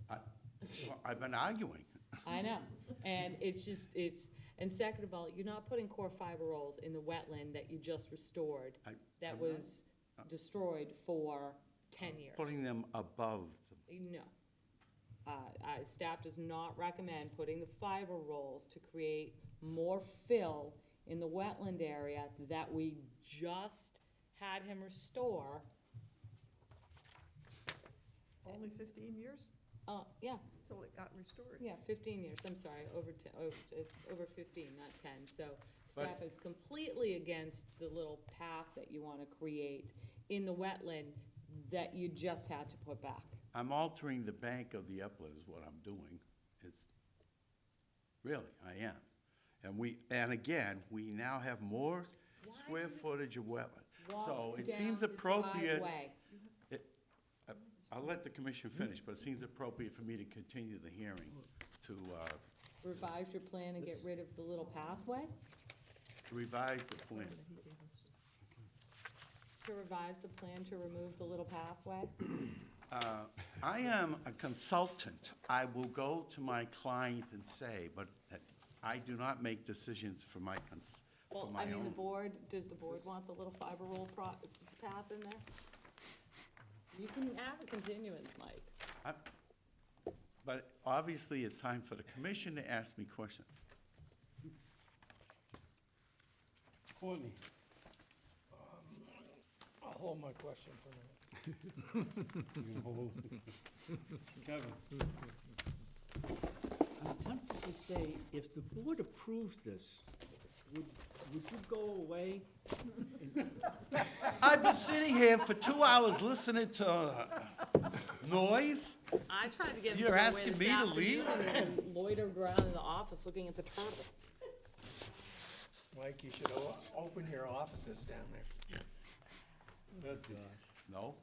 Well, I've been arguing. I know, and and second of all, you're not putting core fiber rolls in the wetland that you just restored, that I'm was destroyed for 10 years. Putting them above them. No. Staff does not recommend putting the fiber rolls to create more fill in the wetland area that we just had him restore. Only 15 years Yeah, till it got restored. yeah, 15 years, I'm sorry, it's over 15, not 10. So staff is completely against the little path that you wanna create in the wetland that you just had to put back. I'm altering the bank of the upland is what I'm doing. Really, I am. And again, we now have more square footage of wetland. So it seems appropriate. I'll let the commission finish, but it seems appropriate for me to continue the hearing to Revise your plan and get rid of the little pathway? revise the plan. To revise the plan to remove the little pathway? I am a consultant. I will go to my client and say, but I do not make decisions for my Well, I mean, own. does the board want the little fiber roll path in there? You can have a continuance, Mike. But obviously, it's time for the commission to ask me questions. Courtney? I'll hold my question for a minute. You can hold. Kevin? I'm tempted to say, if the board approves this, would you go away? I've been sitting here for 2 hours listening to noise. I tried to get him to You're go away asking this me to afternoon, leave? and he loitered around in the office looking at the turtle. Mike, you should open your offices down there. That's No?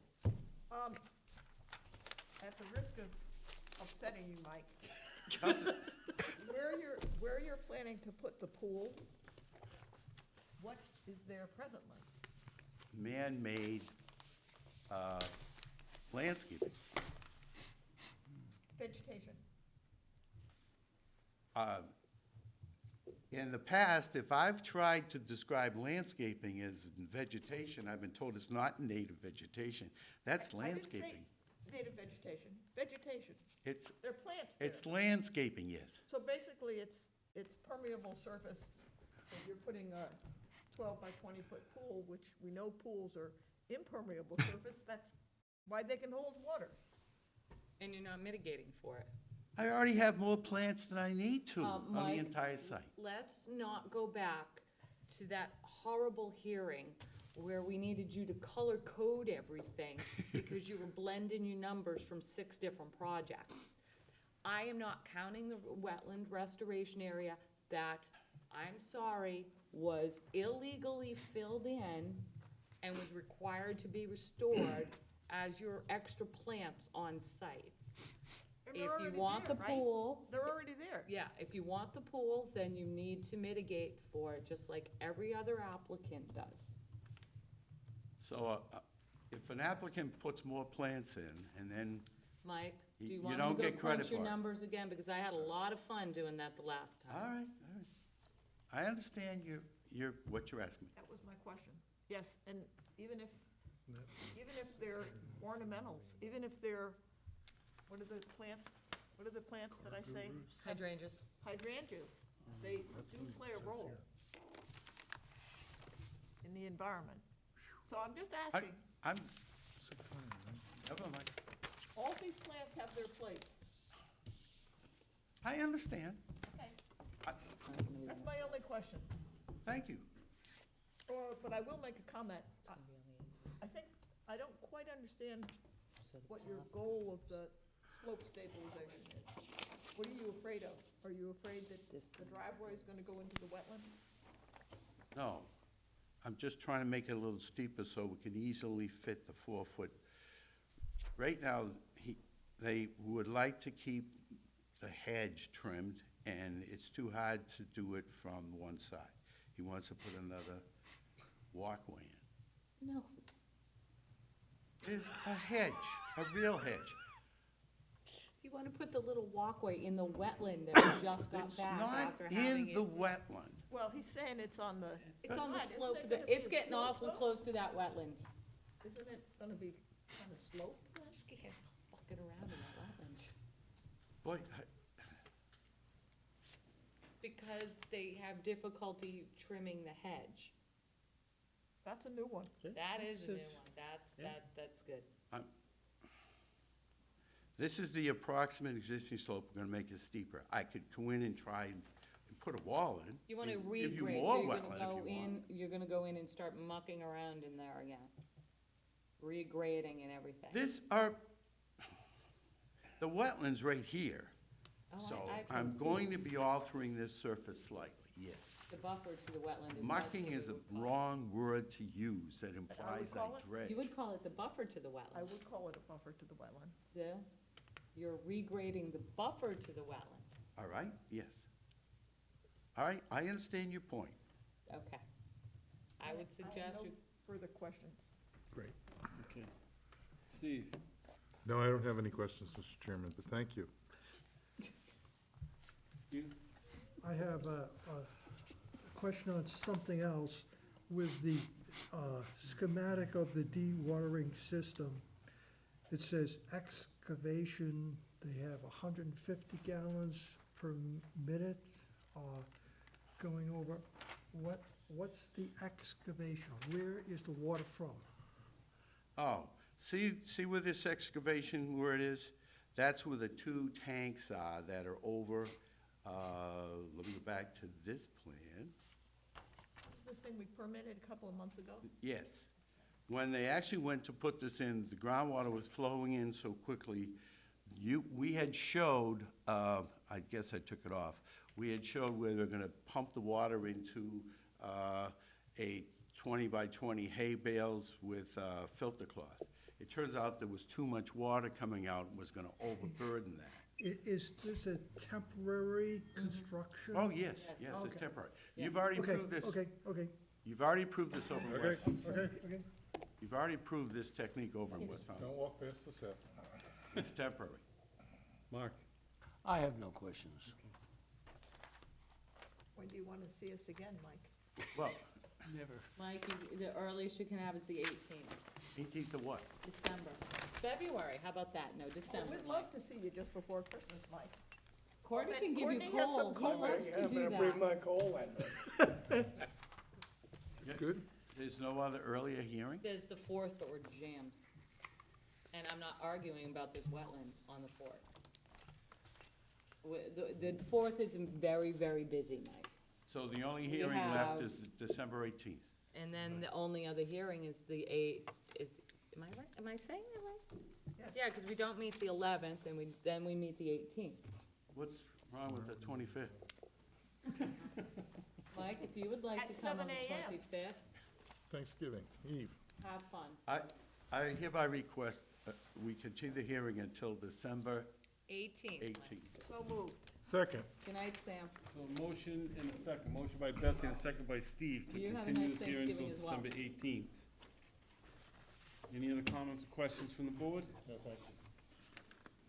At the risk of upsetting you, Mike, where you're planning to put the pool, what is there presently? Man-made landscaping. Vegetation. In the past, if I've tried to describe landscaping as vegetation, I've been told it's not native vegetation. That's landscaping. I didn't say native vegetation, vegetation. It's, There are plants there. it's landscaping, yes. So basically, it's permeable surface. If you're putting a 12 by 20-foot pool, which we know pools are impermeable surface, that's why they can hold water. And you're not mitigating for it. I already have more plants than I need to on the Mike, entire site. Let's not go back to that horrible hearing where we needed you to color code everything because you were blending your numbers from 6 different projects. I am not counting the wetland restoration area that, I'm sorry, was illegally filled in and was required to be restored as your extra plants on site. And If they're you already want there, the right? pool. They're already there. Yeah, if you want the pool, then you need to mitigate for it, just like every other applicant does. So if an applicant puts more plants in and then, Mike, do You you want me don't to go get credit crunch your for it. numbers again? Because I had a lot of fun doing that the last all time. right, all right. I understand what you're asking me. That was my question. Yes, and even if they're ornamentals, even if they're, what are the plants that I say? Hydrangeas. Hydrangeas, they do play a role in the environment. So I'm just asking, I'm, never mind. all these plants have their place. I understand. Okay, I- that's my only question. Thank you. But I will make a comment. I don't quite understand what your goal of the slope stabilization is. What are you afraid of? Are you afraid that the driveway is gonna go into the wetland? No, I'm just trying to make it a little steeper so we can easily fit the 4-foot. Right now, they would like to keep the hedge trimmed, and it's too hard to do it from one side. He wants to put another walkway in. No. There's a hedge, a real hedge. You want to put the little walkway in the wetland that we just got It's back not after in having the it. wetland. Well, he's saying it's on the. It's on the Isn't it slope, gonna be it's a getting slope, awful though? close to that wetland. Isn't it gonna be kind of sloped then? You can't fucking around in that wetland. Boy, Because they have difficulty trimming the hedge. That's a new one. That is a new one, that's good. this is the approximate existing slope. We're gonna make it steeper. I could go in and try and put a wall in. You wanna and give you regrade, more so you're wetland gonna if go you want. you're gonna go in and start mucking around in there again. Regrading and everything. The wetland's right here. Oh, So I I'm can going see. to be altering this surface slightly, yes. The buffer to the wetland is. Mucking is a wrong word to use that implies call I it- dredge. You would call it the buffer to the I wetland. would call it a buffer to the wetland. You're regrading the buffer to the wetland. All right, yes. All right, I understand your point. Okay. I would suggest have you, no further questions. Great, okay. Steve? No, I don't have any questions, Mr. Chairman, but thank you. You? I have a question on something else. With the schematic of the dewatering system, it says excavation, they have 150 gallons per minute going over. What's the excavation? Where is the water from? Oh, see where this excavation, where it is? That's where the 2 tanks are that are over, let me go back to this plan. The thing we permitted a couple of months ago? Yes. When they actually went to put this in, the groundwater was flowing in so quickly. We had showed, I guess I took it off, we had showed where they're gonna pump the water into a 20 by 20 hay bales with filter cloth. It turns out there was too much water coming out and was gonna overburden that. Is this a temporary construction? Oh, yes, yes, it's Okay. temporary. You've already Okay, approved this. okay. You've already approved this over in West. Okay. You've already approved this technique over in West Falmouth. Don't walk past us, Seth. It's temporary. Mark? I have no questions. Wendy, do you want to see us again, Mike? Well, Never. Mike, the earliest you can have is the 18th, 18th of what? December. February, how about that? No, December. We'd love to see you just before Christmas, Mike. Courtney But can give you Courtney has some coal. He loves to do that. my coal then. Good? There's no other earlier hearing? There's the 4th, but we're jammed. And I'm not arguing about this wetland on the 4th. The 4th is very, very busy, Mike. So the only We hearing left have- is December 18th. And then the only other hearing is the 8th, am I right? Am I saying that right? Yes. Yeah, because we don't meet the 11th, and then we meet the 18th. What's wrong with the 25th? Mike, if you would like At to come on 7 the a.m. 25th, Thanksgiving Eve. have fun. I hereby request we continue the hearing until December 18th. Mike. 18th. So moved. Second. Good night, Sam. So a motion and a second, motion by Betsy and a second by Steve to You have a continue nice this hearing until Thanksgiving as well. December 18th. Any other comments or questions from the board?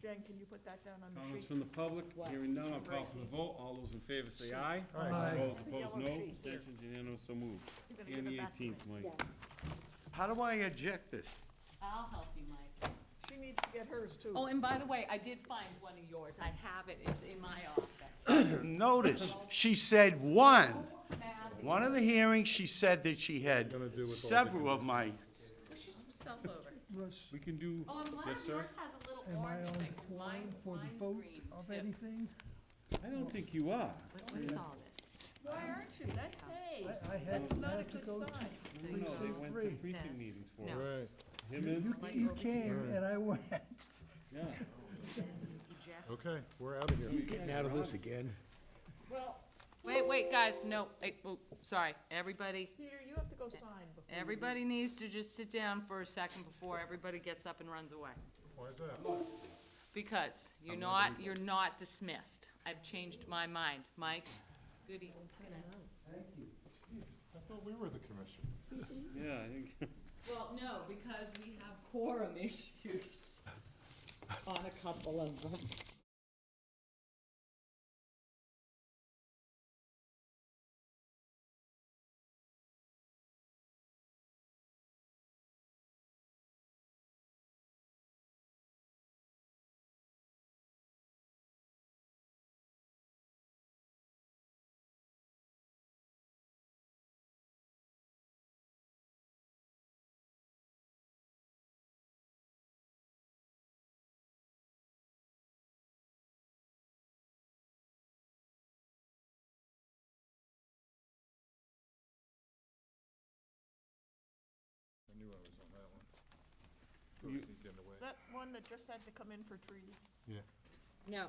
Jen, can you put that down on the Comments sheet? from the public? What? Hearing none, I'll call for the vote. All those in favor say aye. Aye. Opposed, The yellow opposed, no. sheet. Abstentions, unanimous, so moved. You're gonna And give the it back to me. 18th, Mike. How do I eject this? I'll help you, Mike. She needs to get hers too. Oh, and by the way, I did find one of yours. I have it. It's in my office. Notice, she said one. Math. One of the hearings, she said that she had Gonna do with all the several of my, Push yourself over. Russ, We can do, Oh, I'm glad yes, sir? yours has a little am I orange on thing. quorum for the Mine's vote green, of too. anything? I don't think you are. What is all this? Why aren't you? That's, hey, I had, that's not a had to good go to sign. No, they went to three. precinct meetings for No. it. Right, Him is, You came and I went. yeah. okay, we're out of here. Getting out of this again. Well, Wait, guys, no, sorry, everybody, Peter, you have to go sign before. you leave. everybody needs to just sit down for a second before everybody gets up and runs away. Why is that? Because you're not dismissed. I've changed my mind. Mike, good evening. I thought we were the commission. Yeah, I think, Well, no, because we have quorum issues on a couple of them. I knew I was on that one. You- Getting away. Is that one that just had to come in for trees? Yeah. No.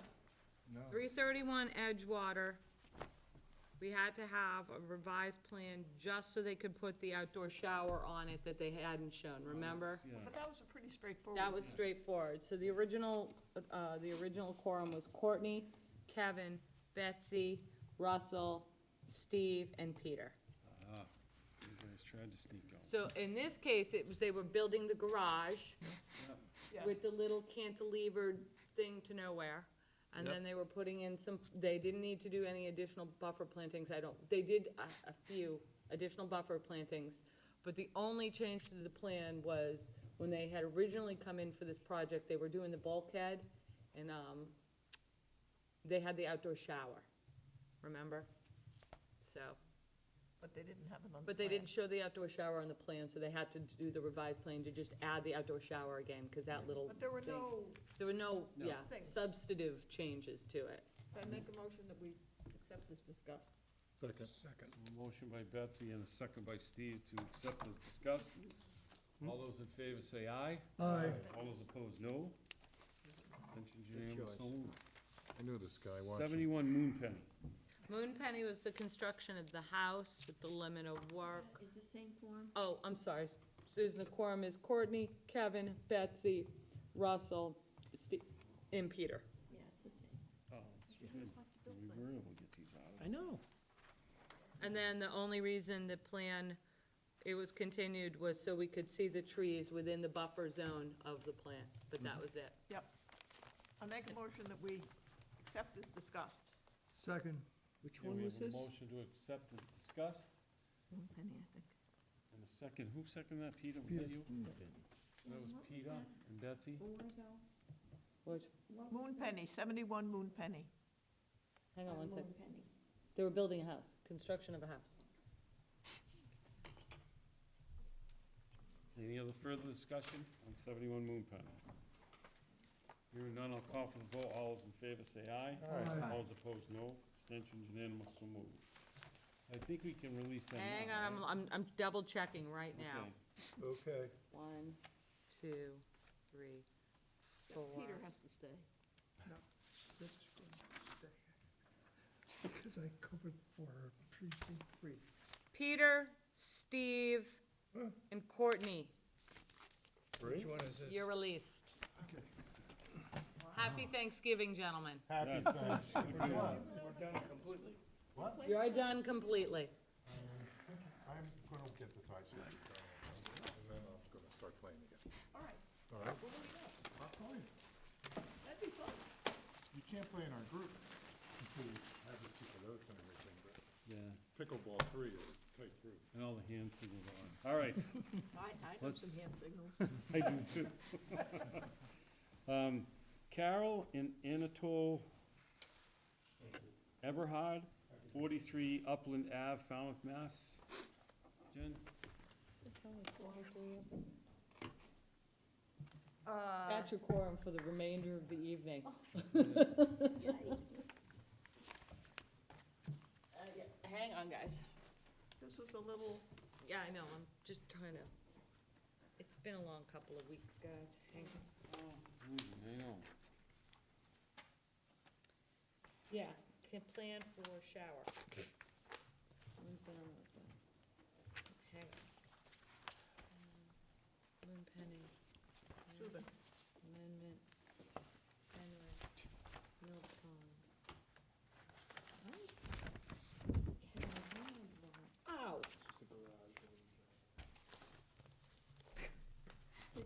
No. 331 Edgewater, we had to have a revised plan just so they could put the outdoor shower on it that they hadn't shown, remember? But that was a pretty straightforward. That was straightforward. So the original quorum was Courtney, Kevin, Betsy, Russell, Steve, and Peter. ah, you guys tried to sneak out. So in this case, it was, they were building the garage Yeah. with the little cantilevered thing to nowhere. And then they were putting in they didn't need to do any additional buffer plantings, they did a few additional buffer plantings. But the only change to the plan was when they had originally come in for this project, they were doing the bulkhead and, they had the outdoor shower, remember? So, But they didn't have it on the but they plan. didn't show the outdoor shower on the plan, so they had to do the revised plan to just add the outdoor shower again, cause that little But there were thing- no, There were no, yeah, Thing. substantive changes to it. I make a motion that we accept as discussed. Second. Second. A motion by Betsy and a second by Steve to accept as discussed. All those in favor say aye. Aye. All those opposed, no. Abstentions, unanimous, so moved. I knew this guy watching. 71 Moonpenny. Moonpenny was the construction of the house with the limit of work. Is the same form? Oh, I'm sorry, Susan, the quorum is Courtney, Kevin, Betsy, Russell, Steve, and Peter. Yeah, it's the same. Oh, that's good. We were able to get these out of I know. And then the only reason the plan, it was continued was so we could see the trees within the buffer zone of the plan, but that was it. Yep. I make a motion that we accept as discussed. Second. Which Okay, one we was have a this? motion to accept as discussed, Penny, I think. and a second, who seconded that, Peter, was that you? That was Peter and Betsy? Which, Moon Penny, 71 Moon Penny. hang on one second. They were building a house, construction of a house. Any other further discussion on 71 Moon Pen? Hearing none, I'll call for the vote. All those in favor say aye. Aye. All those opposed, no. Abstentions unanimous, so moved. I think we can release them now. Hang on, right? I'm double checking right now. Okay. Okay. 1, 2, 3, 4. Peter has to stay. Because I covered for precinct 3. Peter, Steve, and Courtney, Which one is this? you're released. Happy Thanksgiving, gentlemen. Happy Yes. Thanksgiving. Good deal. We're done completely. You're done completely. I'm gonna get this ice cream, and then I'm gonna start playing again. All right, All right? that'd be fun. You can't play in our group until you have the secret oath and everything, but Yeah, pickleball 3 is a tight group. and all the hand signals are on. All right. I know Let's- some hand signals. I do too. Carol and Anatole Eberhard, 43 Upland Ave, Falmouth, Mass. Jen? That's your quorum for the remainder of the evening. Hang on, guys. This was a little, Yeah, I know, I'm just trying to, it's been a long couple of weeks, guys. Hang on. I know. Yeah, can plan for shower. Wednesday on Wednesday. Hang on. Moon Penny. Susan. Amendment. Henry. Mill Pond. Ow!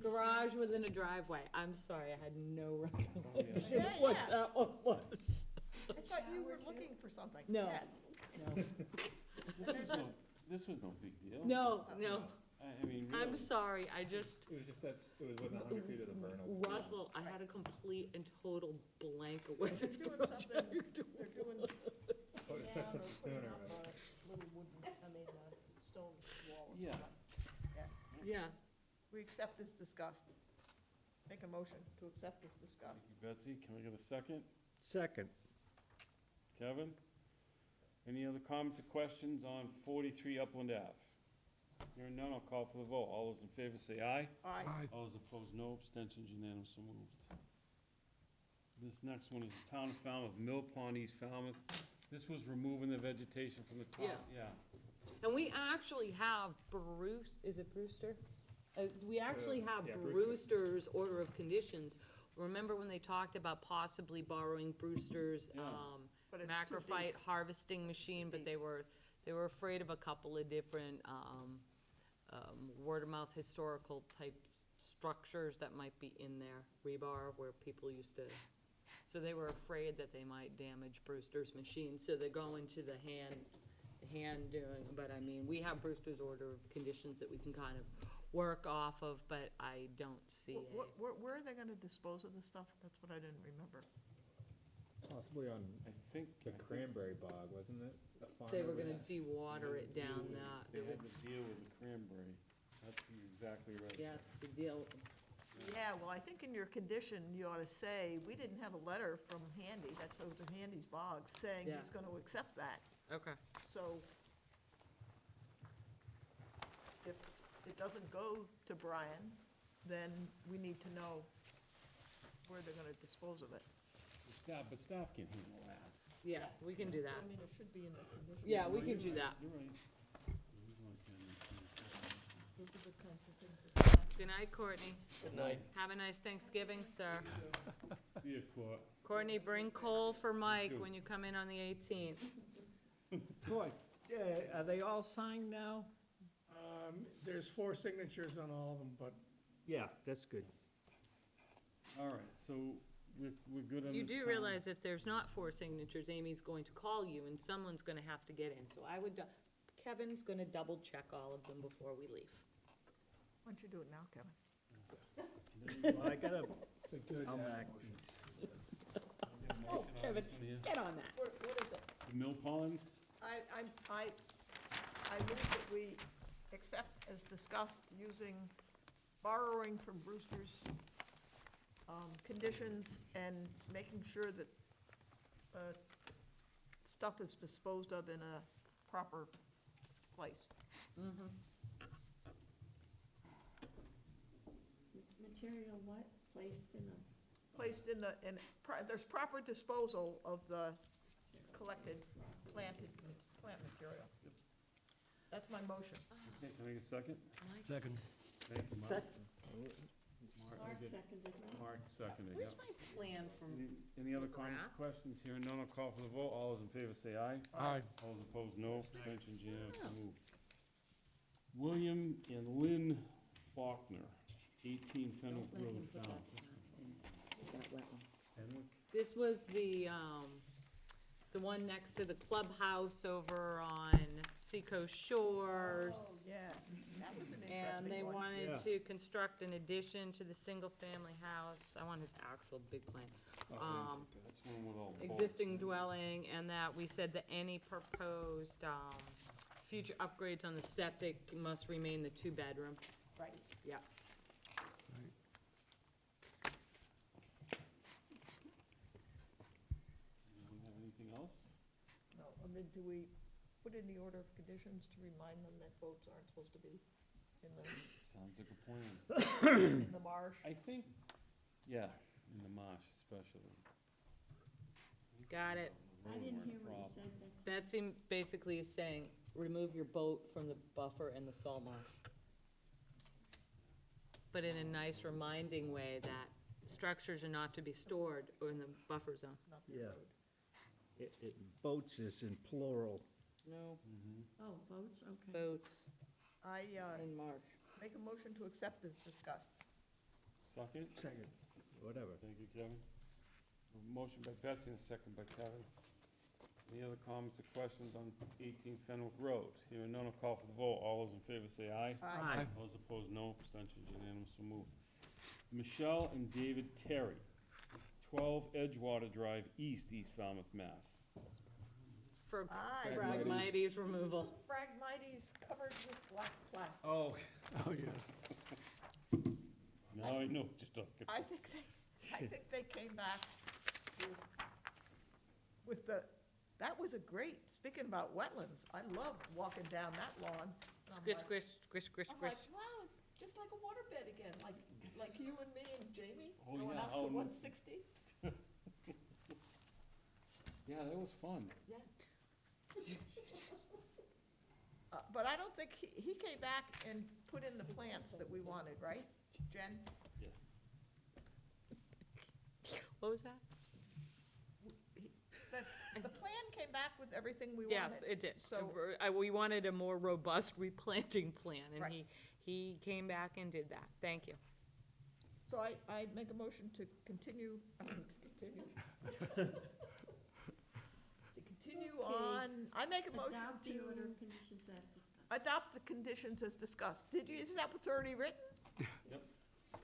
Garage within a driveway. I'm sorry, I had no recollection Yeah, of what yeah. that one was. I thought you were looking for something. No, Yeah. no, This was no big deal. no, no. I mean, I'm really. sorry, I just, It was just, it was within 100 feet of the vernal. Russell, I had a complete and total blank of what They're this doing was. something, they're doing Oh, it says sound or something putting sooner, up right? a little wooden, stone wall or Yeah. something. Yeah, We accept this disgust. Make a motion to accept this Thank disgust. you, Betsy. Can we get a second? Second. Kevin? Any other comments or questions on 43 Upland Ave? Hearing none, I'll call for the vote. All those in favor say aye. Aye. All those opposed, no. Abstentions unanimous, so moved. This next one is the Town of Falmouth, Mill Pond, East Falmouth. This was removing the vegetation from the top. Yeah. And we actually have Bruce, is it Brewster? We actually have yeah, Brewster's order of conditions. Remember when they talked about possibly borrowing Brewster's, Yeah. But it's too macrophyte harvesting machine, but they were afraid of a couple of different, word-of-mouth historical type structures that might be in there, rebar, where people used to, so they were afraid that they might damage Brewster's machine, so they're going to the hand doing, but I mean, we have Brewster's order of conditions that we can kind of work off of, but I don't see it. Where are they gonna dispose of this stuff? That's what I didn't remember. Possibly on I think. the cranberry bog, wasn't it? The They farmer were gonna was- de-water it down that, They had to deal with the cranberry. That's exactly right. yeah, the deal, Yeah, well, I think in your condition, you ought to say, we didn't have a letter from Handy, that's over to Handy's Bog, saying Yeah. he's gonna accept that. okay. So if it doesn't go to Brian, then we need to know where they're gonna dispose of it. But staff can handle that. Yeah, we can do that. I mean, it should be in the condition. Yeah, we can do that. You're right. Those are the kinds of things that- Good night, Courtney. Good night. Have a nice Thanksgiving, sir. See you, Court. Courtney, bring coal for Mike when you come in on the 18th. Boy, are they all signed now? There's 4 signatures on all of them, but Yeah, that's good. All right, so we're good on this You do time. realize if there's not 4 signatures, Amy's going to call you and someone's gonna have to get in. So I would, Kevin's gonna double check all of them before we leave. Why don't you do it now, Kevin? Well, I gotta, It's a good, I'll act. Oh, Kevin, get on that. What is it? The Mill Pond, I move that we accept as discussed using, borrowing from Brewster's, conditions and making sure that, stuff is disposed of in a proper place. Material what, placed in a? Placed in there's proper disposal of the collected plant material. That's my motion. okay, can I get a second? second. Thank you, Mark. Mark seconded, right? Mark seconded, Where's yep. my plan from? Any other comments, questions? Hearing none, I'll call for the vote. All those in favor say aye. Aye. All those opposed, no. Abstentions, unanimous, so moved. William and Lynn Faulkner, 18 Fenwick Let him Road, put Falmouth. that wet one. Fenwick? This was the one next to the clubhouse over on Seacoast Shores. Oh, yeah, that was an And they interesting one. wanted to construct an addition to the single-family house. I want his actual big plan. That's one with all. Existing dwelling, and that we said that any proposed, future upgrades on the septic must remain the 2-bedroom. Right. Yeah. Anyone have anything else? No, I mean, do we put in the order of conditions to remind them that boats aren't supposed to be in Sounds like a plan. in the marsh? I think, yeah, in the marsh especially. Got it. I didn't hear what you said, Betsy. That seemed basically is saying, remove your boat from the buffer and the salt marsh. But in a nice reminding way that structures are not to be stored or in the buffer zone. yeah. Boats is in plural. No, Oh, boats, okay. boats I in marsh. make a motion to accept as discussed. Second? Second. Whatever. Thank you, Kevin. A motion by Betsy and a second by Kevin. Any other comments or questions on 18 Fenwick Road? Hearing none, I'll call for the vote. All those in favor say aye. Aye. Those opposed, no. Abstentions, unanimous, so moved. Michelle and David Terry, 12 Edgewater Drive East, East Falmouth, Mass. For Aye. Phragmites removal. Phragmites covered with black plastic. Oh. Oh, yes. Now I know what you're talking I about. think they came back with the, that was a great, speaking about wetlands, I love walking down that lawn. And I'm Squish, like- squish, squish, squish, I'm squish. like, wow, it's just like a waterbed again, like you and me and Jamie Oh, going yeah, up oh, to no. 160. Yeah, that was fun. Yeah. But I don't think, he came back and put in the plants that we wanted, right, Jen? What was that? The plan came back with everything we Yes, wanted. it did. So, We wanted a more robust replanting plan, and Right. he came back and did that. Thank you. so I make a motion to continue, to continue on, I make a motion Adopt the order to of conditions as discussed. adopt the conditions as discussed. Did you, is that what's already written? Yep.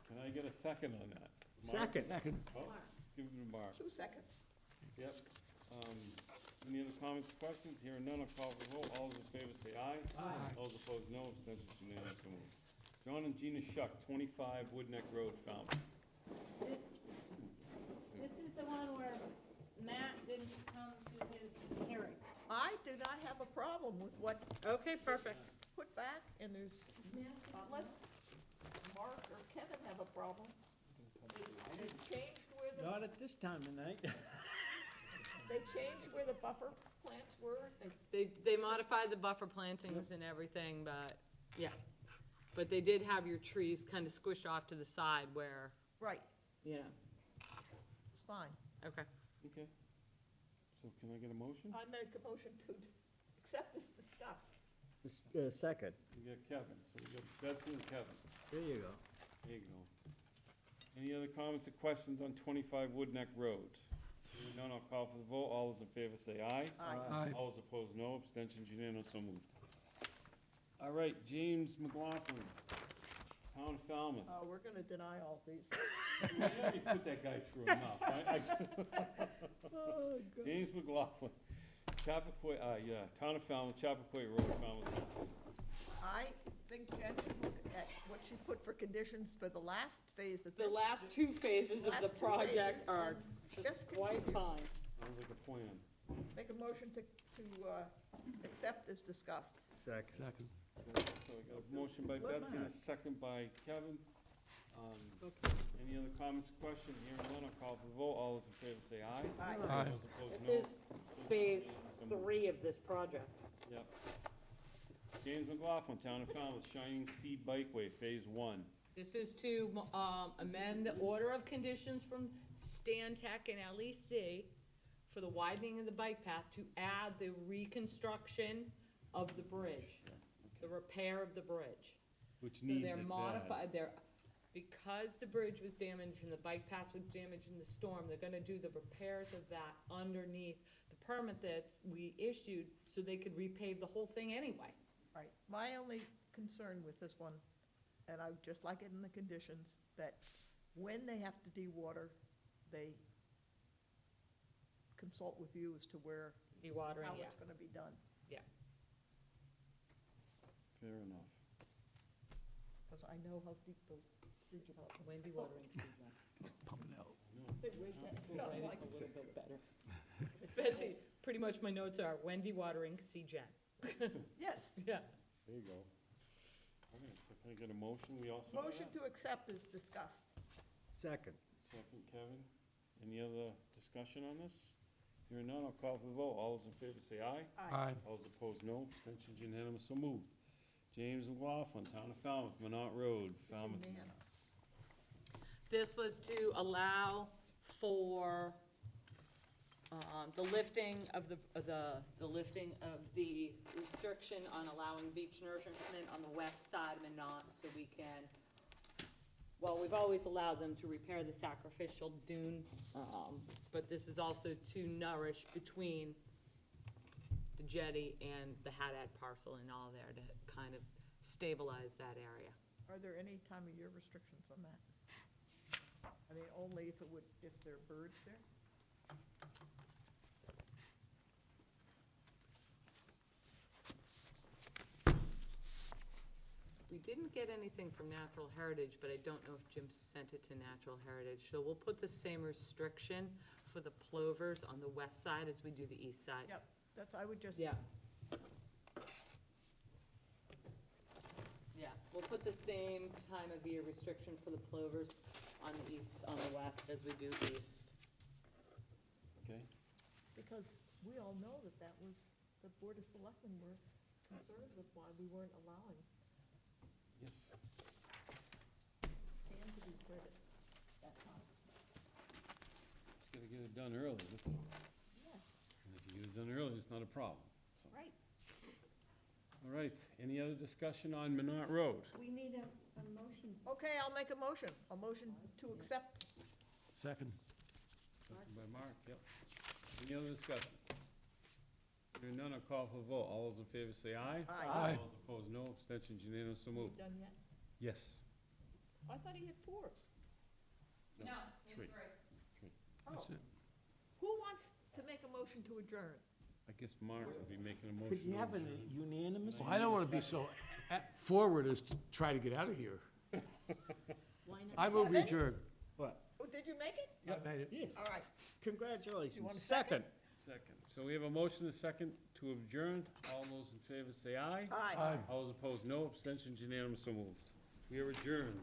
Can I get a second on that? Mark? Second. Oh, give it to Mark. 2 seconds. Yep. Any other comments or questions? Hearing none, I'll call for the vote. All those in favor say aye. Aye. Those opposed, no. Abstentions, unanimous, so moved. John and Gina Shuck, 25 Woodneck Road, Falmouth. This is the one where Matt didn't come to his hearing. I do not have a problem with what Okay, perfect. put back, and there's, unless Mark or Kevin have a problem. They changed where the, Not at this time of night. they changed where the buffer plants were. They modified the buffer plantings and everything, but, yeah. But they did have your trees kind of squished off to the side where, Right, you know, it's fine. okay. Okay. So can I get a motion? I make a motion to accept as discussed. Second. We got Kevin, so we got Betsy and Kevin. There you go. There you go. Any other comments or questions on 25 Wood Neck Road? Hearing none, I'll call for the vote. All those in favor say aye. Aye. All those opposed, no. Abstentions unanimous, so moved. All right, James McLaughlin, Town of Falmouth. We're gonna deny all these. Yeah, you put that guy through enough. James McLaughlin, Chappaquay, Town of Falmouth, Chappaquay Road, Falmouth, Mass. I think Jen should look at what she put for conditions for the last phase of this. The last two phases of the Last two project phases, are and just quite fine. Sounds like a plan. Make a motion to accept as discussed. Second. Second. So I got a motion by Betsy and a second by Kevin. Any other comments or questions? Hearing none, I'll call for the vote. All those in favor say aye. Aye. All those opposed, This no. is phase 3 of this project. Yep. James McLaughlin, Town of Falmouth, Shining Sea Bikeway, Phase 1. This is to amend the order of conditions from Stantec and LEC for the widening of the bike path to add the reconstruction of the bridge, the repair of the bridge. Which So needs they're it modified, because the bridge was damaged and the bike path was damaged in the storm, they're gonna do the repairs of that underneath the permit that we issued, so they could repave the whole thing anyway. Right, my only concern with this one, and I would just like it in the conditions, that when they have to dewater, they consult with you as to where, Dewatering, how yeah, it's gonna be done. yeah. Fair enough. Because I know how deep those bridges are. When dewatering, Pump it out. They rig that we'll stuff write like- it a little bit better. Betsy, pretty much my notes are, when dewatering, see Jen. Yes, Yeah. There you go. Okay, so can I get a motion? We all set with motion that? to accept is discussed. Second. Second, Kevin. Any other discussion on this? Hearing none, I'll call for the vote. All those in favor say aye. Aye. All those opposed, no. Abstentions unanimous, so moved. James McLaughlin, Town of Falmouth, Minot Road, Falmouth. This was to allow for the lifting of the lifting of the restriction on allowing beach nourishment on the west side of Minot, so we can, well, we've always allowed them to repair the sacrificial dune, but this is also to nourish between the jetty and the Haddad parcel and all there to kind of stabilize that area. Are there any time of year restrictions on that? I mean, only if there are birds there? We didn't get anything from Natural Heritage, but I don't know if Jim sent it to Natural Heritage. So we'll put the same restriction for the plovers on the west side as we do the east side. Yep, that's, I would just. Yeah. Yeah, we'll put the same time of year restriction for the plovers on the east, on the west as we do east. Okay. Because we all know that was, the Board of Selectmen were concerned with why we weren't allowing Yes. Dan to be credit that time. Just gotta get it done early, that's all. Yeah, And if you get it done early, it's not a problem. So, right. all right, any other discussion on Minot Road? We need a motion. Okay, I'll make a motion to accept. Second. Second by Mark, yep. Any other discussion? Hearing none, I'll call for the vote. All those in favor say aye. Aye. All those opposed, no. Abstentions unanimous, so moved. Done yet? Yes. I thought he had 4. No, Three. Oh, That's it. who wants to make a motion to adjourn? I guess Mark would be making a motion. Could you to have a adjourn. unanimous? Well, I don't want to be so forward as to try to get out of here. Why not? I will adjourn. What? Oh, did you make it? I made it. Yes. All right. Congratulations. You want a Second. Second. So we have a motion, a second, to adjourn. All those in favor say aye. Aye. Aye. All those opposed, no. Abstentions unanimous, so moved. We are adjourned.